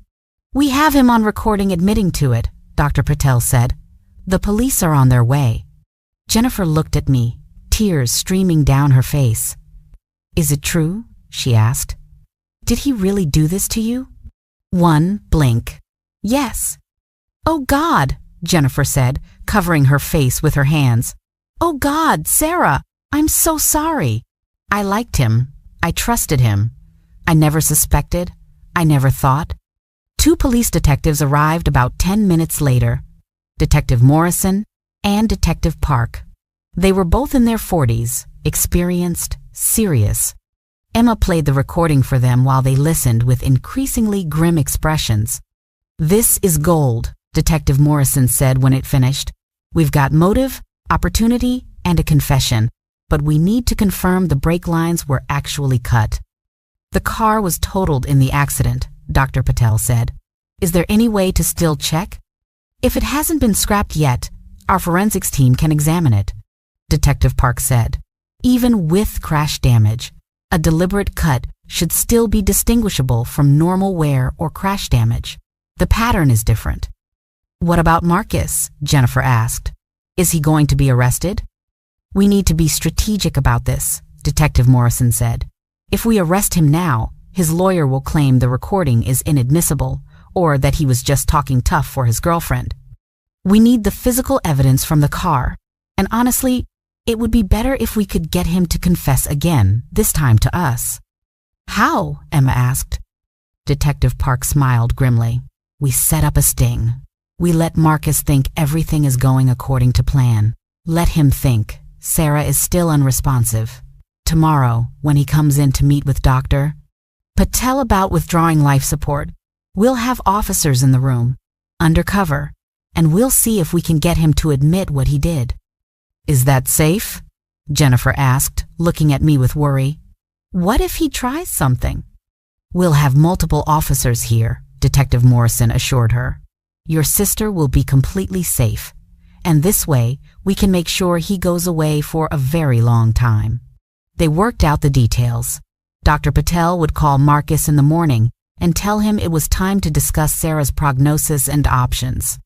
"We have him on recording admitting to it," Dr. Patel said. "The police are on their way." Jennifer looked at me, tears streaming down her face. "Is it true?" she asked. "Did he really do this to you?" One blink. "Yes." "Oh God," Jennifer said, covering her face with her hands. "Oh God, Sarah, I'm so sorry. I liked him. I trusted him. I never suspected. I never thought." Two police detectives arrived about 10 minutes later, Detective Morrison and Detective Park. They were both in their 40s, experienced, serious. Emma played the recording for them while they listened with increasingly grim expressions. "This is gold," Detective Morrison said when it finished. "We've got motive, opportunity, and a confession, but we need to confirm the brake lines were actually cut." "The car was totaled in the accident," Dr. Patel said. "Is there any way to still check?" "If it hasn't been scrapped yet, our forensics team can examine it," Detective Park said. "Even with crash damage, a deliberate cut should still be distinguishable from normal wear or crash damage. The pattern is different." "What about Marcus?" Jennifer asked. "Is he going to be arrested?" "We need to be strategic about this," Detective Morrison said. "If we arrest him now, his lawyer will claim the recording is inadmissible or that he was just talking tough for his girlfriend. We need the physical evidence from the car, and honestly, it would be better if we could get him to confess again, this time to us." "How?" Emma asked. Detective Park smiled grimly. "We set up a sting. We let Marcus think everything is going according to plan. Let him think Sarah is still unresponsive. Tomorrow, when he comes in to meet with Dr. Patel about withdrawing life support, we'll have officers in the room, undercover, and we'll see if we can get him to admit what he did." "Is that safe?" Jennifer asked, looking at me with worry. "What if he tries something?" "We'll have multiple officers here," Detective Morrison assured her. "Your sister will be completely safe, and this way we can make sure he goes away for a very long time." They worked out the details. Dr. Patel would call Marcus in the morning and tell him it was time to discuss Sarah's prognosis and options.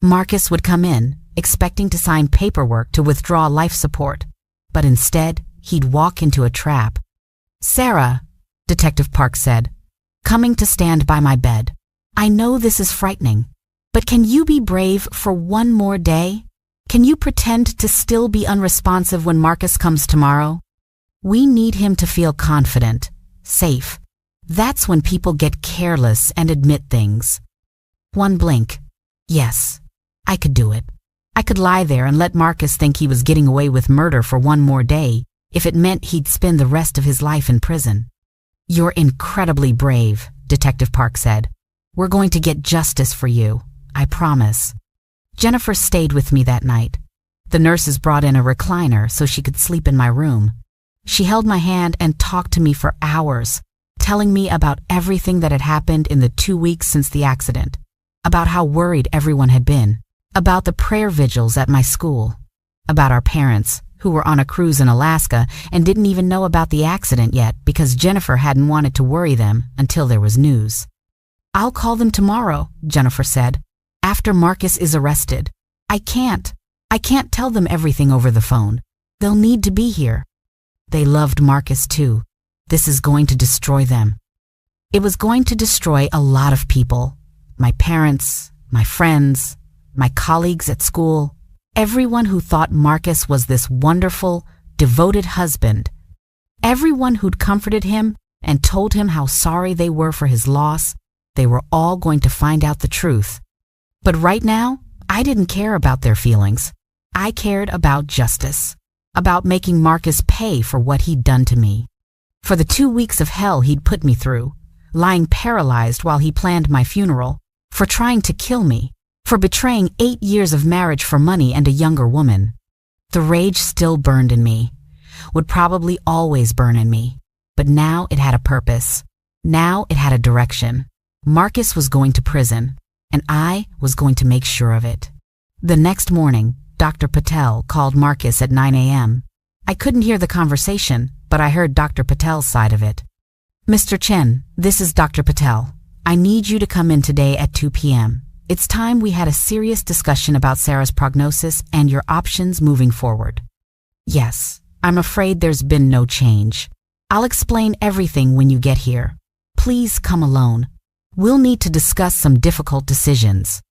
Marcus would come in, expecting to sign paperwork to withdraw life support, but instead he'd walk into a trap. "Sarah," Detective Park said, "coming to stand by my bed. I know this is frightening, but can you be brave for one more day? Can you pretend to still be unresponsive when Marcus comes tomorrow? We need him to feel confident, safe. That's when people get careless and admit things." One blink. Yes, I could do it. I could lie there and let Marcus think he was getting away with murder for one more day if it meant he'd spend the rest of his life in prison. "You're incredibly brave," Detective Park said. "We're going to get justice for you, I promise." Jennifer stayed with me that night. The nurses brought in a recliner so she could sleep in my room. She held my hand and talked to me for hours, telling me about everything that had happened in the 2 weeks since the accident, about how worried everyone had been, about the prayer vigils at my school, about our parents, who were on a cruise in Alaska and didn't even know about the accident yet because Jennifer hadn't wanted to worry them until there was news. "I'll call them tomorrow," Jennifer said, "after Marcus is arrested. I can't tell them everything over the phone. They'll need to be here." They loved Marcus too. This is going to destroy them. It was going to destroy a lot of people. My parents, my friends, my colleagues at school, everyone who thought Marcus was this wonderful, devoted husband. Everyone who'd comforted him and told him how sorry they were for his loss. They were all going to find out the truth. But right now, I didn't care about their feelings. I cared about justice, about making Marcus pay for what he'd done to me. For the 2 weeks of hell he'd put me through, lying paralyzed while he planned my funeral, for trying to kill me, for betraying 8 years of marriage for money and a younger woman. The rage still burned in me, would probably always burn in me, but now it had a purpose. Now it had a direction. Marcus was going to prison, and I was going to make sure of it. The next morning, Dr. Patel called Marcus at 9 a.m. I couldn't hear the conversation, but I heard Dr. Patel's side of it. "Mr. Chen, this is Dr. Patel. I need you to come in today at 2 p.m. It's time we had a serious discussion about Sarah's prognosis and your options moving forward." "Yes, I'm afraid there's been no change. I'll explain everything when you get here. Please come alone. We'll need to discuss some difficult decisions."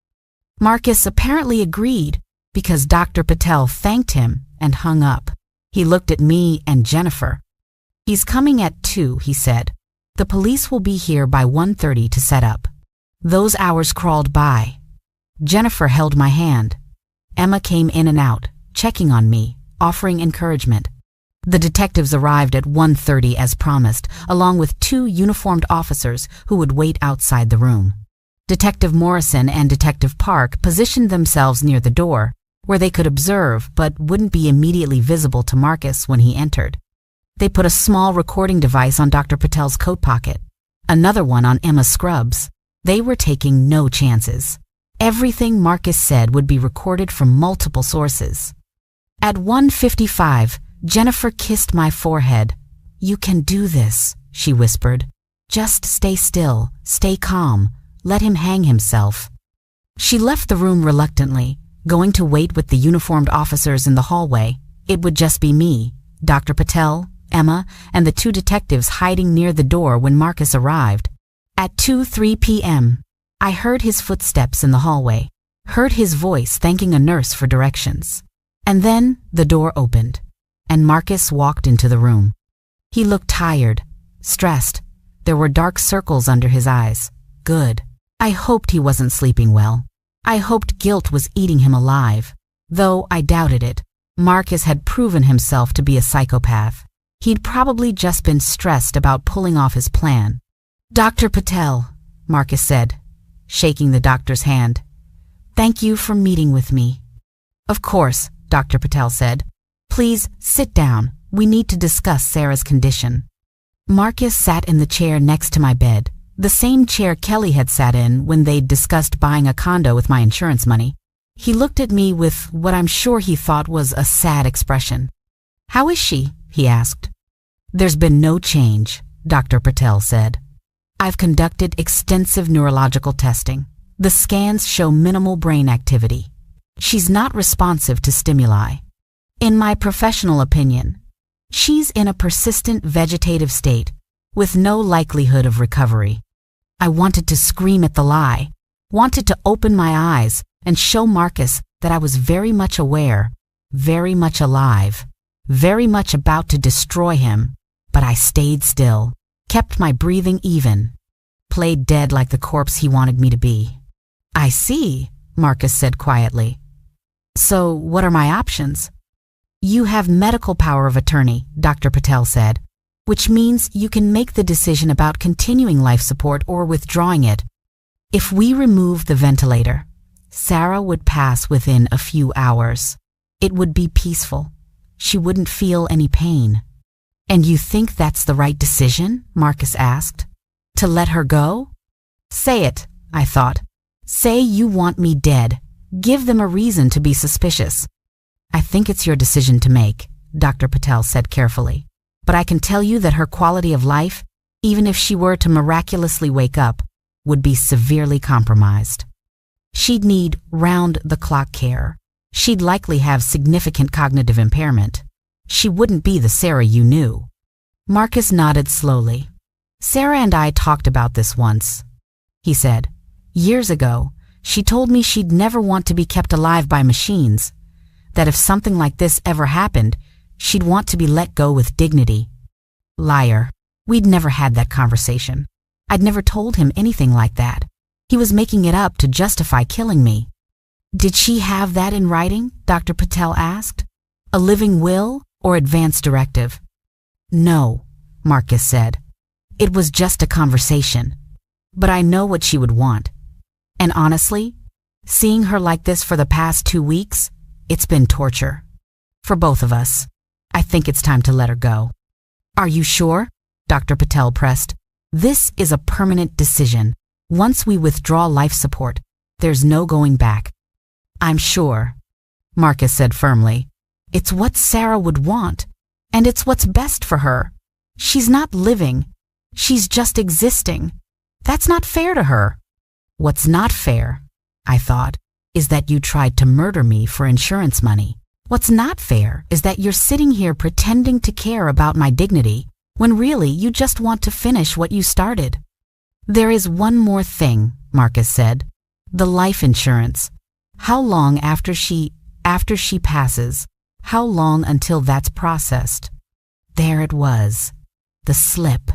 Marcus apparently agreed because Dr. Patel thanked him and hung up. He looked at me and Jennifer. "He's coming at 2, he said. "The police will be here by 1:30 to set up." Those hours crawled by. Jennifer held my hand. Emma came in and out, checking on me, offering encouragement. The detectives arrived at 1:30 as promised, along with 2 uniformed officers who would wait outside the room. Detective Morrison and Detective Park positioned themselves near the door, where they could observe but wouldn't be immediately visible to Marcus when he entered. They put a small recording device on Dr. Patel's coat pocket, another one on Emma's scrubs. They were taking no chances. Everything Marcus said would be recorded from multiple sources. At 1:55, Jennifer kissed my forehead. "You can do this," she whispered. "Just stay still, stay calm, let him hang himself." She left the room reluctantly, going to wait with the uniformed officers in the hallway. It would just be me, Dr. Patel, Emma, and the 2 detectives hiding near the door when Marcus arrived. At 2:03 p.m., I heard his footsteps in the hallway, heard his voice thanking a nurse for directions. And then the door opened, and Marcus walked into the room. He looked tired, stressed. There were dark circles under his eyes. Good. I hoped he wasn't sleeping well. I hoped guilt was eating him alive. Though I doubted it. Marcus had proven himself to be a psychopath. He'd probably just been stressed about pulling off his plan. "Dr. Patel," Marcus said, shaking the doctor's hand. "Thank you for meeting with me." "Of course," Dr. Patel said. "Please sit down. We need to discuss Sarah's condition." Marcus sat in the chair next to my bed, the same chair Kelly had sat in when they'd discussed buying a condo with my insurance money. He looked at me with what I'm sure he thought was a sad expression. "How is she?" he asked. "There's been no change," Dr. Patel said. "I've conducted extensive neurological testing. The scans show minimal brain activity. She's not responsive to stimuli. In my professional opinion, she's in a persistent vegetative state with no likelihood of recovery." I wanted to scream at the lie, wanted to open my eyes and show Marcus that I was very much aware, very much alive, very much about to destroy him, but I stayed still, kept my breathing even, played dead like the corpse he wanted me to be. "I see," Marcus said quietly. "So what are my options?" "You have medical power of attorney," Dr. Patel said, "which means you can make the decision about continuing life support or withdrawing it. If we remove the ventilator, Sarah would pass within a few hours. It would be peaceful. She wouldn't feel any pain." "And you think that's the right decision?" Marcus asked. "To let her go?" "Say it," I thought. "Say you want me dead. Give them a reason to be suspicious." "I think it's your decision to make," Dr. Patel said carefully. "But I can tell you that her quality of life, even if she were to miraculously wake up, would be severely compromised. She'd need round-the-clock care. She'd likely have significant cognitive impairment. She wouldn't be the Sarah you knew." Marcus nodded slowly. "Sarah and I talked about this once," he said. "Years ago, she told me she'd never want to be kept alive by machines, that if something like this ever happened, she'd want to be let go with dignity." Liar. We'd never had that conversation. I'd never told him anything like that. He was making it up to justify killing me. "Did she have that in writing?" Dr. Patel asked. "A living will or advance directive?" "No. Marcus said. It was just a conversation. But I know what she would want. And honestly, seeing her like this for the past 2 weeks, it's been torture. For both of us. I think it's time to let her go. Are you sure? Dr. Patel pressed. This is a permanent decision. Once we withdraw life support, there's no going back. I'm sure, Marcus said firmly. It's what Sarah would want, and it's what's best for her. She's not living. She's just existing. That's not fair to her. What's not fair, I thought, is that you tried to murder me for insurance money. What's not fair is that you're sitting here pretending to care about my dignity when really you just want to finish what you started. There is one more thing, Marcus said. The life insurance. How long after she passes? How long until that's processed? There it was. The slip.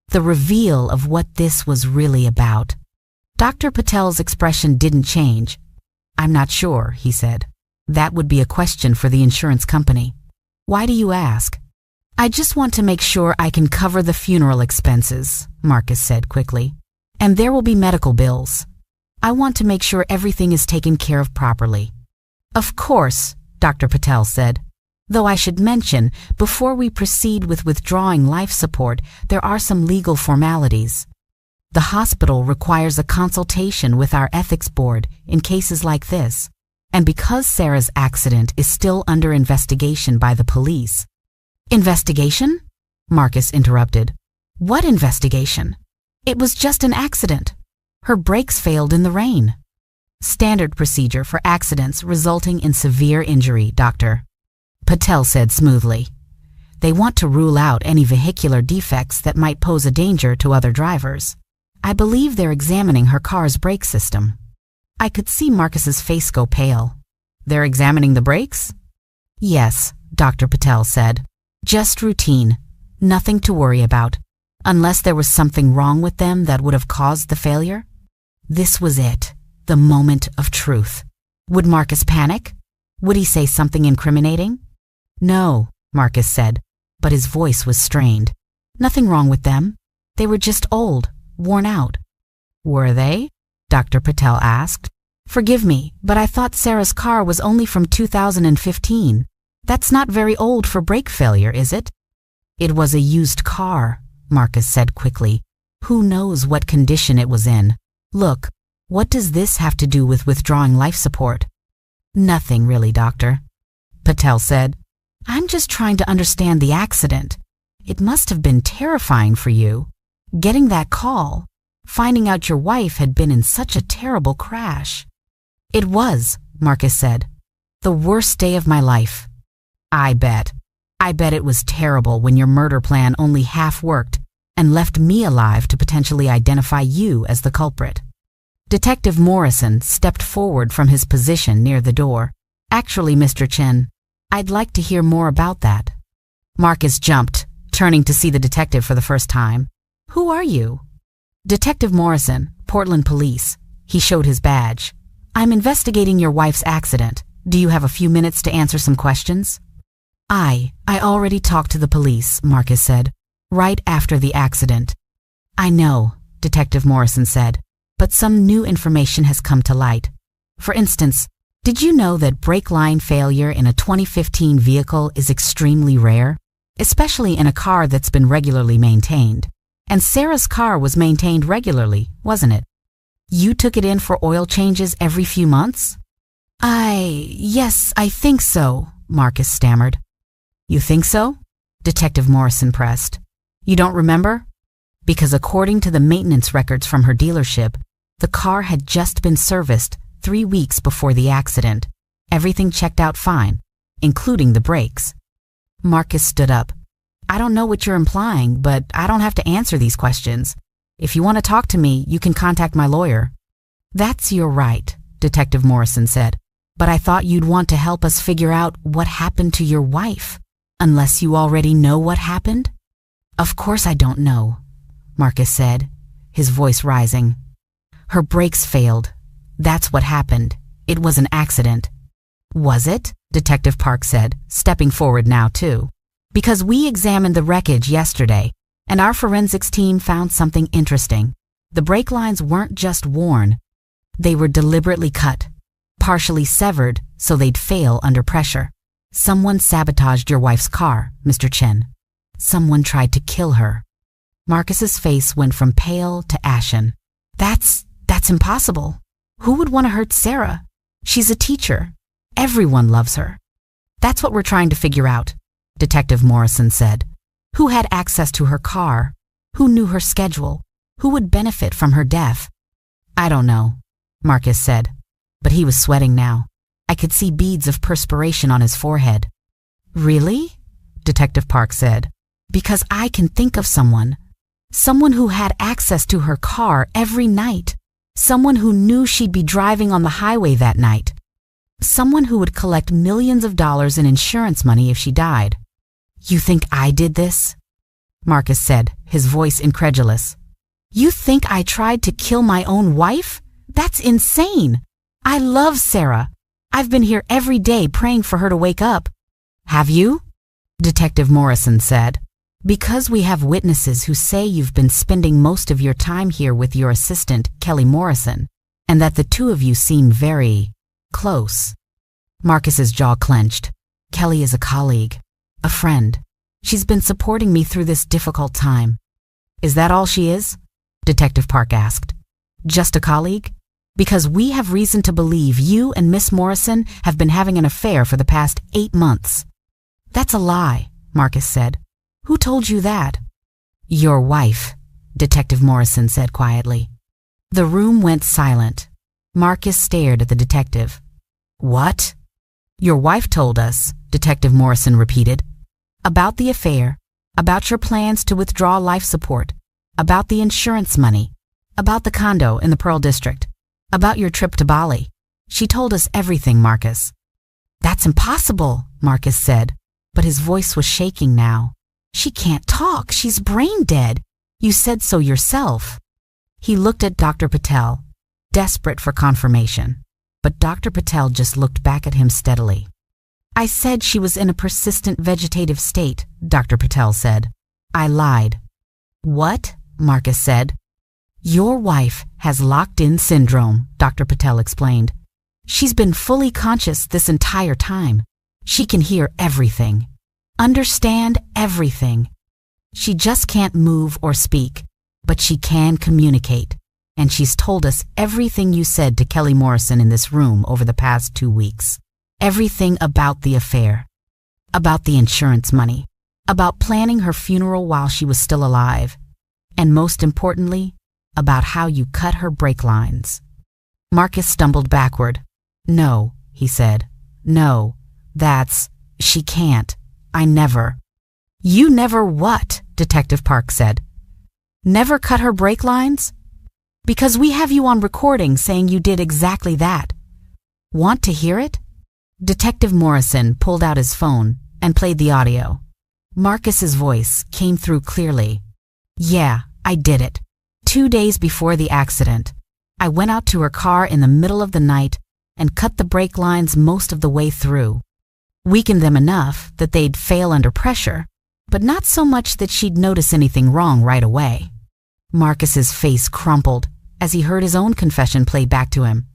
The reveal of what this was really about. Dr. Patel's expression didn't change. I'm not sure, he said. That would be a question for the insurance company. Why do you ask? I just want to make sure I can cover the funeral expenses, Marcus said quickly. And there will be medical bills. I want to make sure everything is taken care of properly. Of course, Dr. Patel said. Though I should mention, before we proceed with withdrawing life support, there are some legal formalities. The hospital requires a consultation with our ethics board in cases like this. And because Sarah's accident is still under investigation by the police. Investigation? Marcus interrupted. What investigation? It was just an accident. Her brakes failed in the rain. Standard procedure for accidents resulting in severe injury, Doctor. Patel said smoothly. They want to rule out any vehicular defects that might pose a danger to other drivers. I believe they're examining her car's brake system. I could see Marcus's face go pale. They're examining the brakes? Yes, Dr. Patel said. Just routine. Nothing to worry about. Unless there was something wrong with them that would have caused the failure? This was it. The moment of truth. Would Marcus panic? Would he say something incriminating? No, Marcus said, but his voice was strained. Nothing wrong with them. They were just old, worn out. Were they? Dr. Patel asked. Forgive me, but I thought Sarah's car was only from 2015. That's not very old for brake failure, is it? It was a used car, Marcus said quickly. Who knows what condition it was in? Look, what does this have to do with withdrawing life support? Nothing really, Doctor. Patel said. I'm just trying to understand the accident. It must have been terrifying for you. Getting that call, finding out your wife had been in such a terrible crash. It was, Marcus said. The worst day of my life. I bet. I bet it was terrible when your murder plan only half worked and left me alive to potentially identify you as the culprit. Detective Morrison stepped forward from his position near the door. Actually, Mr. Chen, I'd like to hear more about that. Marcus jumped, turning to see the detective for the first time. Who are you? Detective Morrison, Portland Police. He showed his badge. I'm investigating your wife's accident. Do you have a few minutes to answer some questions? I already talked to the police, Marcus said, right after the accident. I know, Detective Morrison said, but some new information has come to light. For instance, did you know that brake line failure in a 2015 vehicle is extremely rare, especially in a car that's been regularly maintained? And Sarah's car was maintained regularly, wasn't it? You took it in for oil changes every few months? Yes, I think so, Marcus stammered. You think so? Detective Morrison pressed. You don't remember? Because according to the maintenance records from her dealership, the car had just been serviced 3 weeks before the accident. Everything checked out fine, including the brakes. Marcus stood up. I don't know what you're implying, but I don't have to answer these questions. If you want to talk to me, you can contact my lawyer. That's your right, Detective Morrison said. But I thought you'd want to help us figure out what happened to your wife, unless you already know what happened? Of course I don't know, Marcus said, his voice rising. Her brakes failed. That's what happened. It was an accident. Was it? Detective Park said, stepping forward now too. Because we examined the wreckage yesterday, And our forensics team found something interesting. The brake lines weren't just worn. They were deliberately cut, partially severed so they'd fail under pressure. Someone sabotaged your wife's car, Mr. Chen. Someone tried to kill her. Marcus's face went from pale to ashen. That's impossible. Who would want to hurt Sarah? She's a teacher. Everyone loves her. That's what we're trying to figure out, Detective Morrison said. Who had access to her car? Who knew her schedule? Who would benefit from her death? I don't know, Marcus said, but he was sweating now. I could see beads of perspiration on his forehead. Really? Detective Park said. Because I can think of someone who had access to her car every night, someone who knew she'd be driving on the highway that night, someone who would collect millions of dollars in insurance money if she died. You think I did this? Marcus said, his voice incredulous. You think I tried to kill my own wife? That's insane. I love Sarah. I've been here every day praying for her to wake up. Have you? Detective Morrison said. Because we have witnesses who say you've been spending most of your time here with your assistant, Kelly Morrison, and that the two of you seem very close. Marcus's jaw clenched. Kelly is a colleague, a friend. She's been supporting me through this difficult time. Is that all she is? Detective Park asked. Just a colleague? Because we have reason to believe you and Miss Morrison have been having an affair for the past 8 months. That's a lie, Marcus said. Who told you that? Your wife, Detective Morrison said quietly. The room went silent. Marcus stared at the detective. What? Your wife told us, Detective Morrison repeated. About the affair, about your plans to withdraw life support, about the insurance money, about the condo in the Pearl District, about your trip to Bali. She told us everything, Marcus. That's impossible, Marcus said, but his voice was shaking now. She can't talk. She's brain dead. You said so yourself. He looked at Dr. Patel, desperate for confirmation, but Dr. Patel just looked back at him steadily. I said she was in a persistent vegetative state, Dr. Patel said. I lied. What? Marcus said. Your wife has locked-in syndrome, Dr. Patel explained. She's been fully conscious this entire time. She can hear everything, understand everything. She just can't move or speak, but she can communicate, and she's told us everything you said to Kelly Morrison in this room over the past 2 weeks. Everything about the affair, about the insurance money, about planning her funeral while she was still alive, and most importantly, about how you cut her brake lines. Marcus stumbled backward. No, he said. No, she can't. I never. You never what? Detective Park said. Never cut her brake lines? Because we have you on recording saying you did exactly that. Want to hear it? Detective Morrison pulled out his phone and played the audio. Marcus's voice came through clearly. Yeah, I did it. 2 days before the accident, I went out to her car in the middle of the night and cut the brake lines most of the way through. Weakened them enough that they'd fail under pressure, but not so much that she'd notice anything wrong right away. Marcus's face crumpled as he heard his own confession played back to him.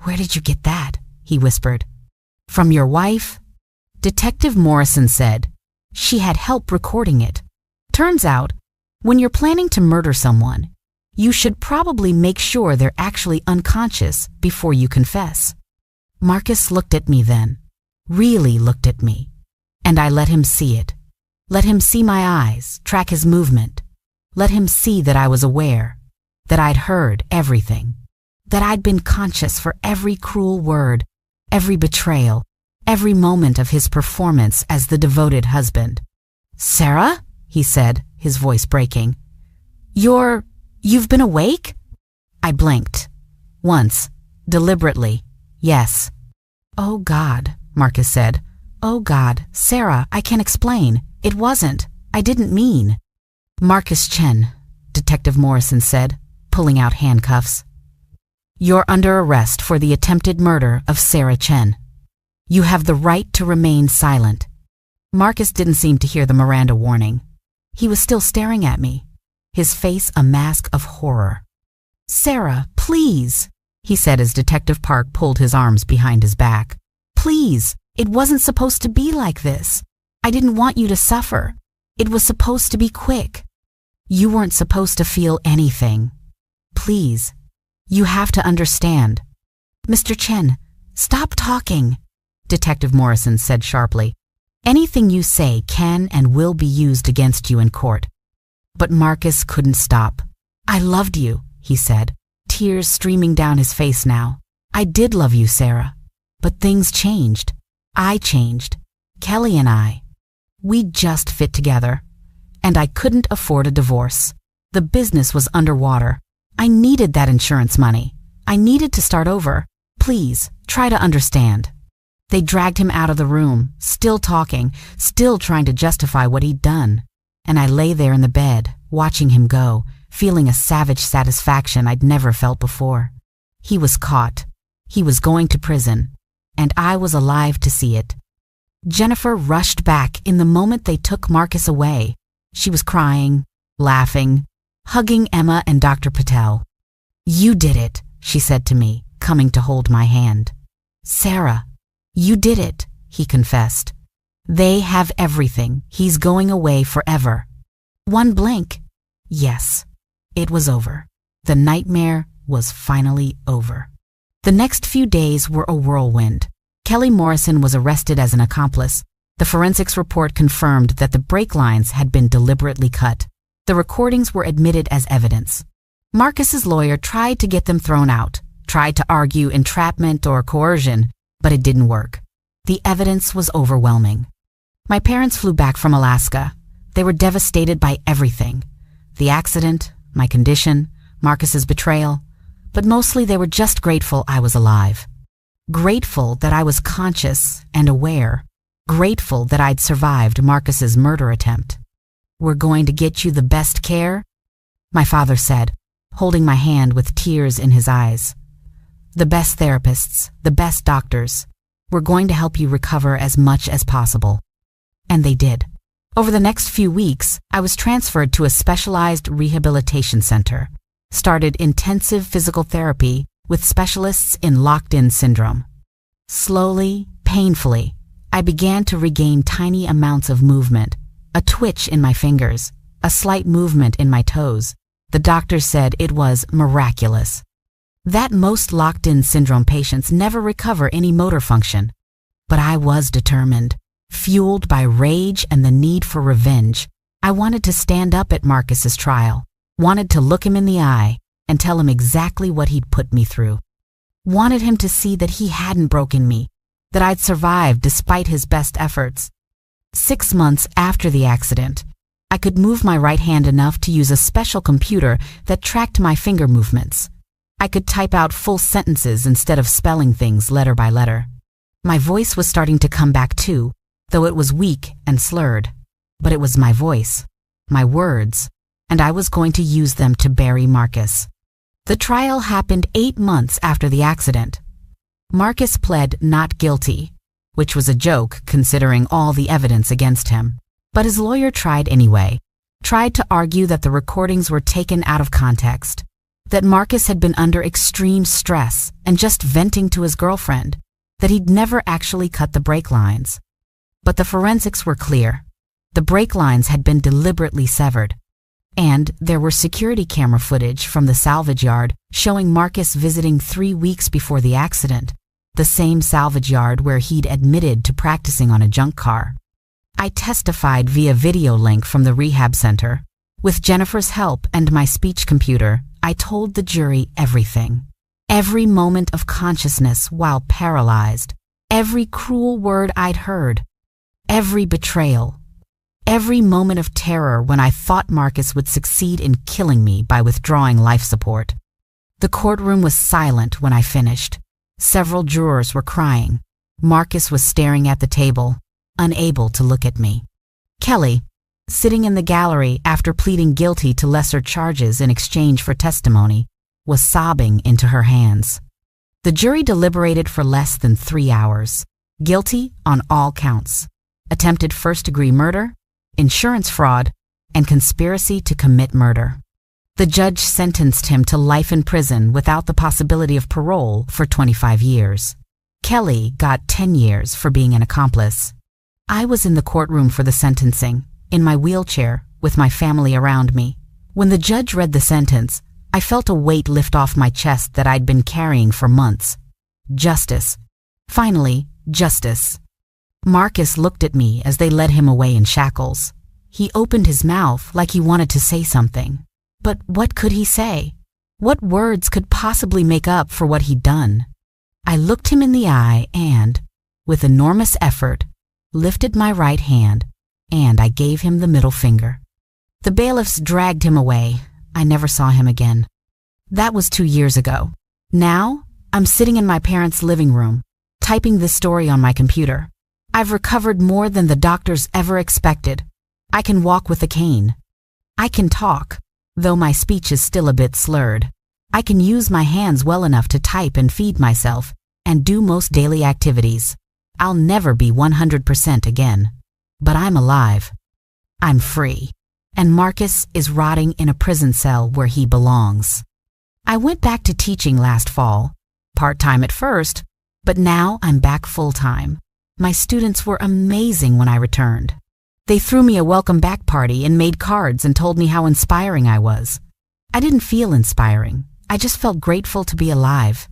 Where did you get that? He whispered. From your wife? Detective Morrison said. She had help recording it. Turns out, when you're planning to murder someone, you should probably make sure they're actually unconscious before you confess. Marcus looked at me then, really looked at me, and I let him see it. Let him see my eyes, track his movement. Let him see that I was aware, that I'd heard everything, that I'd been conscious for every cruel word, every betrayal, every moment of his performance as the devoted husband. Sarah? He said, his voice breaking. You've been awake? I blinked. Once, deliberately, yes. Oh God, Marcus said. Oh God, Sarah, I can't explain. It wasn't. I didn't mean. Marcus Chen, Detective Morrison said, pulling out handcuffs. You're under arrest for the attempted murder of Sarah Chen. You have the right to remain silent. Marcus didn't seem to hear the Miranda warning. He was still staring at me, his face a mask of horror. "Sarah, please," he said as Detective Park pulled his arms behind his back. "Please, it wasn't supposed to be like this. I didn't want you to suffer. It was supposed to be quick. You weren't supposed to feel anything. Please, you have to understand." "Mr. Chen, stop talking," Detective Morrison said sharply. "Anything you say can and will be used against you in court." But Marcus couldn't stop. "I loved you," he said, tears streaming down his face now. "I did love you, Sarah. But things changed. I changed. Kelly and I. We just fit together. And I couldn't afford a divorce. The business was underwater. I needed that insurance money. I needed to start over. Please, try to understand." They dragged him out of the room, still talking, still trying to justify what he'd done. And I lay there in the bed, watching him go, feeling a savage satisfaction I'd never felt before. He was caught. He was going to prison. And I was alive to see it. Jennifer rushed back in the moment they took Marcus away. She was crying, laughing, hugging Emma and Dr. Patel. "You did it," she said to me, coming to hold my hand. "Sarah, you did it," he confessed. "They have everything. He's going away forever." One blink. Yes, it was over. The nightmare was finally over. The next few days were a whirlwind. Kelly Morrison was arrested as an accomplice. The forensics report confirmed that the brake lines had been deliberately cut. The recordings were admitted as evidence. Marcus's lawyer tried to get them thrown out, tried to argue entrapment or coercion, but it didn't work. The evidence was overwhelming. My parents flew back from Alaska. They were devastated by everything. The accident, my condition, Marcus's betrayal, but mostly they were just grateful I was alive. Grateful that I was conscious and aware. Grateful that I'd survived Marcus's murder attempt. "We're going to get you the best care," my father said, holding my hand with tears in his eyes. "The best therapists, the best doctors. We're going to help you recover as much as possible." And they did. Over the next few weeks, I was transferred to a specialized rehabilitation center, started intensive physical therapy with specialists in locked-in syndrome. Slowly, painfully, I began to regain tiny amounts of movement, a twitch in my fingers, a slight movement in my toes. The doctor said it was miraculous. That most locked-in syndrome patients never recover any motor function. But I was determined. Fueled by rage and the need for revenge, I wanted to stand up at Marcus's trial, wanted to look him in the eye and tell him exactly what he'd put me through. Wanted him to see that he hadn't broken me, that I'd survived despite his best efforts. 6 months after the accident, I could move my right hand enough to use a special computer that tracked my finger movements. I could type out full sentences instead of spelling things letter by letter. My voice was starting to come back too, though it was weak and slurred. But it was my voice, my words, and I was going to use them to bury Marcus. The trial happened 8 months after the accident. Marcus pled not guilty, which was a joke considering all the evidence against him. But his lawyer tried anyway, tried to argue that the recordings were taken out of context, that Marcus had been under extreme stress and just venting to his girlfriend, that he'd never actually cut the brake lines. But the forensics were clear. The brake lines had been deliberately severed. And there were security camera footage from the salvage yard showing Marcus visiting 3 weeks before the accident, the same salvage yard where he'd admitted to practicing on a junk car. I testified via video link from the rehab center. With Jennifer's help and my speech computer, I told the jury everything. Every moment of consciousness while paralyzed. Every cruel word I'd heard. Every betrayal. Every moment of terror when I thought Marcus would succeed in killing me by withdrawing life support. The courtroom was silent when I finished. Several jurors were crying. Marcus was staring at the table, unable to look at me. Kelly, sitting in the gallery after pleading guilty to lesser charges in exchange for testimony, was sobbing into her hands. The jury deliberated for less than 3 hours. Guilty on all counts. Attempted first-degree murder, insurance fraud, and conspiracy to commit murder. The judge sentenced him to life in prison without the possibility of parole for 25 years. Kelly got 10 years for being an accomplice. I was in the courtroom for the sentencing, in my wheelchair, with my family around me. When the judge read the sentence, I felt a weight lift off my chest that I'd been carrying for months. Justice. Finally, justice. Marcus looked at me as they led him away in shackles. He opened his mouth like he wanted to say something. But what could he say? What words could possibly make up for what he'd done? I looked him in the eye and, with enormous effort, lifted my right hand, and I gave him the middle finger. The bailiffs dragged him away. I never saw him again. That was 2 years ago. Now, I'm sitting in my parents' living room, typing this story on my computer. I've recovered more than the doctors ever expected. I can walk with a cane. I can talk, though my speech is still a bit slurred. I can use my hands well enough to type and feed myself and do most daily activities. I'll never be 100% again. But I'm alive. I'm free. And Marcus is rotting in a prison cell where he belongs. I went back to teaching last fall, part-time at first, but now I'm back full-time. My students were amazing when I returned. They threw me a welcome back party and made cards and told me how inspiring I was. I didn't feel inspiring. I just felt grateful to be alive.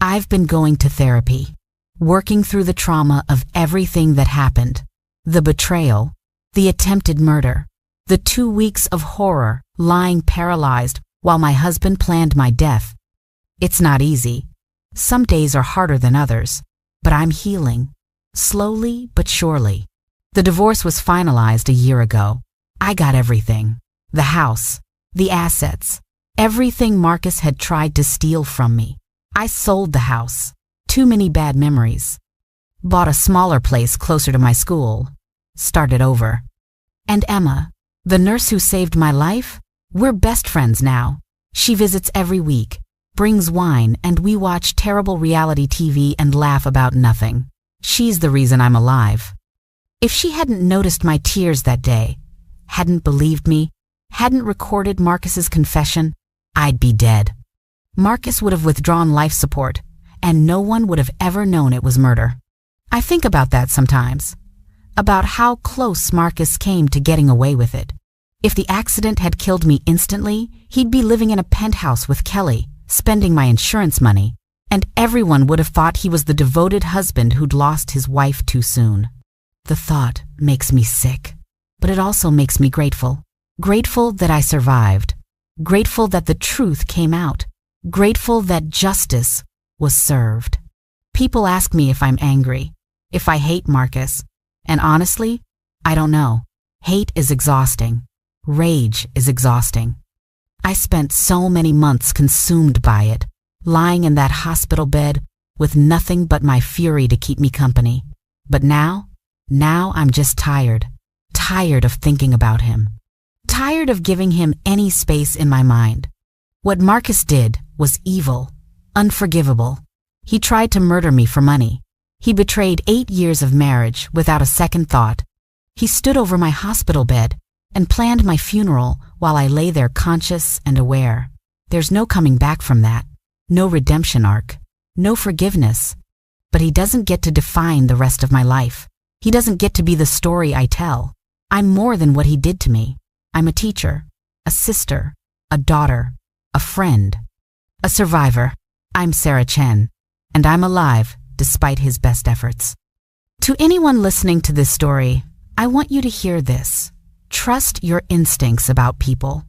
I've been going to therapy, working through the trauma of everything that happened. The betrayal, the attempted murder, the 2 weeks of horror lying paralyzed while my husband planned my death. It's not easy. Some days are harder than others, but I'm healing, slowly but surely. The divorce was finalized a year ago. I got everything. The house, the assets, everything Marcus had tried to steal from me. I sold the house. Too many bad memories. Bought a smaller place closer to my school. Started over. And Emma, the nurse who saved my life, we're best friends now. She visits every week, brings wine, and we watch terrible reality TV and laugh about nothing. She's the reason I'm alive. If she hadn't noticed my tears that day, hadn't believed me, hadn't recorded Marcus's confession, I'd be dead. Marcus would have withdrawn life support, and no one would have ever known it was murder. I think about that sometimes, about how close Marcus came to getting away with it. If the accident had killed me instantly, he'd be living in a penthouse with Kelly, spending my insurance money, and everyone would have thought he was the devoted husband who'd lost his wife too soon. The thought makes me sick, but it also makes me grateful. Grateful that I survived. Grateful that the truth came out. Grateful that justice was served. People ask me if I'm angry, if I hate Marcus, and honestly, I don't know. Hate is exhausting. Rage is exhausting. I spent so many months consumed by it, lying in that hospital bed with nothing but my fury to keep me company. But now I'm just tired. Tired of thinking about him. Tired of giving him any space in my mind. What Marcus did was evil, unforgivable. He tried to murder me for money. He betrayed 8 years of marriage without a second thought. He stood over my hospital bed and planned my funeral while I lay there conscious and aware. There's no coming back from that. No redemption arc. No forgiveness. But he doesn't get to define the rest of my life. He doesn't get to be the story I tell. I'm more than what he did to me. I'm a teacher, a sister, a daughter, a friend, a survivor. I'm Sarah Chen, and I'm alive despite his best efforts. To anyone listening to this story, I want you to hear this. Trust your instincts about people.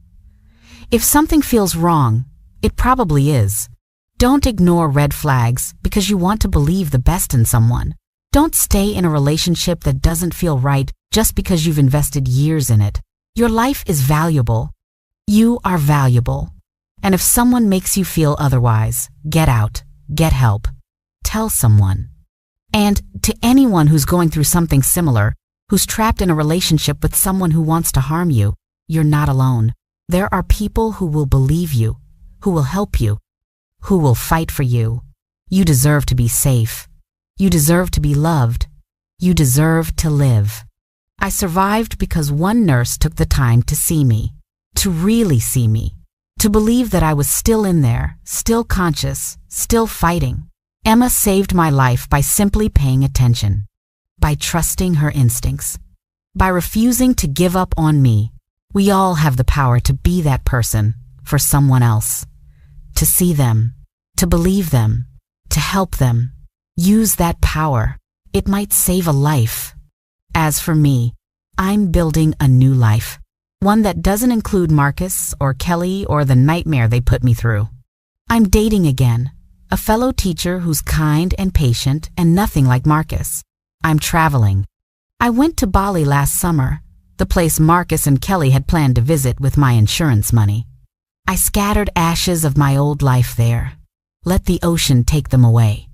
If something feels wrong, it probably is. Don't ignore red flags because you want to believe the best in someone. Don't stay in a relationship that doesn't feel right just because you've invested years in it. Your life is valuable. You are valuable. And if someone makes you feel otherwise, get out, get help, tell someone. And to anyone who's going through something similar, who's trapped in a relationship with someone who wants to harm you, you're not alone. There are people who will believe you, who will help you, who will fight for you. You deserve to be safe. You deserve to be loved. You deserve to live. I survived because one nurse took the time to see me, to really see me, to believe that I was still in there, still conscious, still fighting. Emma saved my life by simply paying attention, by trusting her instincts, by refusing to give up on me. We all have the power to be that person for someone else, to see them, to believe them, to help them. Use that power. It might save a life. As for me, I'm building a new life, one that doesn't include Marcus or Kelly or the nightmare they put me through. I'm dating again, a fellow teacher who's kind and patient and nothing like Marcus. I'm traveling. I went to Bali last summer, the place Marcus and Kelly had planned to visit with my insurance money. I scattered ashes of my old life there. Let the ocean take them away.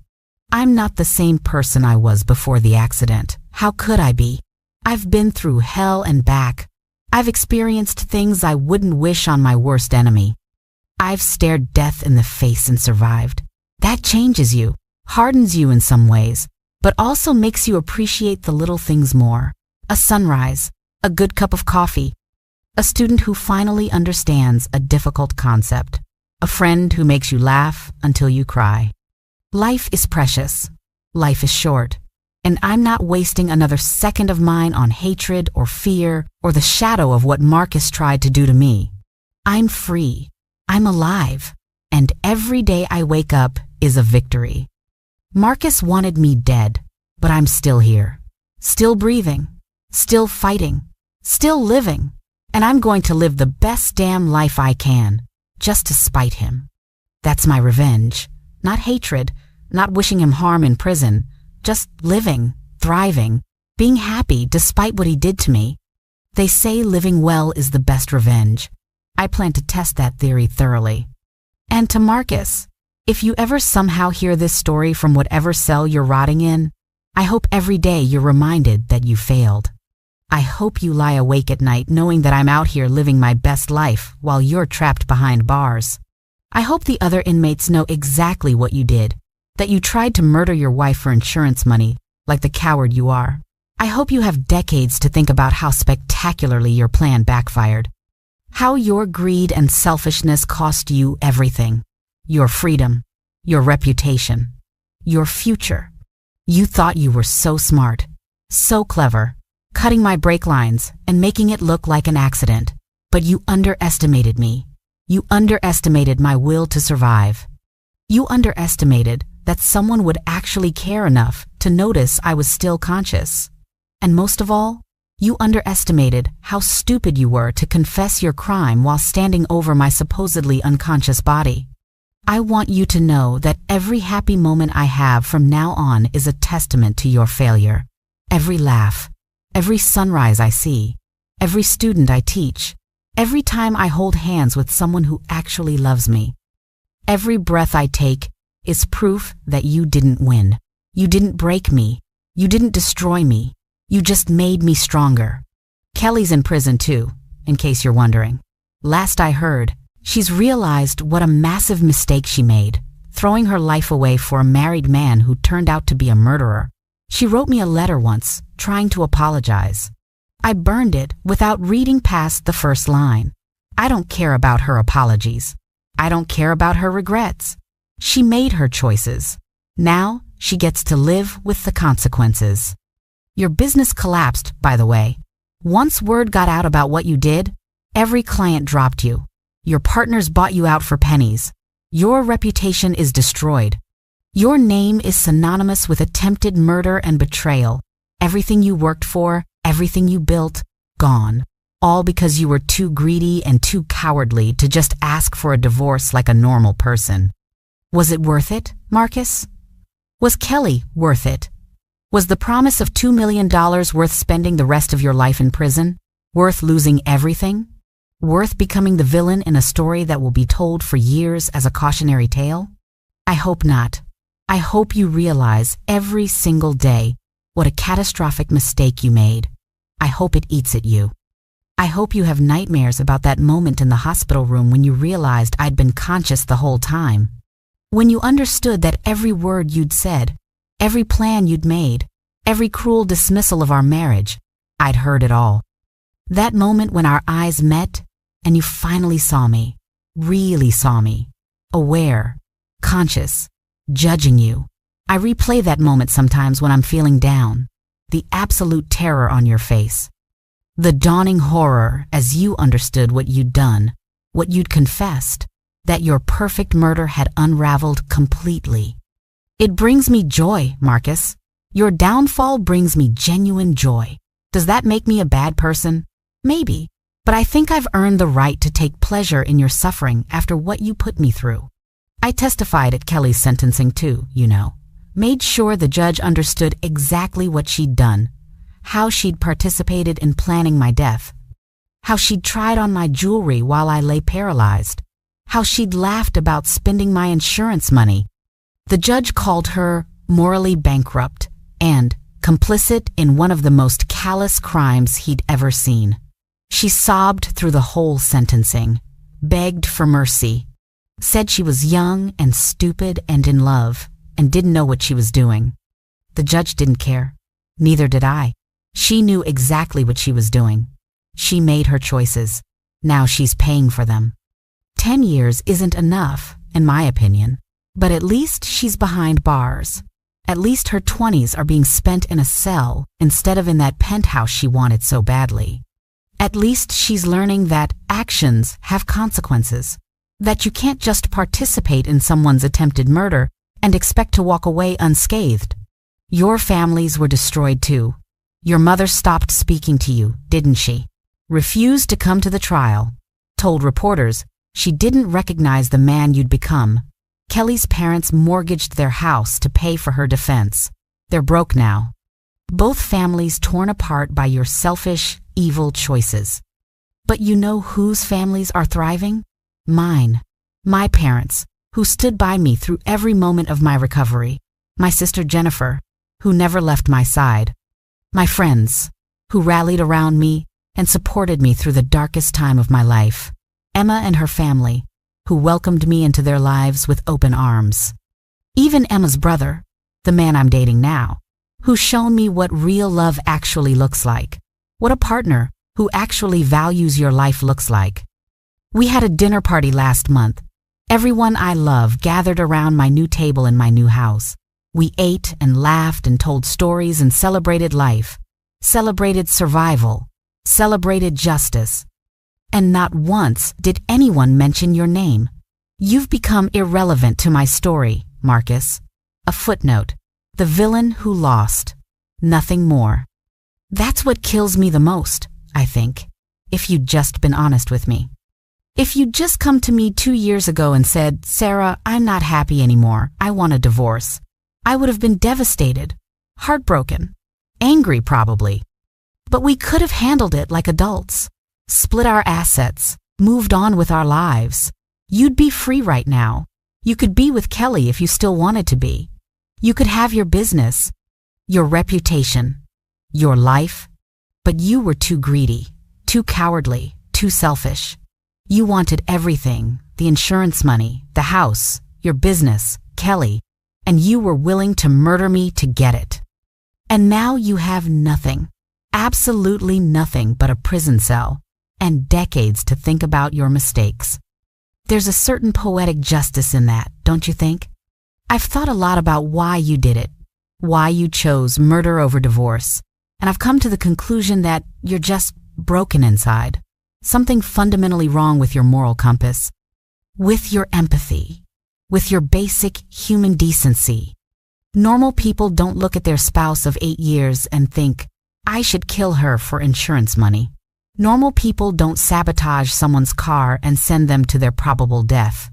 I'm not the same person I was before the accident. How could I be? I've been through hell and back. I've experienced things I wouldn't wish on my worst enemy. I've stared death in the face and survived. That changes you, hardens you in some ways, but also makes you appreciate the little things more. A sunrise, a good cup of coffee, a student who finally understands a difficult concept, a friend who makes you laugh until you cry. Life is precious. Life is short. And I'm not wasting another second of mine on hatred or fear or the shadow of what Marcus tried to do to me. I'm free. I'm alive. And every day I wake up is a victory. Marcus wanted me dead, but I'm still here. Still breathing. Still fighting. Still living. And I'm going to live the best damn life I can, just to spite him. That's my revenge. Not hatred, not wishing him harm in prison, just living, thriving, being happy despite what he did to me. They say living well is the best revenge. I plan to test that theory thoroughly. And to Marcus, if you ever somehow hear this story from whatever cell you're rotting in, I hope every day you're reminded that you failed. I hope you lie awake at night knowing that I'm out here living my best life while you're trapped behind bars. I hope the other inmates know exactly what you did, that you tried to murder your wife for insurance money, like the coward you are. I hope you have decades to think about how spectacularly your plan backfired. How your greed and selfishness cost you everything. Your freedom, your reputation, your future. You thought you were so smart, so clever, cutting my brake lines and making it look like an accident. But you underestimated me. You underestimated my will to survive. You underestimated that someone would actually care enough to notice I was still conscious. And most of all, you underestimated how stupid you were to confess your crime while standing over my supposedly unconscious body. I want you to know that every happy moment I have from now on is a testament to your failure. Every laugh, every sunrise I see, every student I teach, every time I hold hands with someone who actually loves me. Every breath I take is proof that you didn't win. You didn't break me. You didn't destroy me. You just made me stronger. Kelly's in prison too, in case you're wondering. Last I heard, she's realized what a massive mistake she made, throwing her life away for a married man who turned out to be a murderer. She wrote me a letter once, trying to apologize. I burned it without reading past the first line. I don't care about her apologies. I don't care about her regrets. She made her choices. Now she gets to live with the consequences. Your business collapsed, by the way. Once word got out about what you did, every client dropped you. Your partners bought you out for pennies. Your reputation is destroyed. Your name is synonymous with attempted murder and betrayal. Everything you worked for, everything you built, gone. All because you were too greedy and too cowardly to just ask for a divorce like a normal person. Was it worth it, Marcus? Was Kelly worth it? Was the promise of $2 million worth spending the rest of your life in prison? Worth losing everything? Worth becoming the villain in a story that will be told for years as a cautionary tale? I hope not. I hope you realize every single day what a catastrophic mistake you made. I hope it eats at you. I hope you have nightmares about that moment in the hospital room when you realized I'd been conscious the whole time. When you understood that every word you'd said, every plan you'd made, every cruel dismissal of our marriage, I'd heard it all. That moment when our eyes met and you finally saw me, really saw me, aware, conscious, judging you. I replay that moment sometimes when I'm feeling down, the absolute terror on your face, the dawning horror as you understood what you'd done, what you'd confessed, that your perfect murder had unraveled completely. It brings me joy, Marcus. Your downfall brings me genuine joy. Does that make me a bad person? Maybe, but I think I've earned the right to take pleasure in your suffering after what you put me through. I testified at Kelly's sentencing too, you know. Made sure the judge understood exactly what she'd done, how she'd participated in planning my death, how she'd tried on my jewelry while I lay paralyzed, how she'd laughed about spending my insurance money. The judge called her morally bankrupt and complicit in one of the most callous crimes he'd ever seen. She sobbed through the whole sentencing, begged for mercy, said she was young and stupid and in love and didn't know what she was doing. The judge didn't care. Neither did I. She knew exactly what she was doing. She made her choices. Now she's paying for them. 10 years isn't enough, in my opinion, but at least she's behind bars. At least her 20s are being spent in a cell instead of in that penthouse she wanted so badly. At least she's learning that actions have consequences, that you can't just participate in someone's attempted murder and expect to walk away unscathed. Your families were destroyed too. Your mother stopped speaking to you, didn't she? Refused to come to the trial. Told reporters she didn't recognize the man you'd become. Kelly's parents mortgaged their house to pay for her defense. They're broke now. Both families torn apart by your selfish, evil choices. But you know whose families are thriving? Mine. My parents, who stood by me through every moment of my recovery. My sister Jennifer, who never left my side. My friends, who rallied around me and supported me through the darkest time of my life. Emma and her family, who welcomed me into their lives with open arms. Even Emma's brother, the man I'm dating now, who's shown me what real love actually looks like, what a partner who actually values your life looks like. We had a dinner party last month. Everyone I love gathered around my new table in my new house. We ate and laughed and told stories and celebrated life, celebrated survival, celebrated justice. And not once did anyone mention your name. You've become irrelevant to my story, Marcus. A footnote. The villain who lost. Nothing more. That's what kills me the most, I think, if you'd just been honest with me. If you'd just come to me 2 years ago and said, Sarah, I'm not happy anymore. I want a divorce. I would have been devastated, heartbroken, angry probably. But we could have handled it like adults. Split our assets, moved on with our lives. You'd be free right now. You could be with Kelly if you still wanted to be. You could have your business, your reputation, your life. But you were too greedy, too cowardly, too selfish. You wanted everything, the insurance money, the house, your business, Kelly, and you were willing to murder me to get it. And now you have nothing, absolutely nothing but a prison cell. And decades to think about your mistakes. There's a certain poetic justice in that, don't you think? I've thought a lot about why you did it, why you chose murder over divorce, and I've come to the conclusion that you're just broken inside. Something fundamentally wrong with your moral compass, with your empathy, with your basic human decency. Normal people don't look at their spouse of 8 years and think, I should kill her for insurance money. Normal people don't sabotage someone's car and send them to their probable death.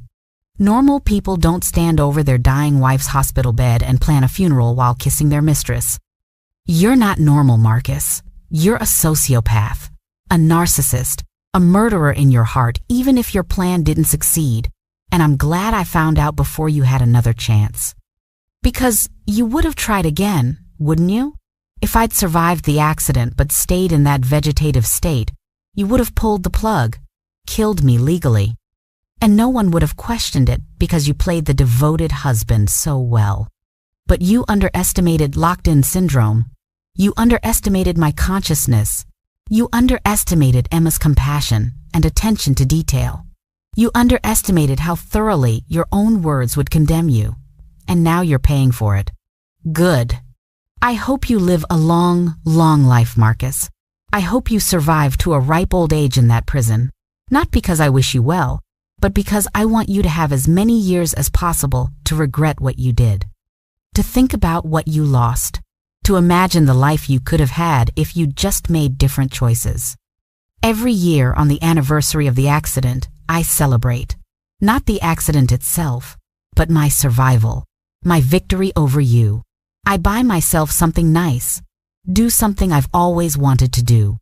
Normal people don't stand over their dying wife's hospital bed and plan a funeral while kissing their mistress. You're not normal, Marcus. You're a sociopath, a narcissist, a murderer in your heart, even if your plan didn't succeed. And I'm glad I found out before you had another chance. Because you would have tried again, wouldn't you? If I'd survived the accident but stayed in that vegetative state, you would have pulled the plug, killed me legally. And no one would have questioned it because you played the devoted husband so well. But you underestimated locked-in syndrome. You underestimated my consciousness. You underestimated Emma's compassion and attention to detail. You underestimated how thoroughly your own words would condemn you. And now you're paying for it. Good. I hope you live a long, long life, Marcus. I hope you survive to a ripe old age in that prison. Not because I wish you well, but because I want you to have as many years as possible to regret what you did. To think about what you lost. To imagine the life you could have had if you just made different choices. Every year on the anniversary of the accident, I celebrate. Not the accident itself, but my survival. My victory over you. I buy myself something nice. Do something I've always wanted to do.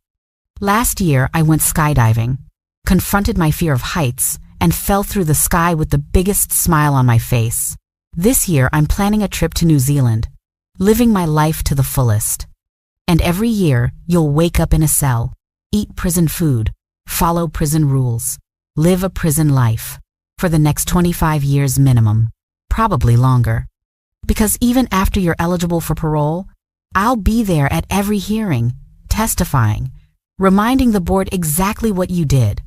Last year, I went skydiving, confronted my fear of heights, and fell through the sky with the biggest smile on my face. This year, I'm planning a trip to New Zealand, living my life to the fullest. And every year, you'll wake up in a cell, eat prison food, follow prison rules, live a prison life, for the next 25 years minimum, probably longer. Because even after you're eligible for parole, I'll be there at every hearing, testifying, reminding the board exactly what you did,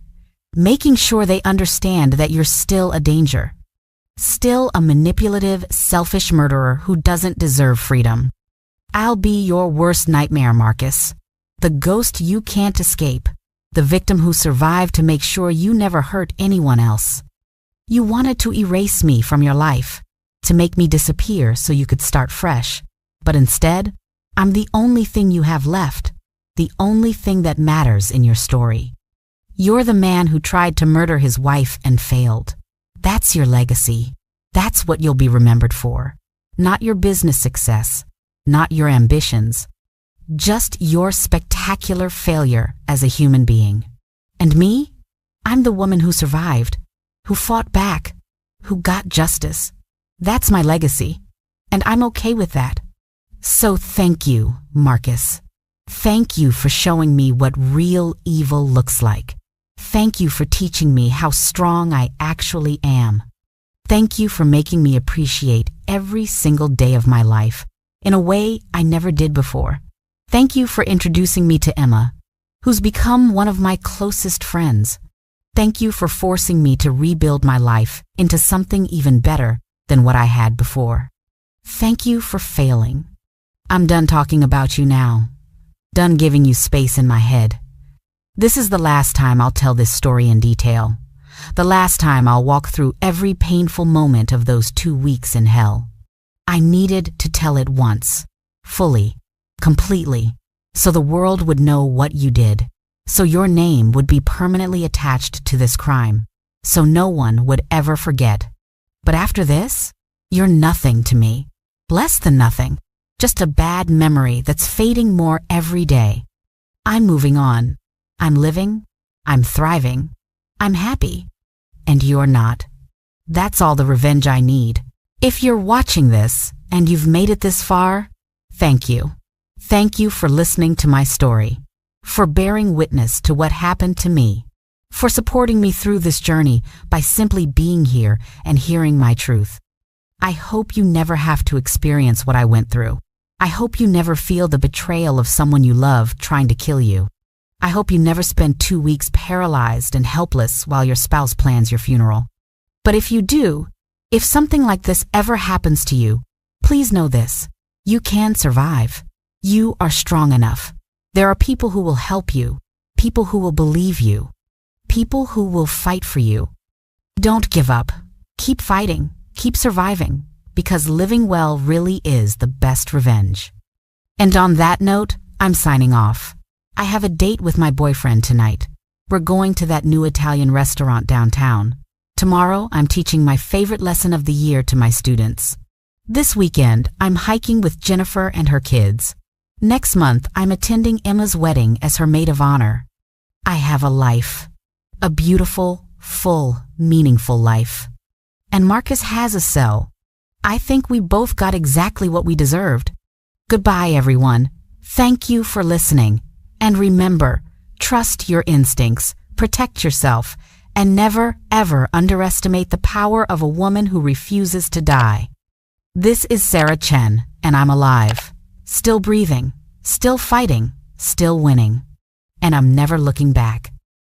making sure they understand that you're still a danger, still a manipulative, selfish murderer who doesn't deserve freedom. I'll be your worst nightmare, Marcus, the ghost you can't escape, the victim who survived to make sure you never hurt anyone else. You wanted to erase me from your life, to make me disappear so you could start fresh. But instead, I'm the only thing you have left, the only thing that matters in your story. You're the man who tried to murder his wife and failed. That's your legacy. That's what you'll be remembered for. Not your business success, not your ambitions, just your spectacular failure as a human being. And me? I'm the woman who survived, who fought back, who got justice. That's my legacy, and I'm okay with that. So thank you, Marcus. Thank you for showing me what real evil looks like. Thank you for teaching me how strong I actually am. Thank you for making me appreciate every single day of my life in a way I never did before. Thank you for introducing me to Emma, who's become one of my closest friends. Thank you for forcing me to rebuild my life into something even better than what I had before. Thank you for failing. I'm done talking about you now. Done giving you space in my head. This is the last time I'll tell this story in detail. The last time I'll walk through every painful moment of those 2 weeks in hell. I needed to tell it once, fully, completely, so the world would know what you did, so your name would be permanently attached to this crime, so no one would ever forget. But after this, you're nothing to me. Less than nothing. Just a bad memory that's fading more every day. I'm moving on. I'm living. I'm thriving. I'm happy. And you're not. That's all the revenge I need. If you're watching this and you've made it this far, thank you. Thank you for listening to my story, for bearing witness to what happened to me, for supporting me through this journey by simply being here and hearing my truth. I hope you never have to experience what I went through. I hope you never feel the betrayal of someone you love trying to kill you. I hope you never spend 2 weeks paralyzed and helpless while your spouse plans your funeral. But if you do, if something like this ever happens to you, please know this: you can survive. You are strong enough. There are people who will help you, people who will believe you, people who will fight for you. Don't give up. Keep fighting. Keep surviving, because living well really is the best revenge. And on that note, I'm signing off. I have a date with my boyfriend tonight. We're going to that new Italian restaurant downtown. Tomorrow, I'm teaching my favorite lesson of the year to my students. This weekend, I'm hiking with Jennifer and her kids. Next month, I'm attending Emma's wedding as her maid of honor. I have a life. A beautiful, full, meaningful life. And Marcus has a cell. I think we both got exactly what we deserved. Goodbye, everyone. Thank you for listening. And remember, trust your instincts, protect yourself, and never, ever underestimate the power of a woman who refuses to die. This is Sarah Chen, and I'm alive, still breathing, Still fighting, still winning. And I'm never looking back.